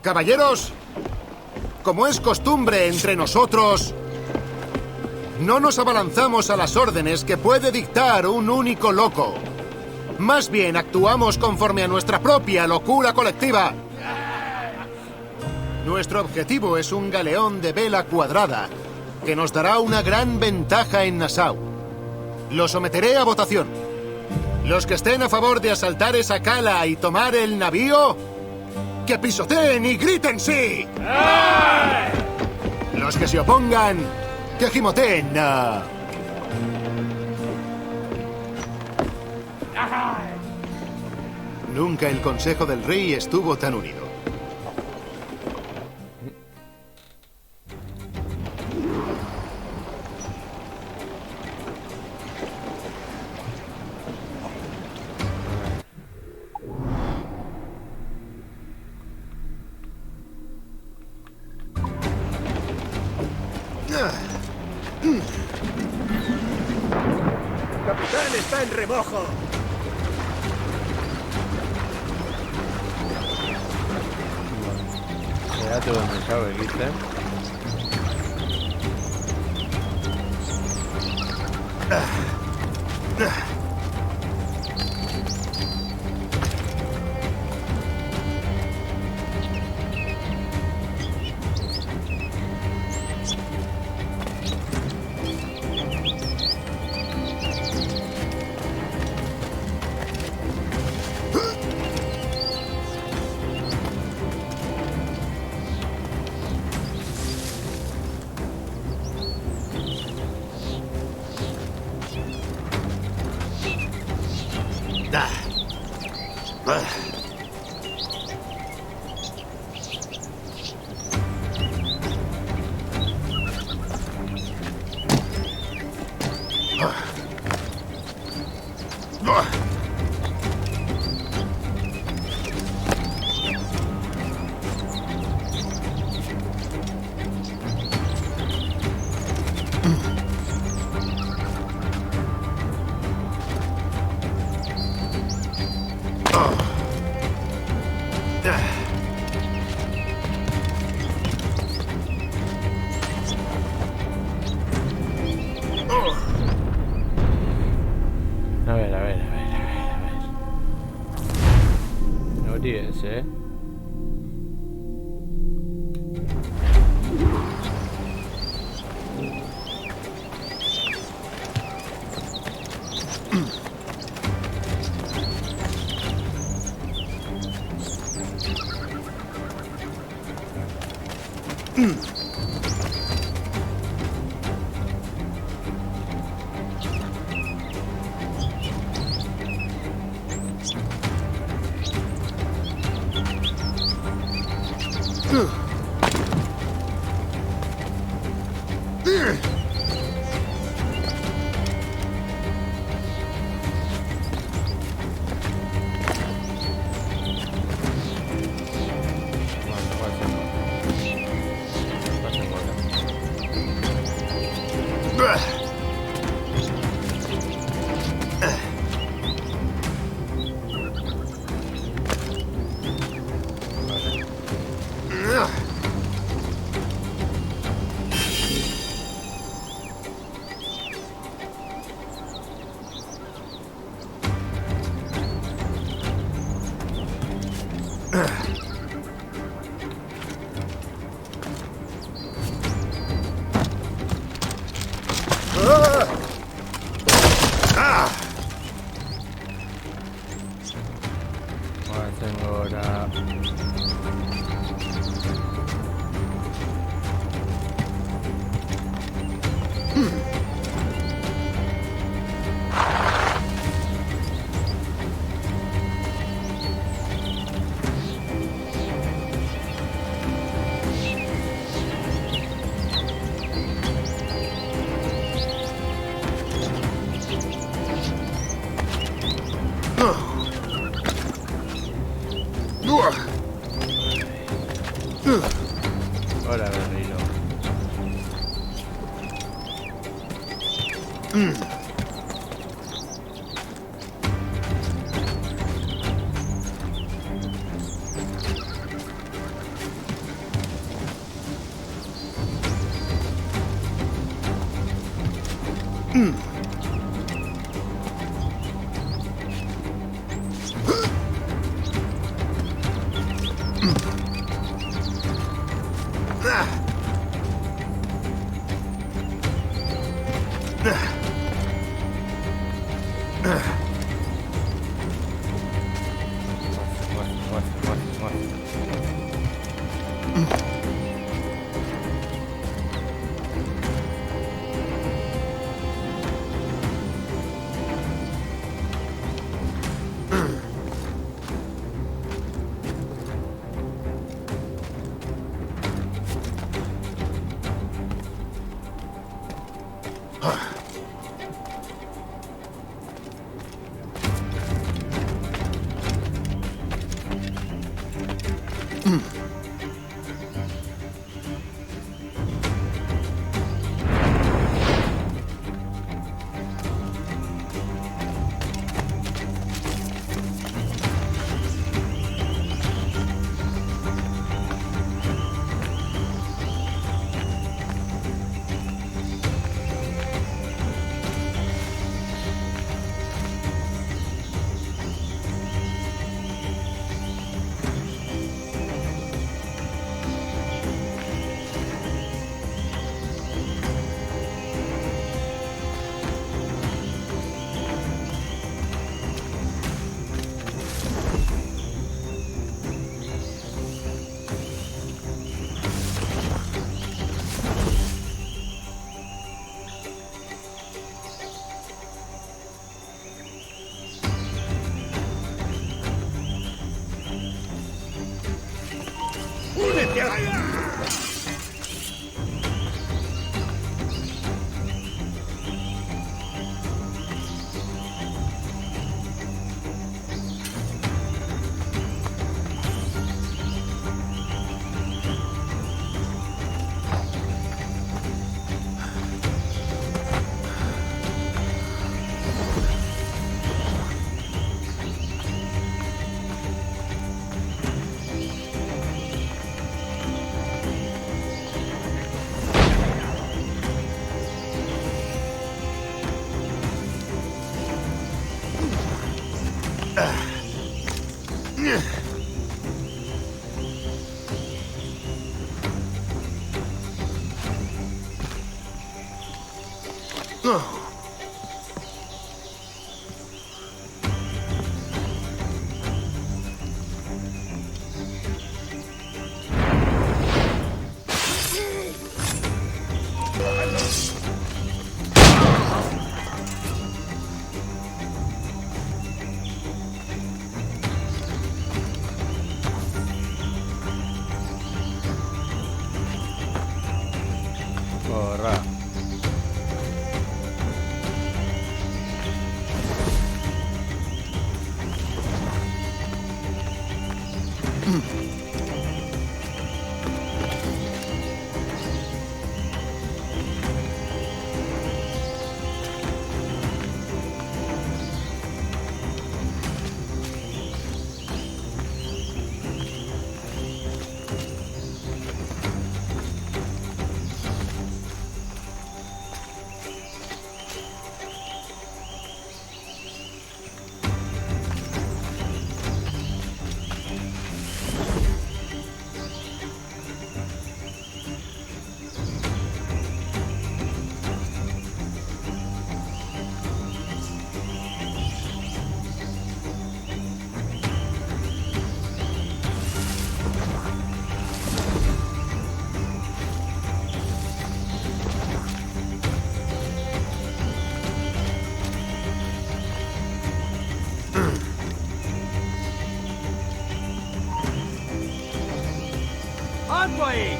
Caballeros, como es costumbre entre nosotros, no nos abalanzamos a las órdenes que puede dictar un único loco. Más bien actuamos conforme a nuestra propia locura colectiva. Nuestro objetivo es un galeón de vela cuadrada que nos dará una gran ventaja en Nassau. Lo someteré a votación. Los que estén a favor de asaltar esa cala y tomar el navío, que pisoteen y griten sí. Los que se opongan, que gimoteen no. Nunca el Consejo del Rey estuvo tan unido. Capitán está en remojo. Quédate donde sabe, ¿viste? A ver. No tires, Hola, Berrino. What? ¡Únete a... Corra. ¡Alto ahí!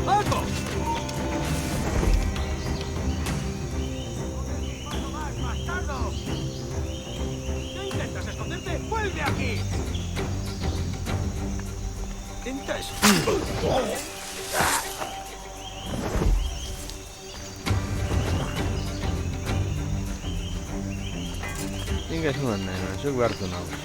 ¡Alto! ¡Bastardo! ¿Qué intentas esconderte? ¡Vuelve aquí! ¿Intentas? Vinga, és una nena, això he obert un aus.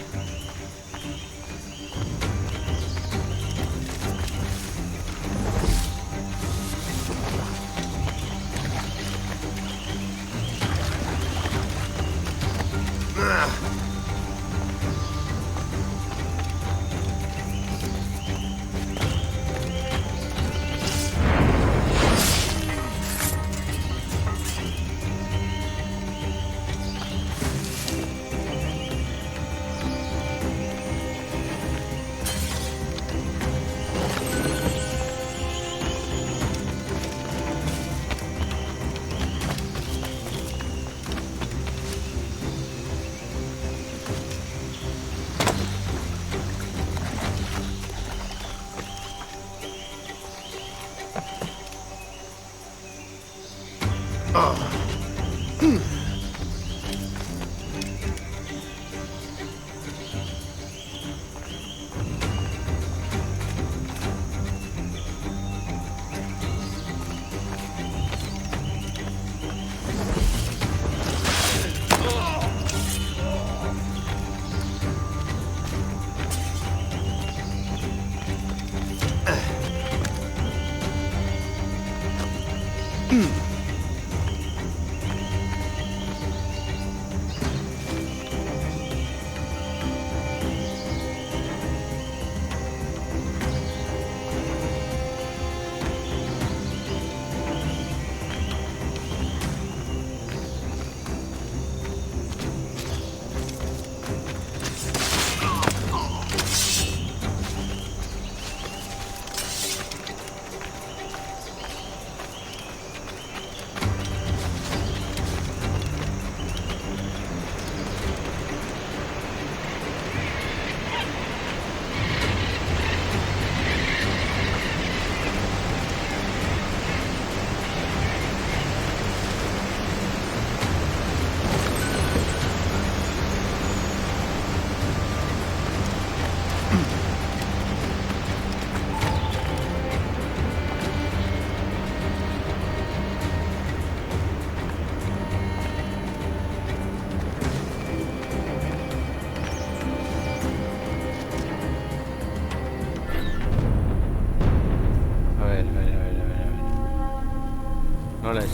No le sé.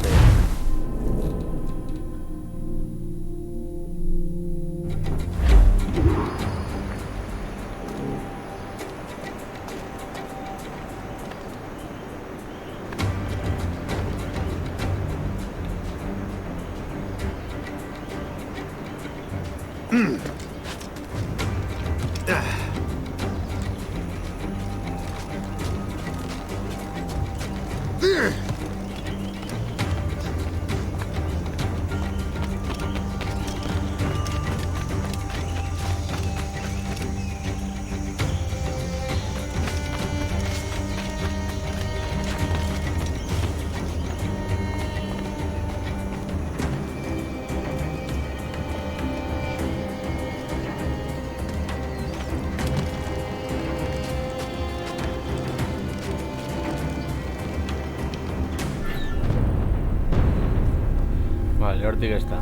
Vale, Ortiga está.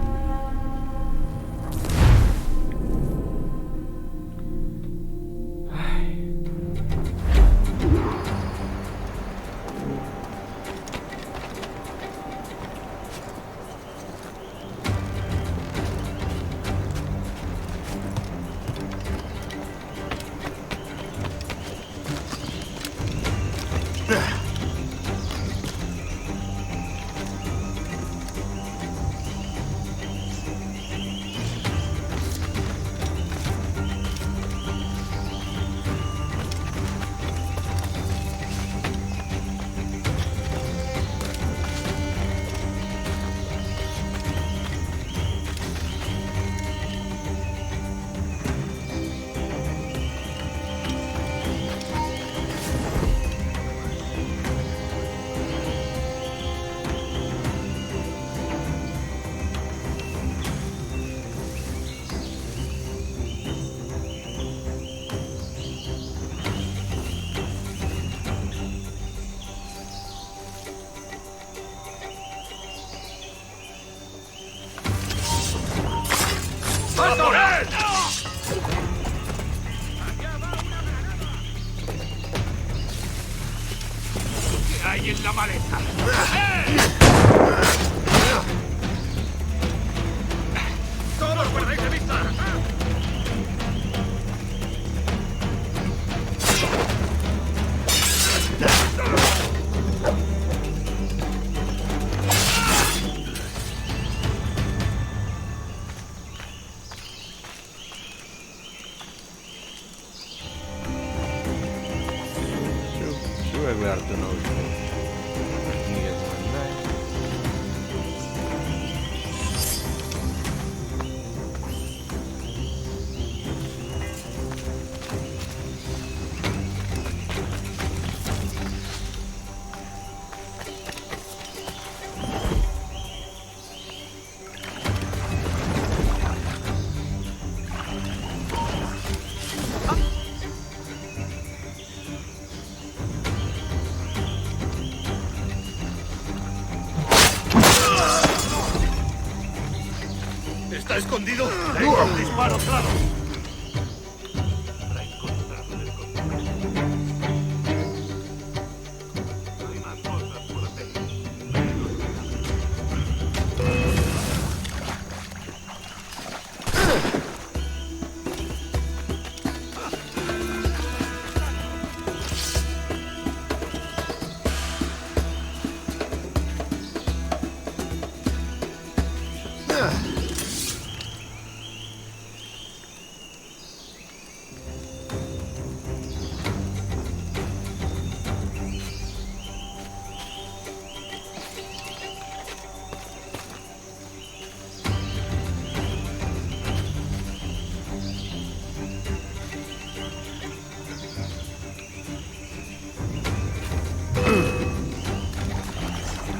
¿Qué hay en la maleta? ¡Todos guardéis de vista! Sube a cuidarte una vez. Ni que se mandáis. ¿Está escondido? Tengo un disparo claro.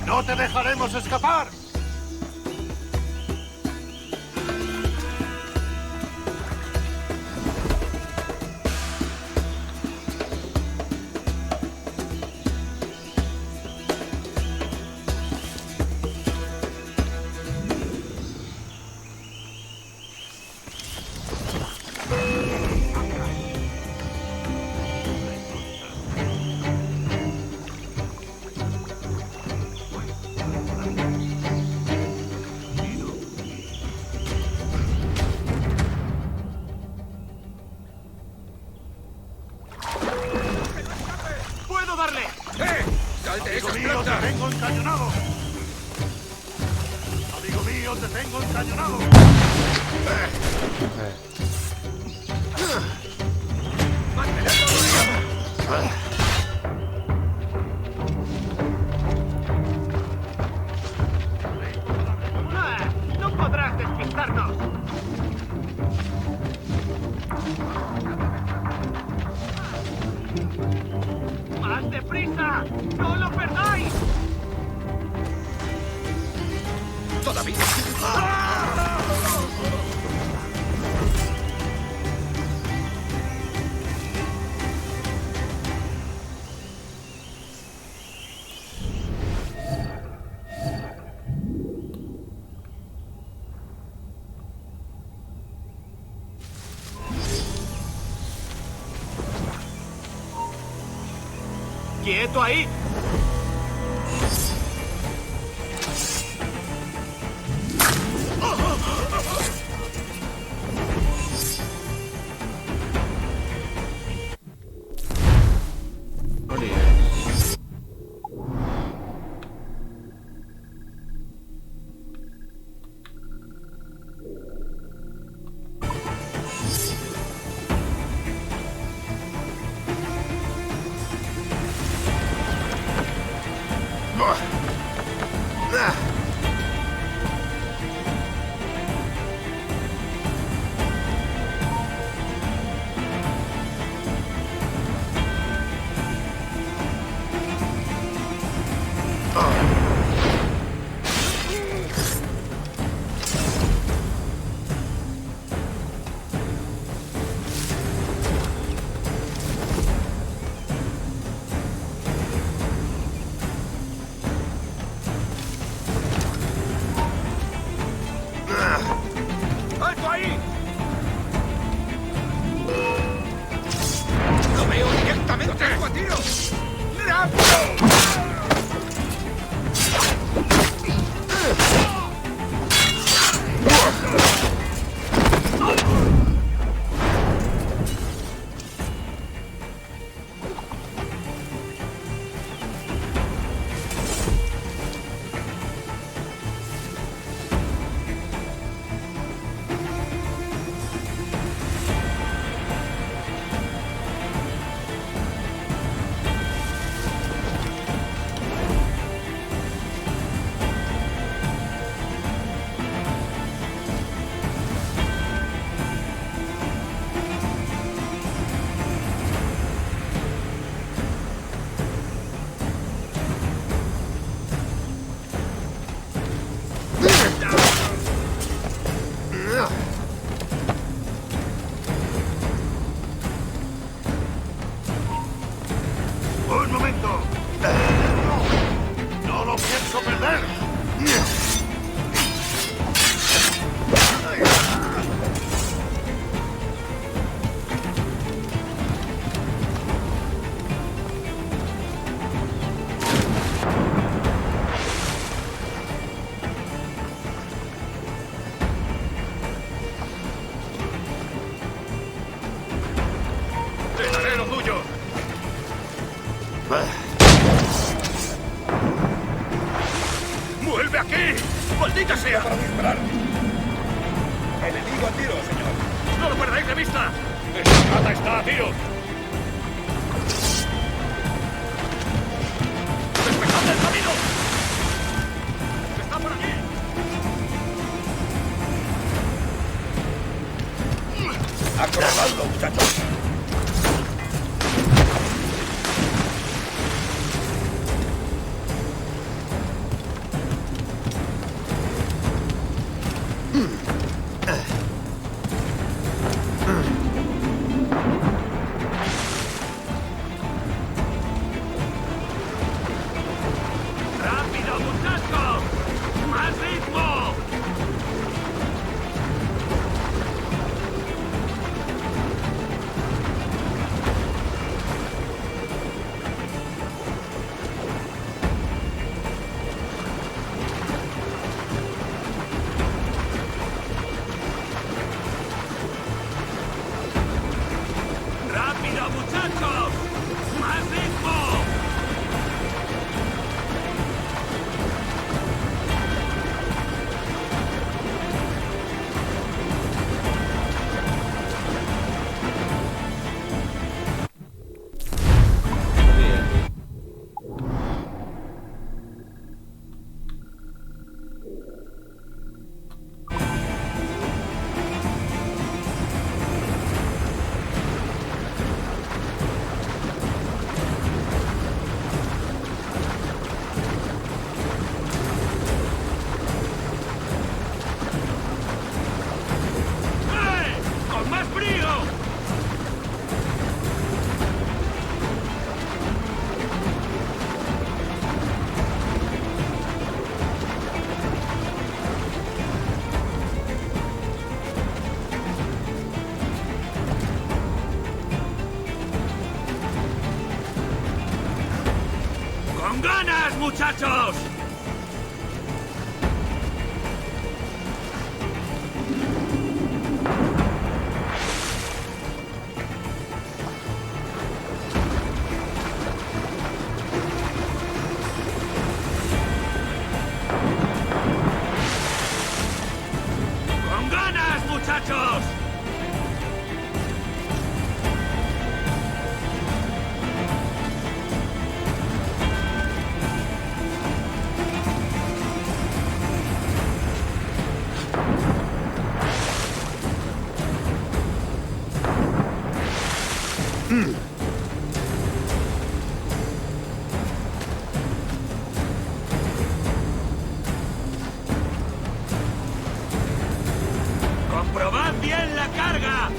¡No te dejaremos escapar! ¡Puedo darle! ¡Sal de esa Amigo mío, planta! te tengo encañonado. Amigo mío, te tengo encañonado. ¡No podrás despistarnos! ¡Más deprisa! ¡No lo perdáis! ¡Todavía! ¡Quieto ahí! ¡Alto ahí! ¡Lo veo directamente! ¡Tengo a tiro! ¡Rápido! ¡Un momento! ¡No lo pienso perder! ¡Vuelve aquí! ¡Maldita sea! Para disparar. Enemigo a tiro, señor. ¡No lo perdáis de vista! ¡Esta rata está a tiro! ¡Despejad el camino! ¡Está por aquí! ¡Acorraladlo, muchachos! ¡Rápido, muchachos! ¡Más ritmo! ¡Rápido, muchachos! ¡Más ritmo! ¡Con más brío! ¡Con ganas, muchachos! ¡Con ganas, muchachos! ¡Comprobad bien la carga!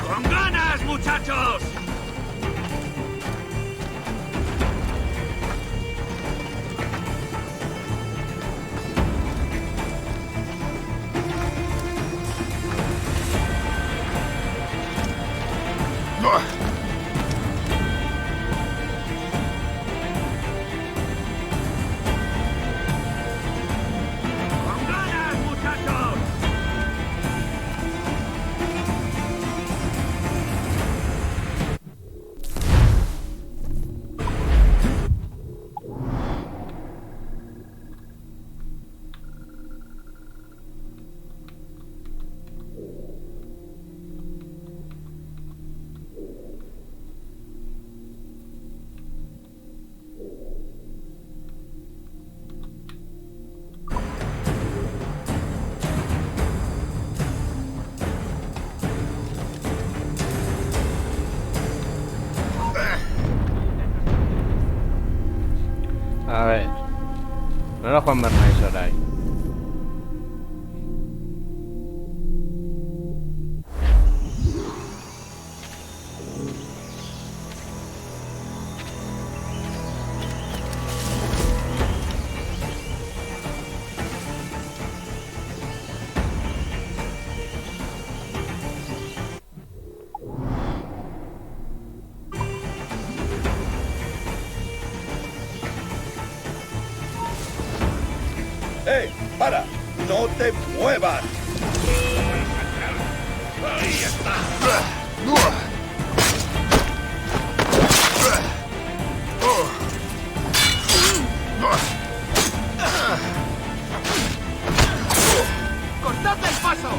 ¡Con ganas, muchachos! ¡Con ganas, muchachos! A ver. No era Juan Bernay Soray. te muevas! ¡Ahí está! ¡Cortadle el paso!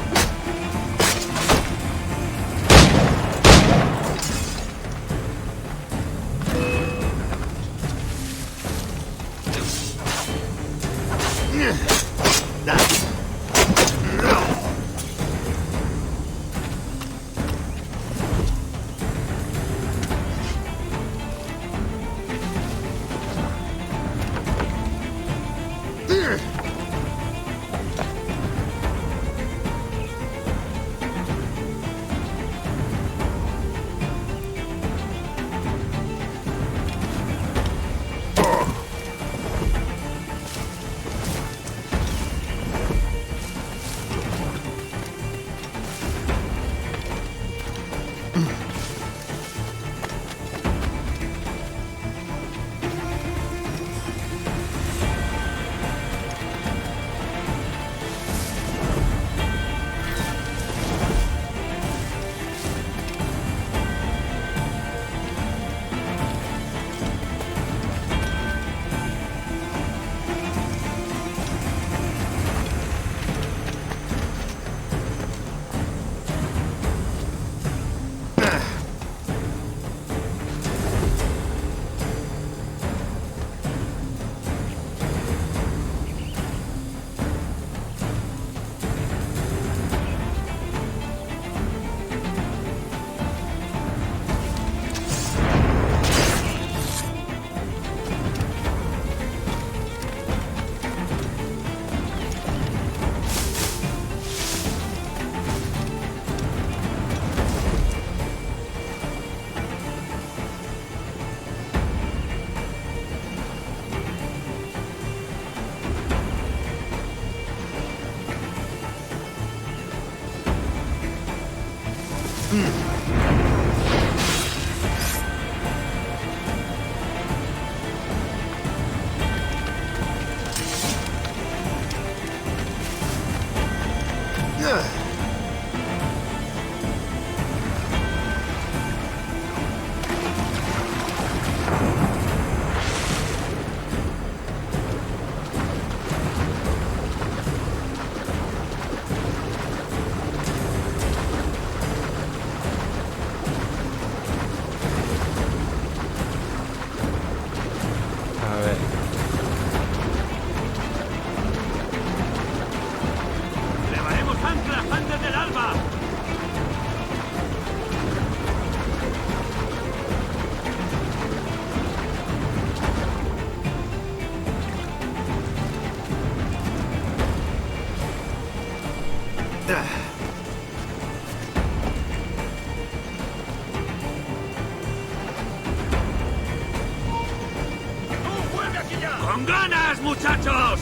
¡Con ganas, muchachos!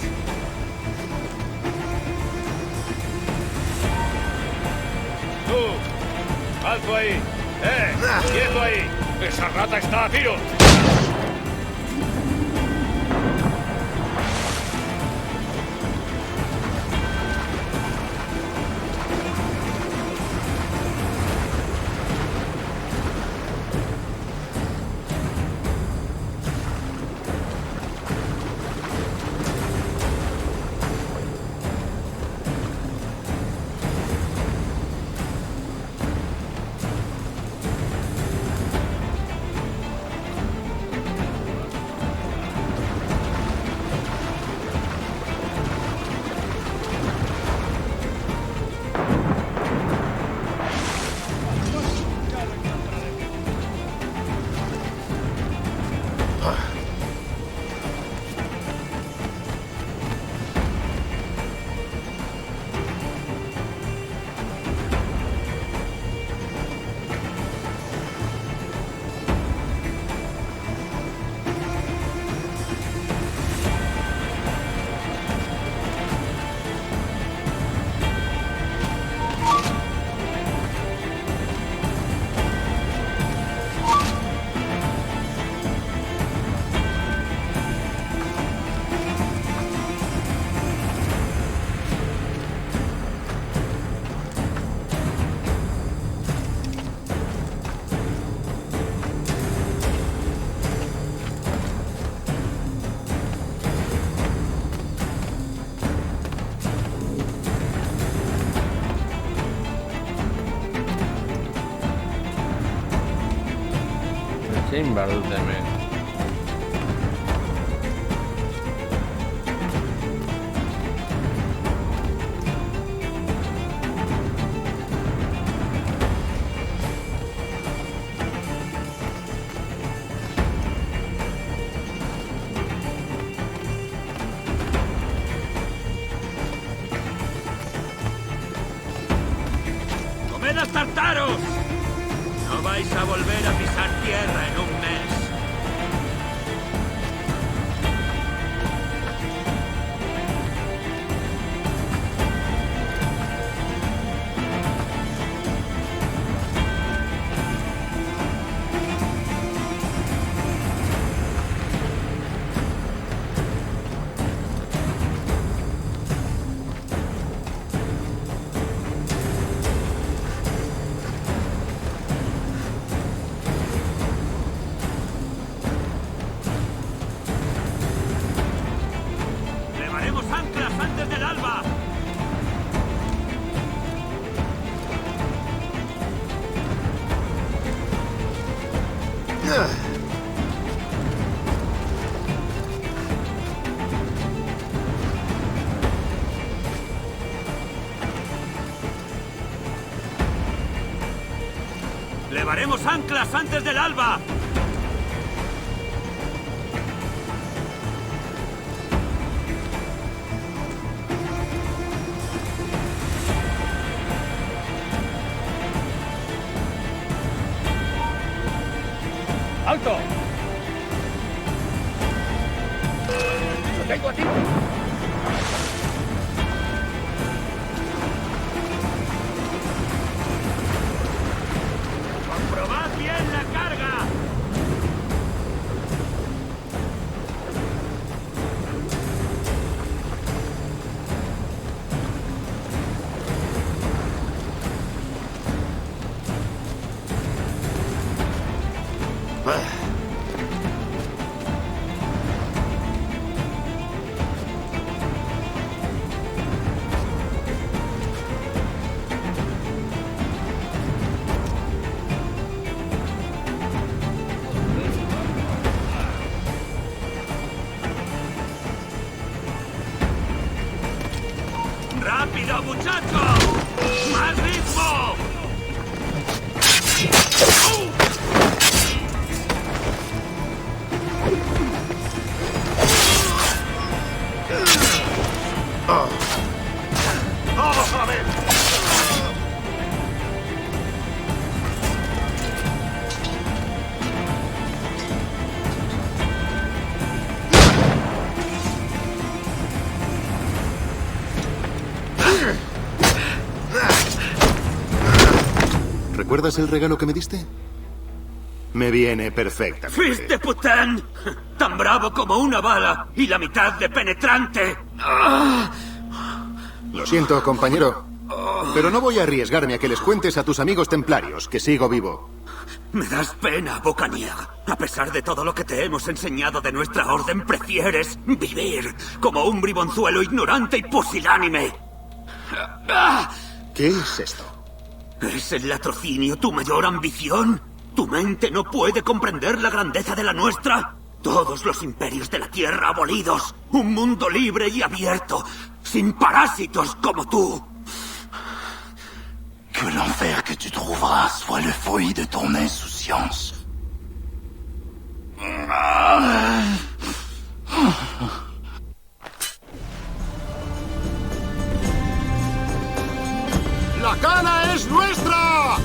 ¡Tú! ¡Alto ahí! ¡Quieto ahí! ¡Esa rata está a tiro! Zein behar dut hemen? ¡Comed tartaros! No vais a volver a pisar tierra en un mes. ¡Levaremos anclas antes del alba! ¡Levaremos anclas antes del alba! ¡Alto! ¡Lo tengo a ti! ¡Comprobad bien la carga! ¡Rápido, muchachos! ¡Más ritmo! ¡Vamos a la vez! ¿Recuerdas el regalo que me diste? Me viene perfectamente. ¡Fils de putain! ¡Tan bravo como una bala y la mitad de penetrante! Lo siento, compañero, pero no voy a arriesgarme a que les cuentes a tus amigos templarios que sigo vivo. Me das pena, Bocaniega. A pesar de todo lo que te hemos enseñado de nuestra orden, prefieres vivir como un bribonzuelo ignorante y pusilánime. ¿Qué es esto? ¿Es el latrocinio tu mayor ambición? ¿Tu mente no puede comprender la grandeza de la nuestra? Todos los imperios de la Tierra abolidos. Un mundo libre y abierto. Sin parásitos como tú. Que l'enfer que tu trouveras soit le fruit de ton insouciance. ¡La cana es nuestra!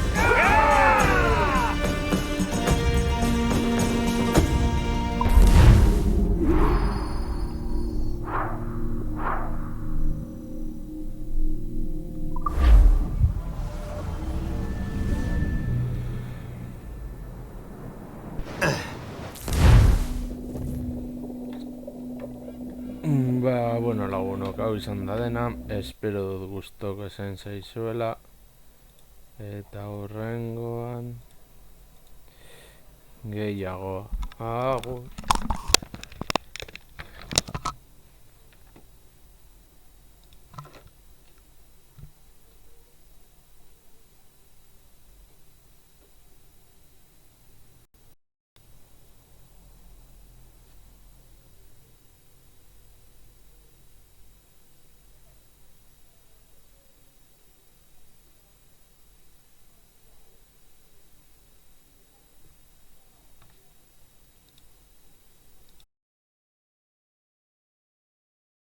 Ba, bueno, lagunok, hau izan da dena, espero dut gustoko esan zaizuela, eta horrengoan gehiago, agur.